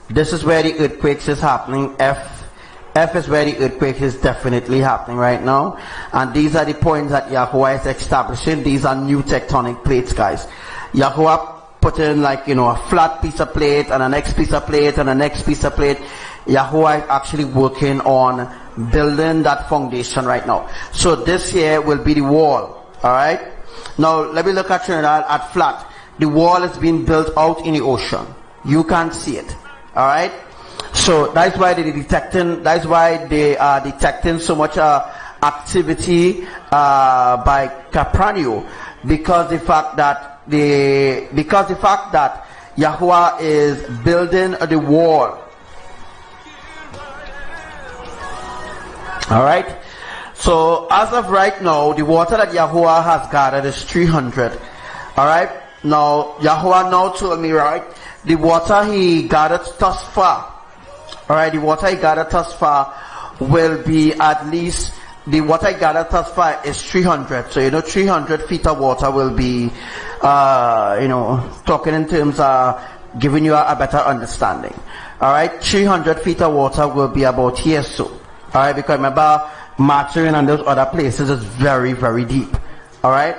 This is where the earthquakes is happening. F is where the earthquake is definitely happening right now. And these are the points that Yahuwah is establishing. These are new tectonic plates, guys. Yahuwah put in, like, you know, a flat piece of plate and a next piece of plate and a next piece of plate. Yahuwah is actually working on building that foundation right now. So this here will be the wall. Alright. Now let me look at Trinidad at flat. The wall is being built out in the ocean. You can't see it. Alright. So that's why they are detecting so much activity by Capranio, because the fact that Yahuwah is building the wall. Alright. So as of right now, the water that Yahuwah has gathered is 300. Alright. Now Yahuwah now told me, right, the water he gathered thus far, alright, the water he gathered thus far will be at least, the water he gathered thus far is 300. So, you know, 300 feet of water will be, you know, talking in terms of giving you a better understanding. Alright, 300 feet of water will be about here so. Alright, because remember, Matsurin and those other places is very, very deep. Alright.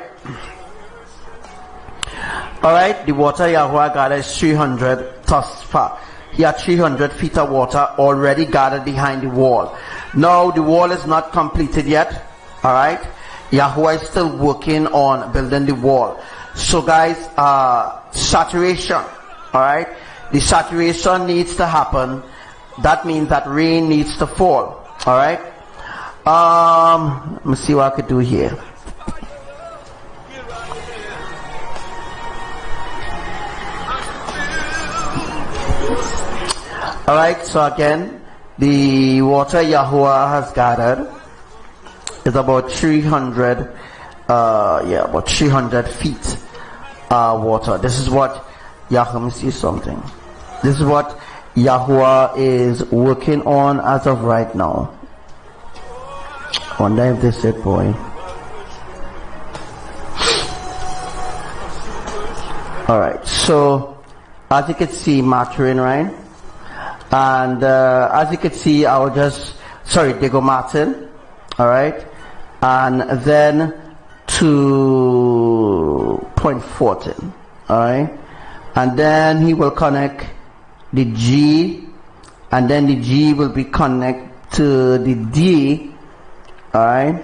Alright, the water Yahuwah gathered is 300 thus far. He had 300 feet of water already gathered behind the wall. Now the wall is not completed yet. Alright, Yahuwah is still working on building the wall. So guys, saturation. Alright, the saturation needs to happen. That means that rain needs to fall. Alright, let me see what I could do here. Alright, so again, the water Yahuwah has gathered is about 300, about 300 feet water. This is what let me see something. This is what Yahuwah is working on as of right now. I wonder if this is it, boy. Alright, so as you can see, Matrin, right? And as you can see, I will just, Diego Martin, alright, and then to point 14, alright, and then he will connect the G, and then the G will be connected to the D, alright,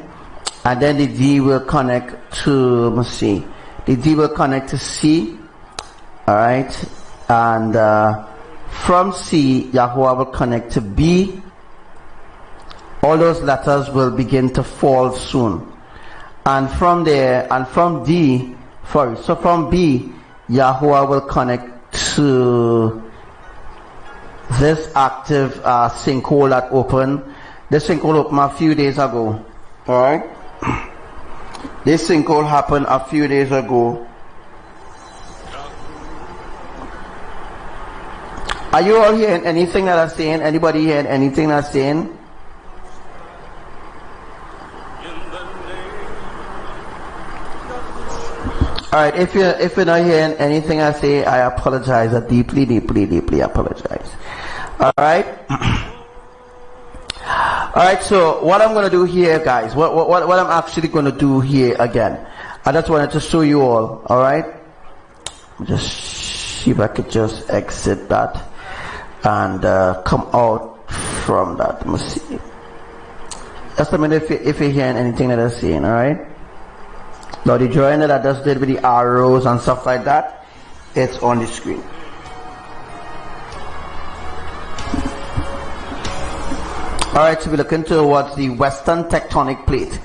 and then the D will connect to, let's see, the D will connect to C, alright, and from C, Yahuwah will connect to B. All those letters will begin to fall soon. And from there, and from D, so from B, Yahuwah will connect to this active sinkhole that opened. This sinkhole opened a few days ago. Alright? This sinkhole happened a few days ago. Are you all hearing anything that I'm saying? Anybody hearing anything that I'm saying? Alright, if you're not hearing anything I say, I apologize. I deeply apologize. Alright? Alright, so what I'm gonna do here, guys, what I'm actually gonna do here again, I just wanted to show you all, alright? Just see if I could just exit that and come out from that. Let me see. Just a minute if you're hearing anything that I'm saying, alright? Now the drawing that I just did with the arrows and stuff like that, it's on the screen. Alright, so we're looking towards the western tectonic plate.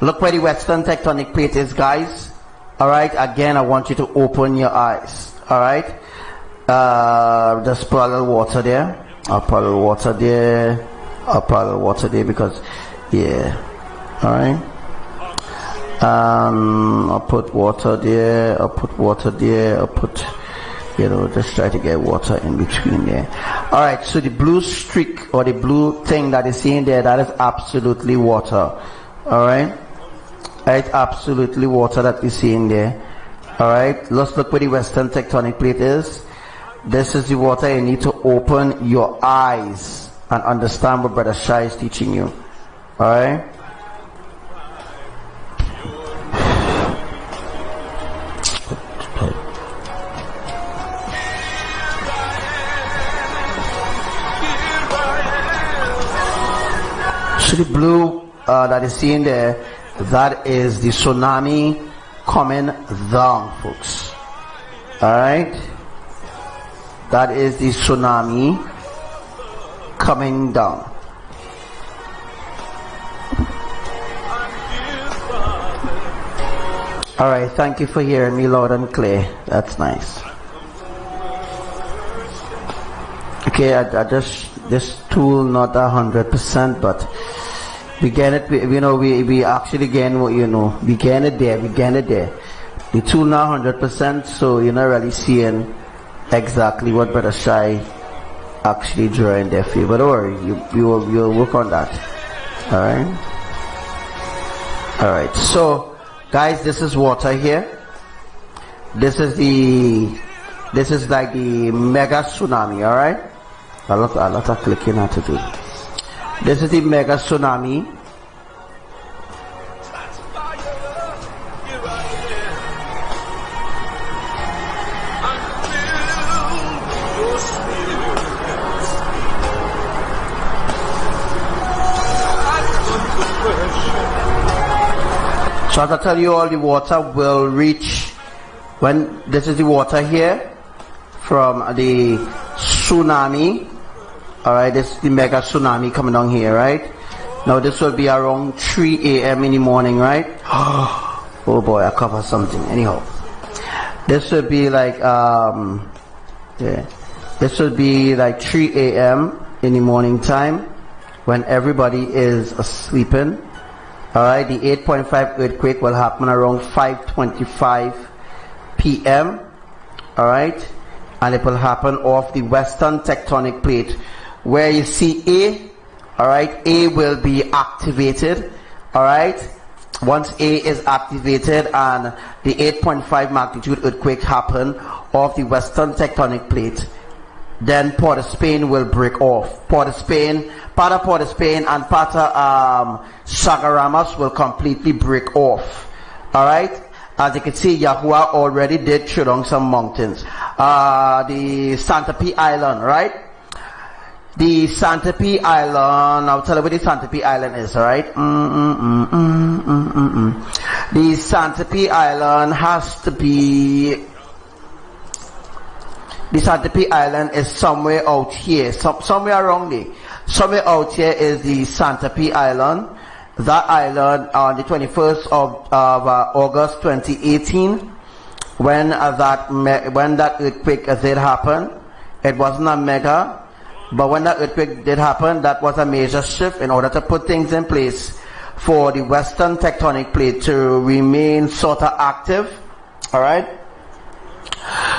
Look where the western tectonic plate is, guys. Alright, again I want you to open your eyes. Alright, just put a little water there. I'll put a little water there. I'll put a little water there because, yeah. Alright, I'll put water there. I'll put water there. I'll put You know, just try to get water in between there. All right, so the blue streak or the blue thing that is in there, that is absolutely water. All right, it's absolutely water that we see in there. All right, let's look where the western tectonic plate is. This is the water. You need to open your eyes and understand what Brother Shai is teaching you. All right. So the blue that is seen there, that is the tsunami coming down, folks. Alright, that is the tsunami coming down. Alright, thank you for hearing me loud and clear. That's nice. Okay, I just, this tool not 100%, but we get it. We actually gain, we gain it there. The tool now 100%, so you're not really seeing exactly what Brother Shai actually drawing there for you. But don't worry, you'll work on that. All right. So, guys, this is water here. This is like the mega tsunami. All right. A lot of clicking how to do. This is the mega tsunami. So as I tell you, all the water will reach, when this is the water here from the tsunami. Alright, this is the mega tsunami coming down here, right? Now this will be around 3 a.m. in the morning, right? Oh boy, I covered something. Anyhow, this will be like this will be like 3 a.m. in the morning time when everybody is sleeping. Alright, the 8.5 earthquake will happen around 5:25 p.m. Alright, and it will happen off the western tectonic plate. Where you see A, alright, A will be activated, alright. Once A is activated and the 8.5 magnitude earthquake happen off the western tectonic plate, then Port of Spain will break off. Part of Spain and part of Sagaramas will completely break off, alright. As you can see, Yahuwah already did show down some mountains. The Santa P Island, right? The Santa P Island, I'll tell you where the Santa P Island is, alright? The Santa P Island has to be, the Santa P Island is somewhere out here, somewhere around there. Somewhere out here is the Santa P Island. That island on the 21st of August 2018, when that earthquake did happen, it wasn't a mega, but when that earthquake did happen, that was a major shift in order to put things in place for the western tectonic plate to remain sort of active. Alright?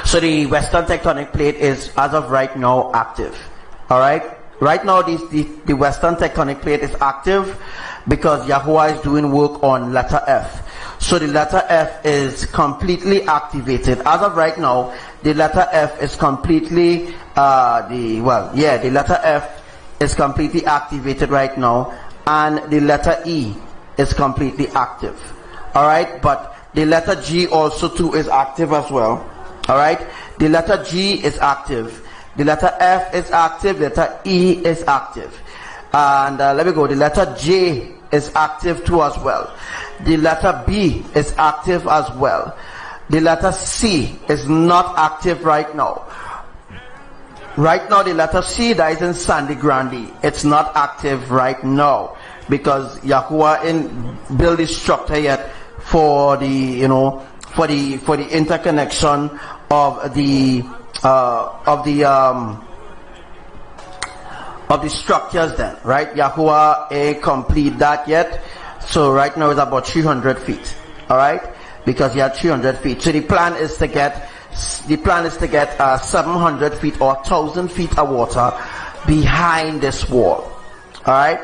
So the western tectonic plate is, as of right now, active. Alright? Right now, the western tectonic plate is active because Yahuwah is doing work on letter F. So the letter F is completely activated. As of right now, the letter F is completely, the letter F is completely activated right now, and the letter E is completely active. Alright, but the letter G also too is active as well. Alright, the letter G is active. The letter F is active, the letter E is active. And the letter J is active too as well. The letter B is active as well. The letter C is not active right now. Right now, the letter C that is in Sandy Grande, it's not active right now because Yahuwah in build the structure yet for the for the interconnection of the structures then, right? Yahuwah ain't complete that yet. So right now it's about 300 feet, all right? Because you have 300 feet. So the plan is to get The plan is to get 700 feet or 1,000 feet of water behind this wall. Alright?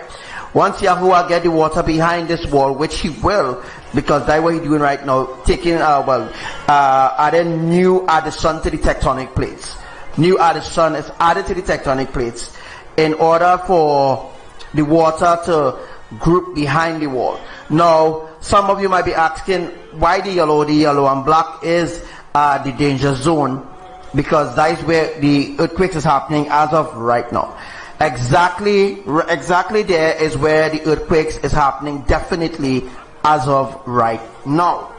Once Yahuwah get the water behind this wall, which he will, because that's what he's doing right now, taking, adding new addition to the tectonic plates. New addition is added to the tectonic plates in order for the water to group behind the wall. Now, some of you might be asking why the yellow and black is the danger zone, because that is where the earthquake is happening as of right now. Exactly there is where the earthquakes is happening definitely as of right now.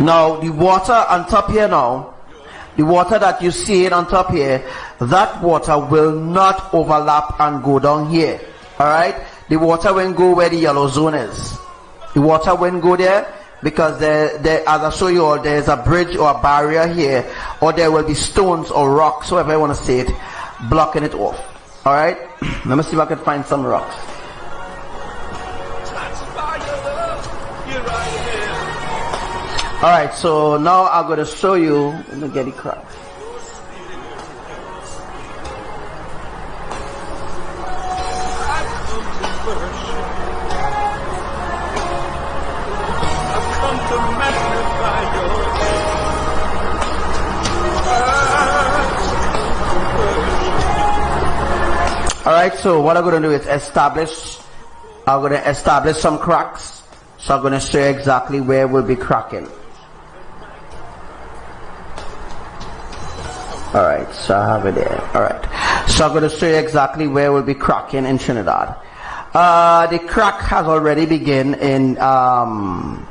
Now the water on top here now, the water that you see on top here, that water will not overlap and go down here. Alright? The water won't go where the yellow zone is. The water won't go there because there, as I show you all, there is a bridge or a barrier here, or there will be stones or rocks, however I want to say it, blocking it off. Alright? Let me see if I can find some rocks. Alright, so now I'm going to show you. Let me get it cracked. Alright, so what I'm going to do is I'm going to establish some cracks. So I'm going to show you exactly where we'll be cracking. Alright, so I have it there. Alright, so I'm going to show you exactly where we'll be cracking in Trinidad. The crack has already begun in, the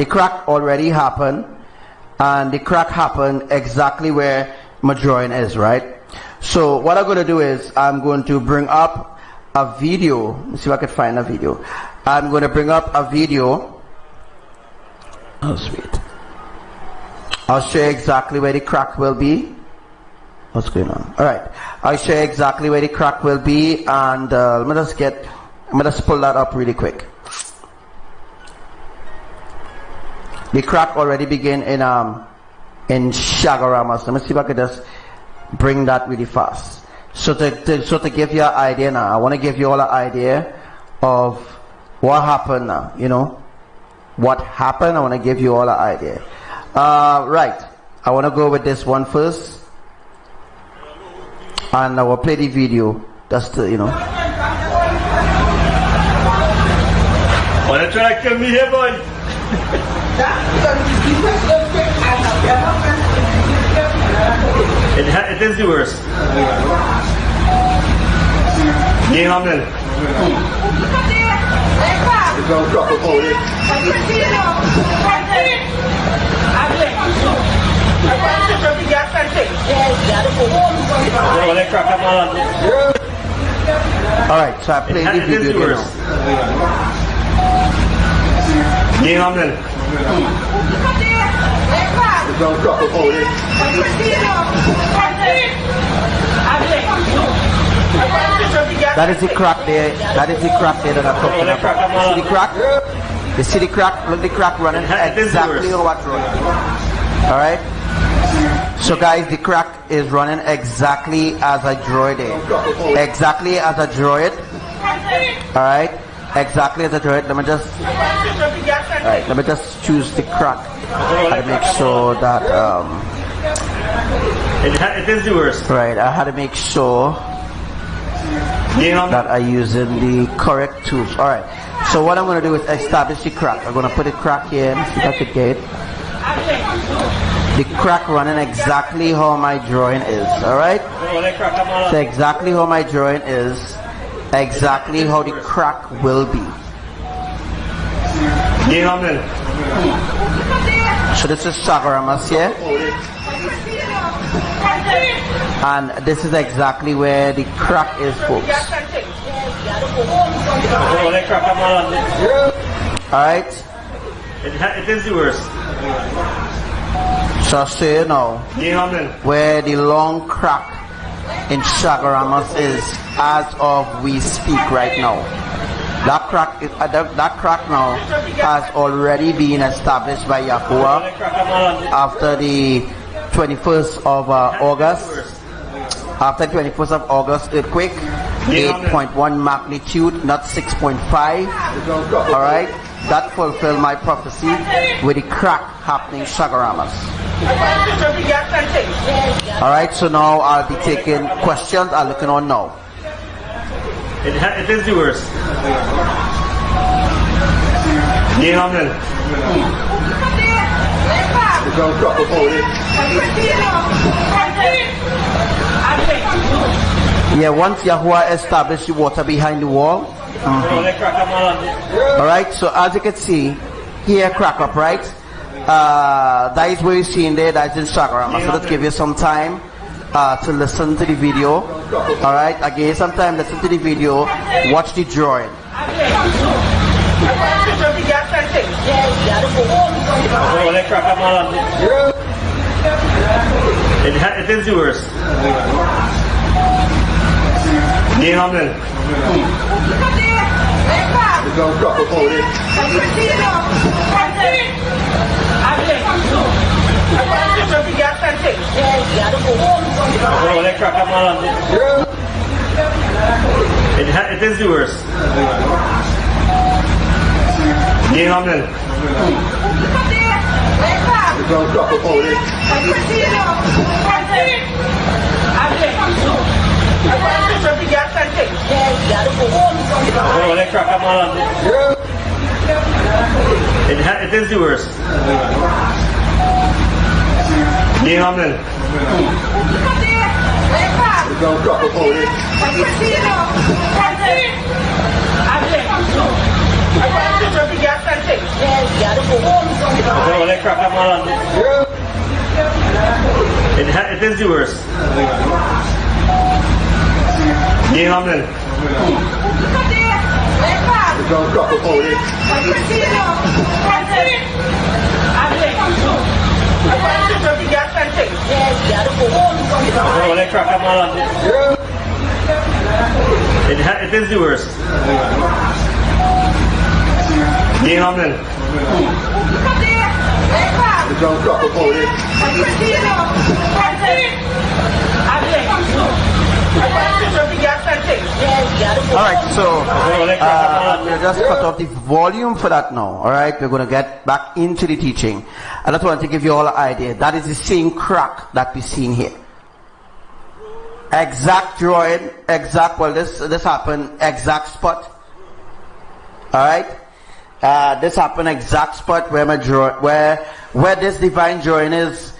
crack already happened, and the crack happened exactly where my drawing is, right? So what I'm going to do is I'm going to bring up a video. Let's see if I can find a video. I'm going to bring up a video. Oh, sweet. I'll show you exactly where the crack will be. What's going on? Alright. I'll show you exactly where the crack will be, and let me just pull that up really quick. The crack already began in Shagaramas. Let me see if I can just bring that really fast. So to give you an idea now, I want to give you all an idea of what happened now. You know, what happened. I want to give you all an idea. Right. I want to go with this one first, and I will play the video. Just to, you know. Wanna try to kill me here, boy? It is the worst. Game on then. Alright, so I played the video now. Game on then. That is the crack there. That is the crack there that I'm talking about. You see the crack? You see the crack? Look, the crack running exactly how I draw it. Alright? So guys, the crack is running exactly as I draw it there. Exactly as I draw it. Alright? Exactly as I draw it. Let me just choose the crack and make sure that it is the worst. Right, I had to make sure that I'm using the correct tools. Alright, so what I'm going to do is establish the crack. I'm going to put a crack here and see if I can get it. The crack running exactly how my drawing is. Alright, so exactly how my drawing is, exactly how the crack will be. So this is Sagaramas here, and this is exactly where the crack is, folks. Alright, it is the worst. So I'll show you now where the long crack in Shagaramas is as of we speak right now. That crack now has already been established by Yahuwah after the 21st of August. After 21st of August earthquake, 8.1 magnitude, not 6.5. Alright, that fulfilled my prophecy with the crack happening in Shagaramas. Alright, so now I'll be taking questions. I'm looking on now. It is the worst. Yeah, once Yahuwah established the water behind the wall. Alright, so as you can see, here crack up, right? That is what you're seeing there, that is in Shagaramas. So let's give you some time to listen to the video. Alright, again, sometime listen to the video, watch the drawing. It is the worst. It is the worst. It is the worst. It is the worst. It is the worst. Alright, so we'll just cut off the volume for that now. Alright, we're going to get back into the teaching. I just want to give you all an idea. That is the same crack that we're seeing here. Exact drawing, exact, well this happened exact spot. Alright, this happened exact spot where my where this divine drawing is.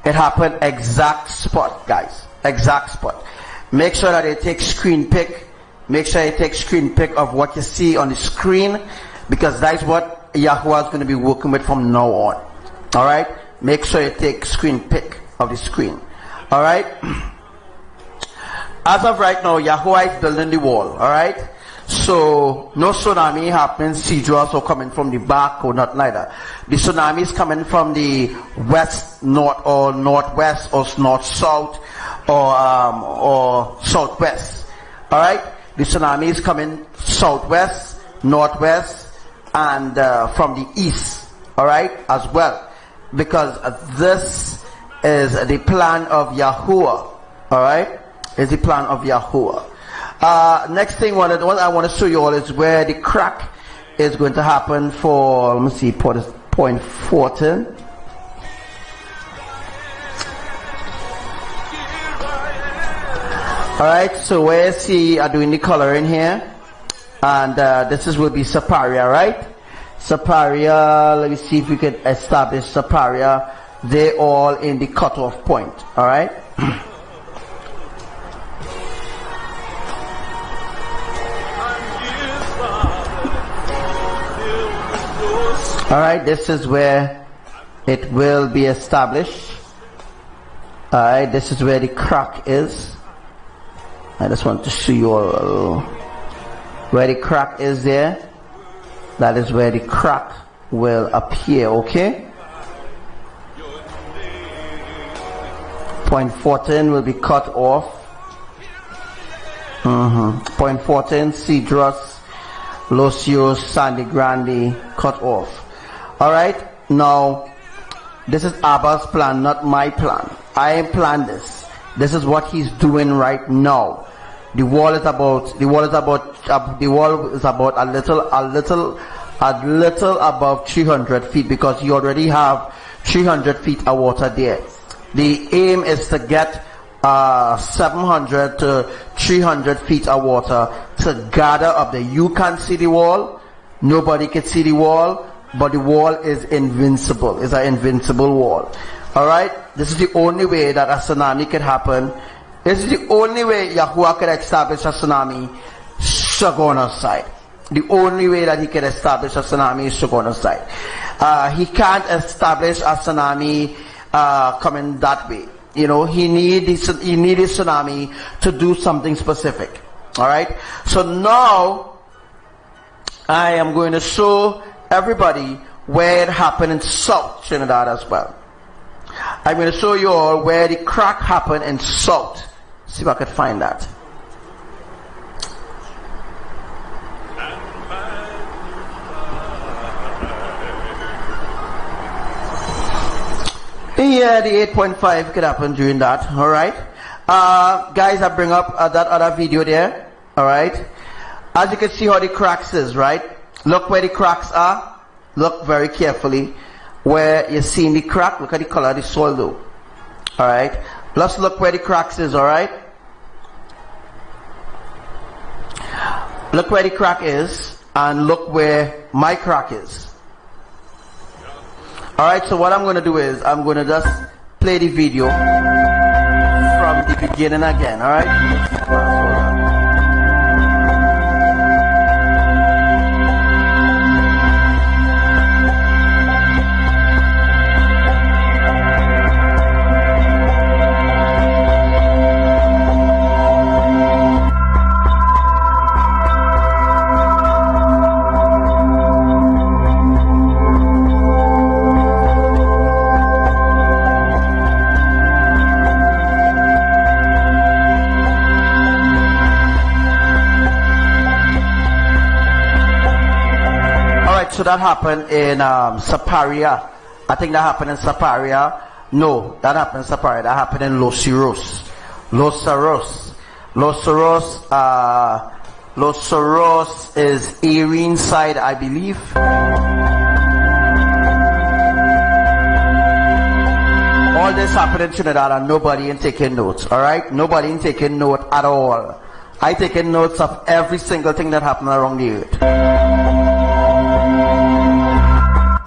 It happened exact spot, guys, exact spot. Make sure that you take screen pic. Make sure you take screen pic of what you see on the screen, because that's what Yahuwah is going to be working with from now on. Alright, make sure you take screen pic of the screen. Alright, as of right now, Yahuwah is building the wall. Alright, so no tsunami happening, sea draws or coming from the back or not neither. The tsunami is coming from the west, north or northwest or north-south or southwest. Alright, the tsunami is coming southwest, northwest, and from the east. Alright, as well, because this is the plan of Yahuwah. Alright, is the plan of Yahuwah. Next thing what I want to show you all is where the crack is going to happen for, let me see, point 14. Alright, so where you see I'm doing the coloring here, and this will be Saparia, right? Saparia, let me see if we can establish Saparia. They're all in the cutoff point. Alright. Alright, this is where it will be established. Alright, this is where the crack is. I just want to show you all where the crack is there. That is where the crack will appear, okay? Point 14 will be cut off. Point 14, Cedrus, Los Rios, Sandy Grande, cut off. Alright, now, this is Abba's plan, not my plan. I ain't planned this. This is what he's doing right now. The wall is about a little above 300 feet because you already have 300 feet of water there. The aim is to get 700 to 300 feet of water to gather up there. You can't see the wall, nobody can see the wall, but the wall is invincible. It's an invincible wall. Alright, this is the only way that a tsunami can happen. This is the only way Yahuwah can establish a tsunami, Shagona's side. The only way that he can establish a tsunami is Shagona's side. He can't establish a tsunami coming that way. You know, he needs a tsunami to do something specific. Alright, so now I am going to show everybody where it happened in South Trinidad as well. I'm going to show you all where the crack happened in South. See if I can find that. Yeah, the 8.5 could happen during that. Alright. Guys, I bring up that other video there. Alright. As you can see how the cracks is, right? Look where the cracks are. Look very carefully. Where you're seeing the crack, look at the color of the soil though. Alright. Let's look where the cracks is, alright? Look where the crack is, and look where my crack is. Alright, so what I'm going to do is, I'm going to just play the video from the beginning again, alright? So that happened in Saparia. I think that happened in Saparia. No, that happened in Saparia. That happened in Los Rios. Los Rios is Erin side, I believe. All this happened in Trinidad and nobody ain't taking notes. Alright? Nobody ain't taking note at all. I taking notes of every single thing that happened around the earth.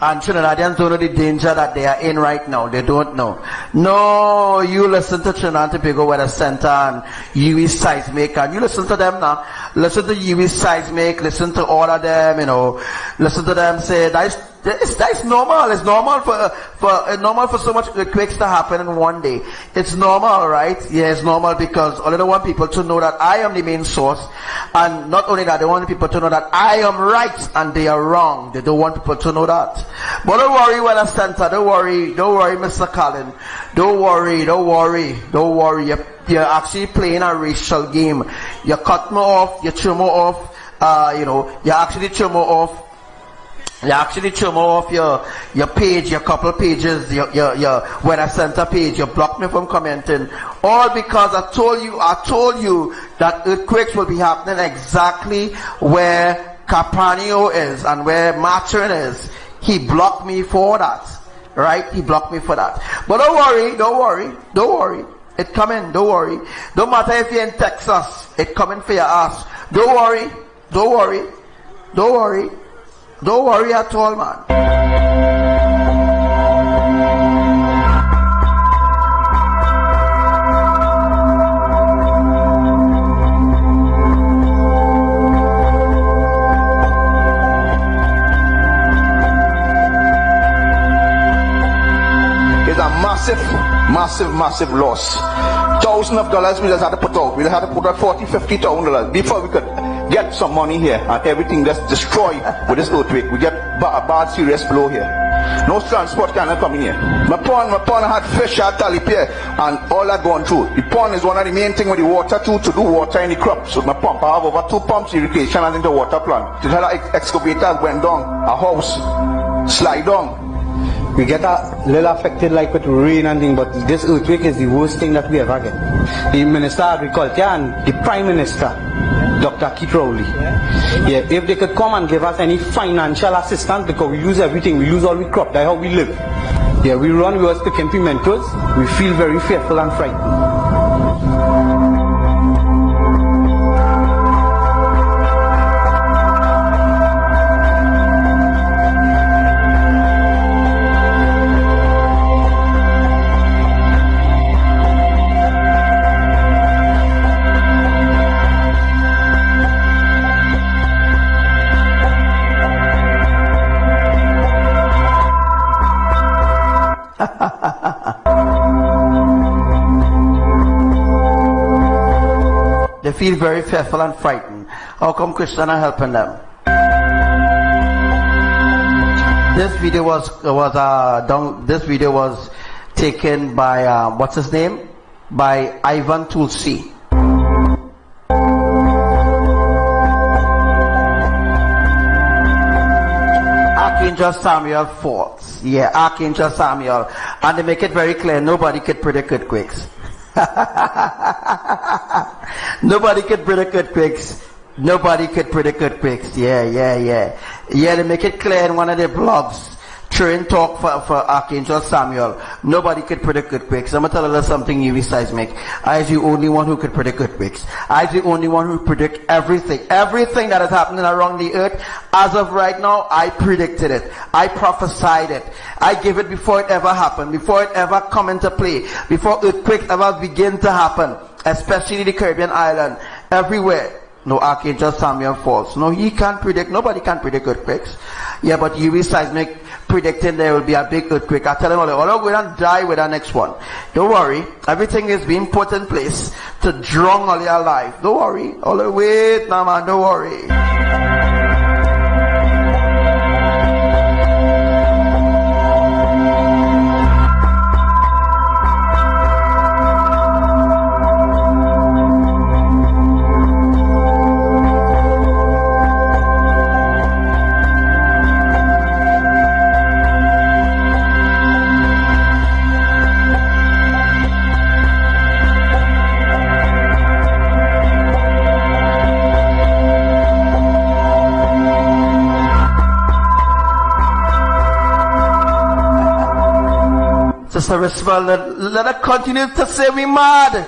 And Trinidadians don't know the danger that they are in right now. They don't know. No, you listen to Trinidad and Tobago Weather Center and uwiseismic, and you listen to them now. Listen to uwiseismic, listen to all of them, you know. Listen to them say that's normal. It's normal for so much quakes to happen in one day. It's normal, right? Yeah, it's normal because all they want people to know that I am the main source, and not only that, they want people to know that I am right and they are wrong. They don't want people to know that. But don't worry, Weather Center. Don't worry, Mr. Collin. Don't worry. You're actually playing a racial game. You cut me off, you throw me off. You actually throw me off. You actually throw me off your page, your couple pages, your Weather Center page. You blocked me from commenting. All because I told you that earthquakes will be happening exactly where Capanio is and where Matron is. He blocked me for that. Right? He blocked me for that. But don't worry. It coming, don't worry. Don't matter if you're in Texas, it coming for your ass. Don't worry at all, man. It's a massive loss. $1,000s we just had to put out. We just had to put out $40,000-$50,000 before we could get some money here, and everything that's destroyed with this earthquake. We get a bad serious blow here. No transport cannot come in here. My pond had fish, had tilapia, and all that going through. The pond is one of the main things with the water too, to do water in the crops. So my pump, I have over 2 pumps irrigation and into water plant. The excavator went down, a house slide down. We get a little affected like with rain and thing, but this earthquake is the worst thing that we ever get. The Minister of Agriculture and the Prime Minister, Dr. Keith Rowley, yeah, if they could come and give us any financial assistance, because we lose everything, we lose all we crop, that's how we live. Yeah, we run, we was picking pimentos, we feel very fearful and frightened. They feel very fearful and frightened. How come Christians are helping them? This video was taken by what's his name? By Ivan Tulsi. Archangel Samuel falls. Yeah, Archangel Samuel. And they make it very clear, nobody could predict earthquakes. Nobody could predict earthquakes. Nobody could predict earthquakes. Yeah, they make it clear in one of their blogs. Train talk for Archangel Samuel. Nobody could predict earthquakes. I'm going to tell you something, uwiseismic. I is the only one who could predict earthquakes. I is the only one who predict everything. Everything that is happening around the earth, as of right now, I predicted it. I prophesied it. I gave it before it ever happened, before it ever come into play, before earthquakes ever begin to happen, especially the Caribbean island, everywhere. No, Archangel Samuel falls. No, he can't predict. Nobody can predict earthquakes. Yeah, but uwiseismic predicting there will be a big earthquake. I tell them all are going to die with our next one. Don't worry. Everything is being put in place to drown all your life. Don't worry. All the wait now, man. Don't worry. Sister Risval, let her continue to say we mad.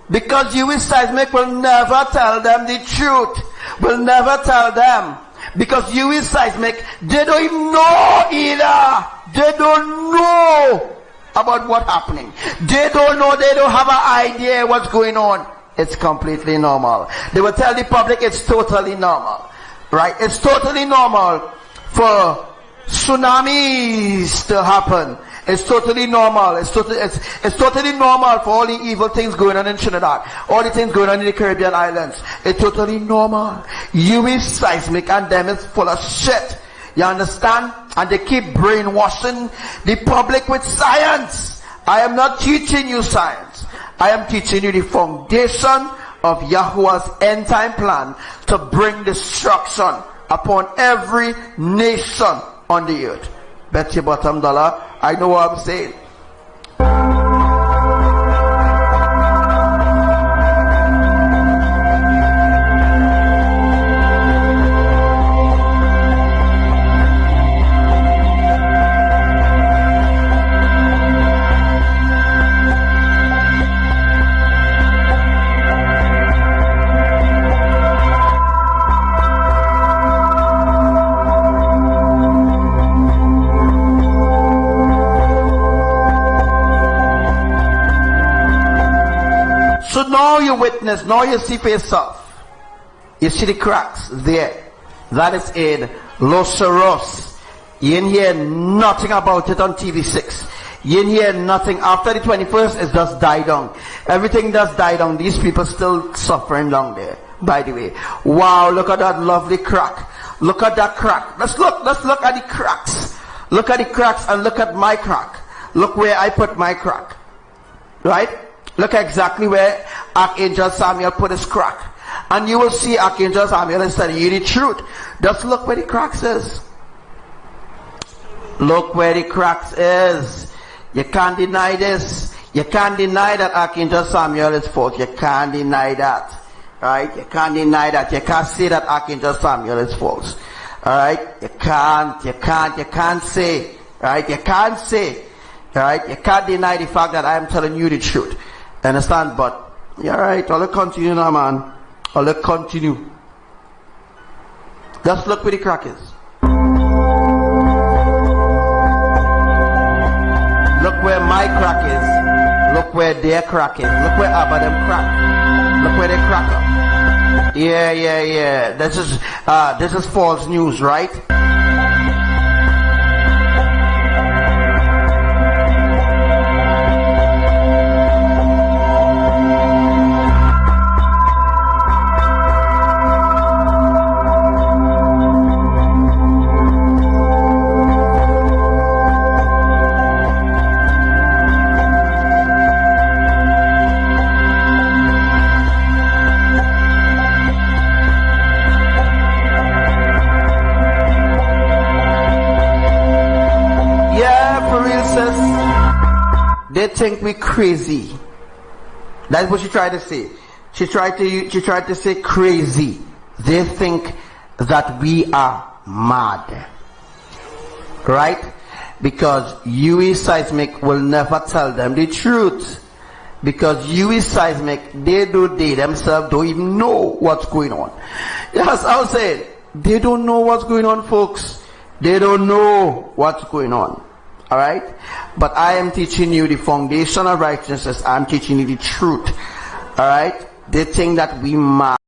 Because uwiseismic will never tell them the truth. Will never tell them. Because uwiseismic, they don't even know either. They don't know about what's happening. They don't know, they don't have an idea what's going on. It's completely normal. They will tell the public it's totally normal. Right? It's totally normal for tsunamis to happen. It's totally normal. It's totally normal for all the evil things going on in Trinidad. All the things going on in the Caribbean islands. It's totally normal. Uwiseismic and them is full of shit. You understand? And they keep brainwashing the public with science. I am not teaching you science. I am teaching you the foundation of Yahuwah's end time plan to bring destruction upon every nation on the earth. Bet your bottom dollar, I know what I'm saying. So now you witness, now you see for yourself. You see the cracks there. That is in Los Cerros. You didn't hear nothing about it on TV6. You didn't hear nothing. After the 21st, it just died down. Everything does die down. These people still suffering down there, by the way. Wow, look at that lovely crack. Look at that crack. Let's look at the cracks. Look at the cracks and look at my crack. Look where I put my crack. Right? Look exactly where Archangel Samuel put his crack. And you will see Archangel Samuel is telling you the truth. Just look where the cracks is. Look where the cracks is. You can't deny this. You can't deny that Archangel Samuel is false. You can't deny that. Right? You can't deny that. You can't say that Archangel Samuel is false. Alright? You can't say. Right? You can't say. Alright? You can't deny the fact that I am telling you the truth. Understand? But, yeah, alright. I'll continue now, man. I'll continue. Just look where the crack is. Look where my crack is. Look where their crack is. Look where ABBA them crack. Look where they crack up. Yeah. This is false news, right? They think we crazy. That's what she tried to say. She tried to say crazy. They think that we are mad. Right? Because uwiseismic will never tell them the truth. Because uwiseismic, they themselves don't even know what's going on. Yes, I was saying, they don't know what's going on, folks. They don't know what's going on. Alright? But I am teaching you the foundation of righteousness. I'm teaching you the truth. Alright? They think that we mad.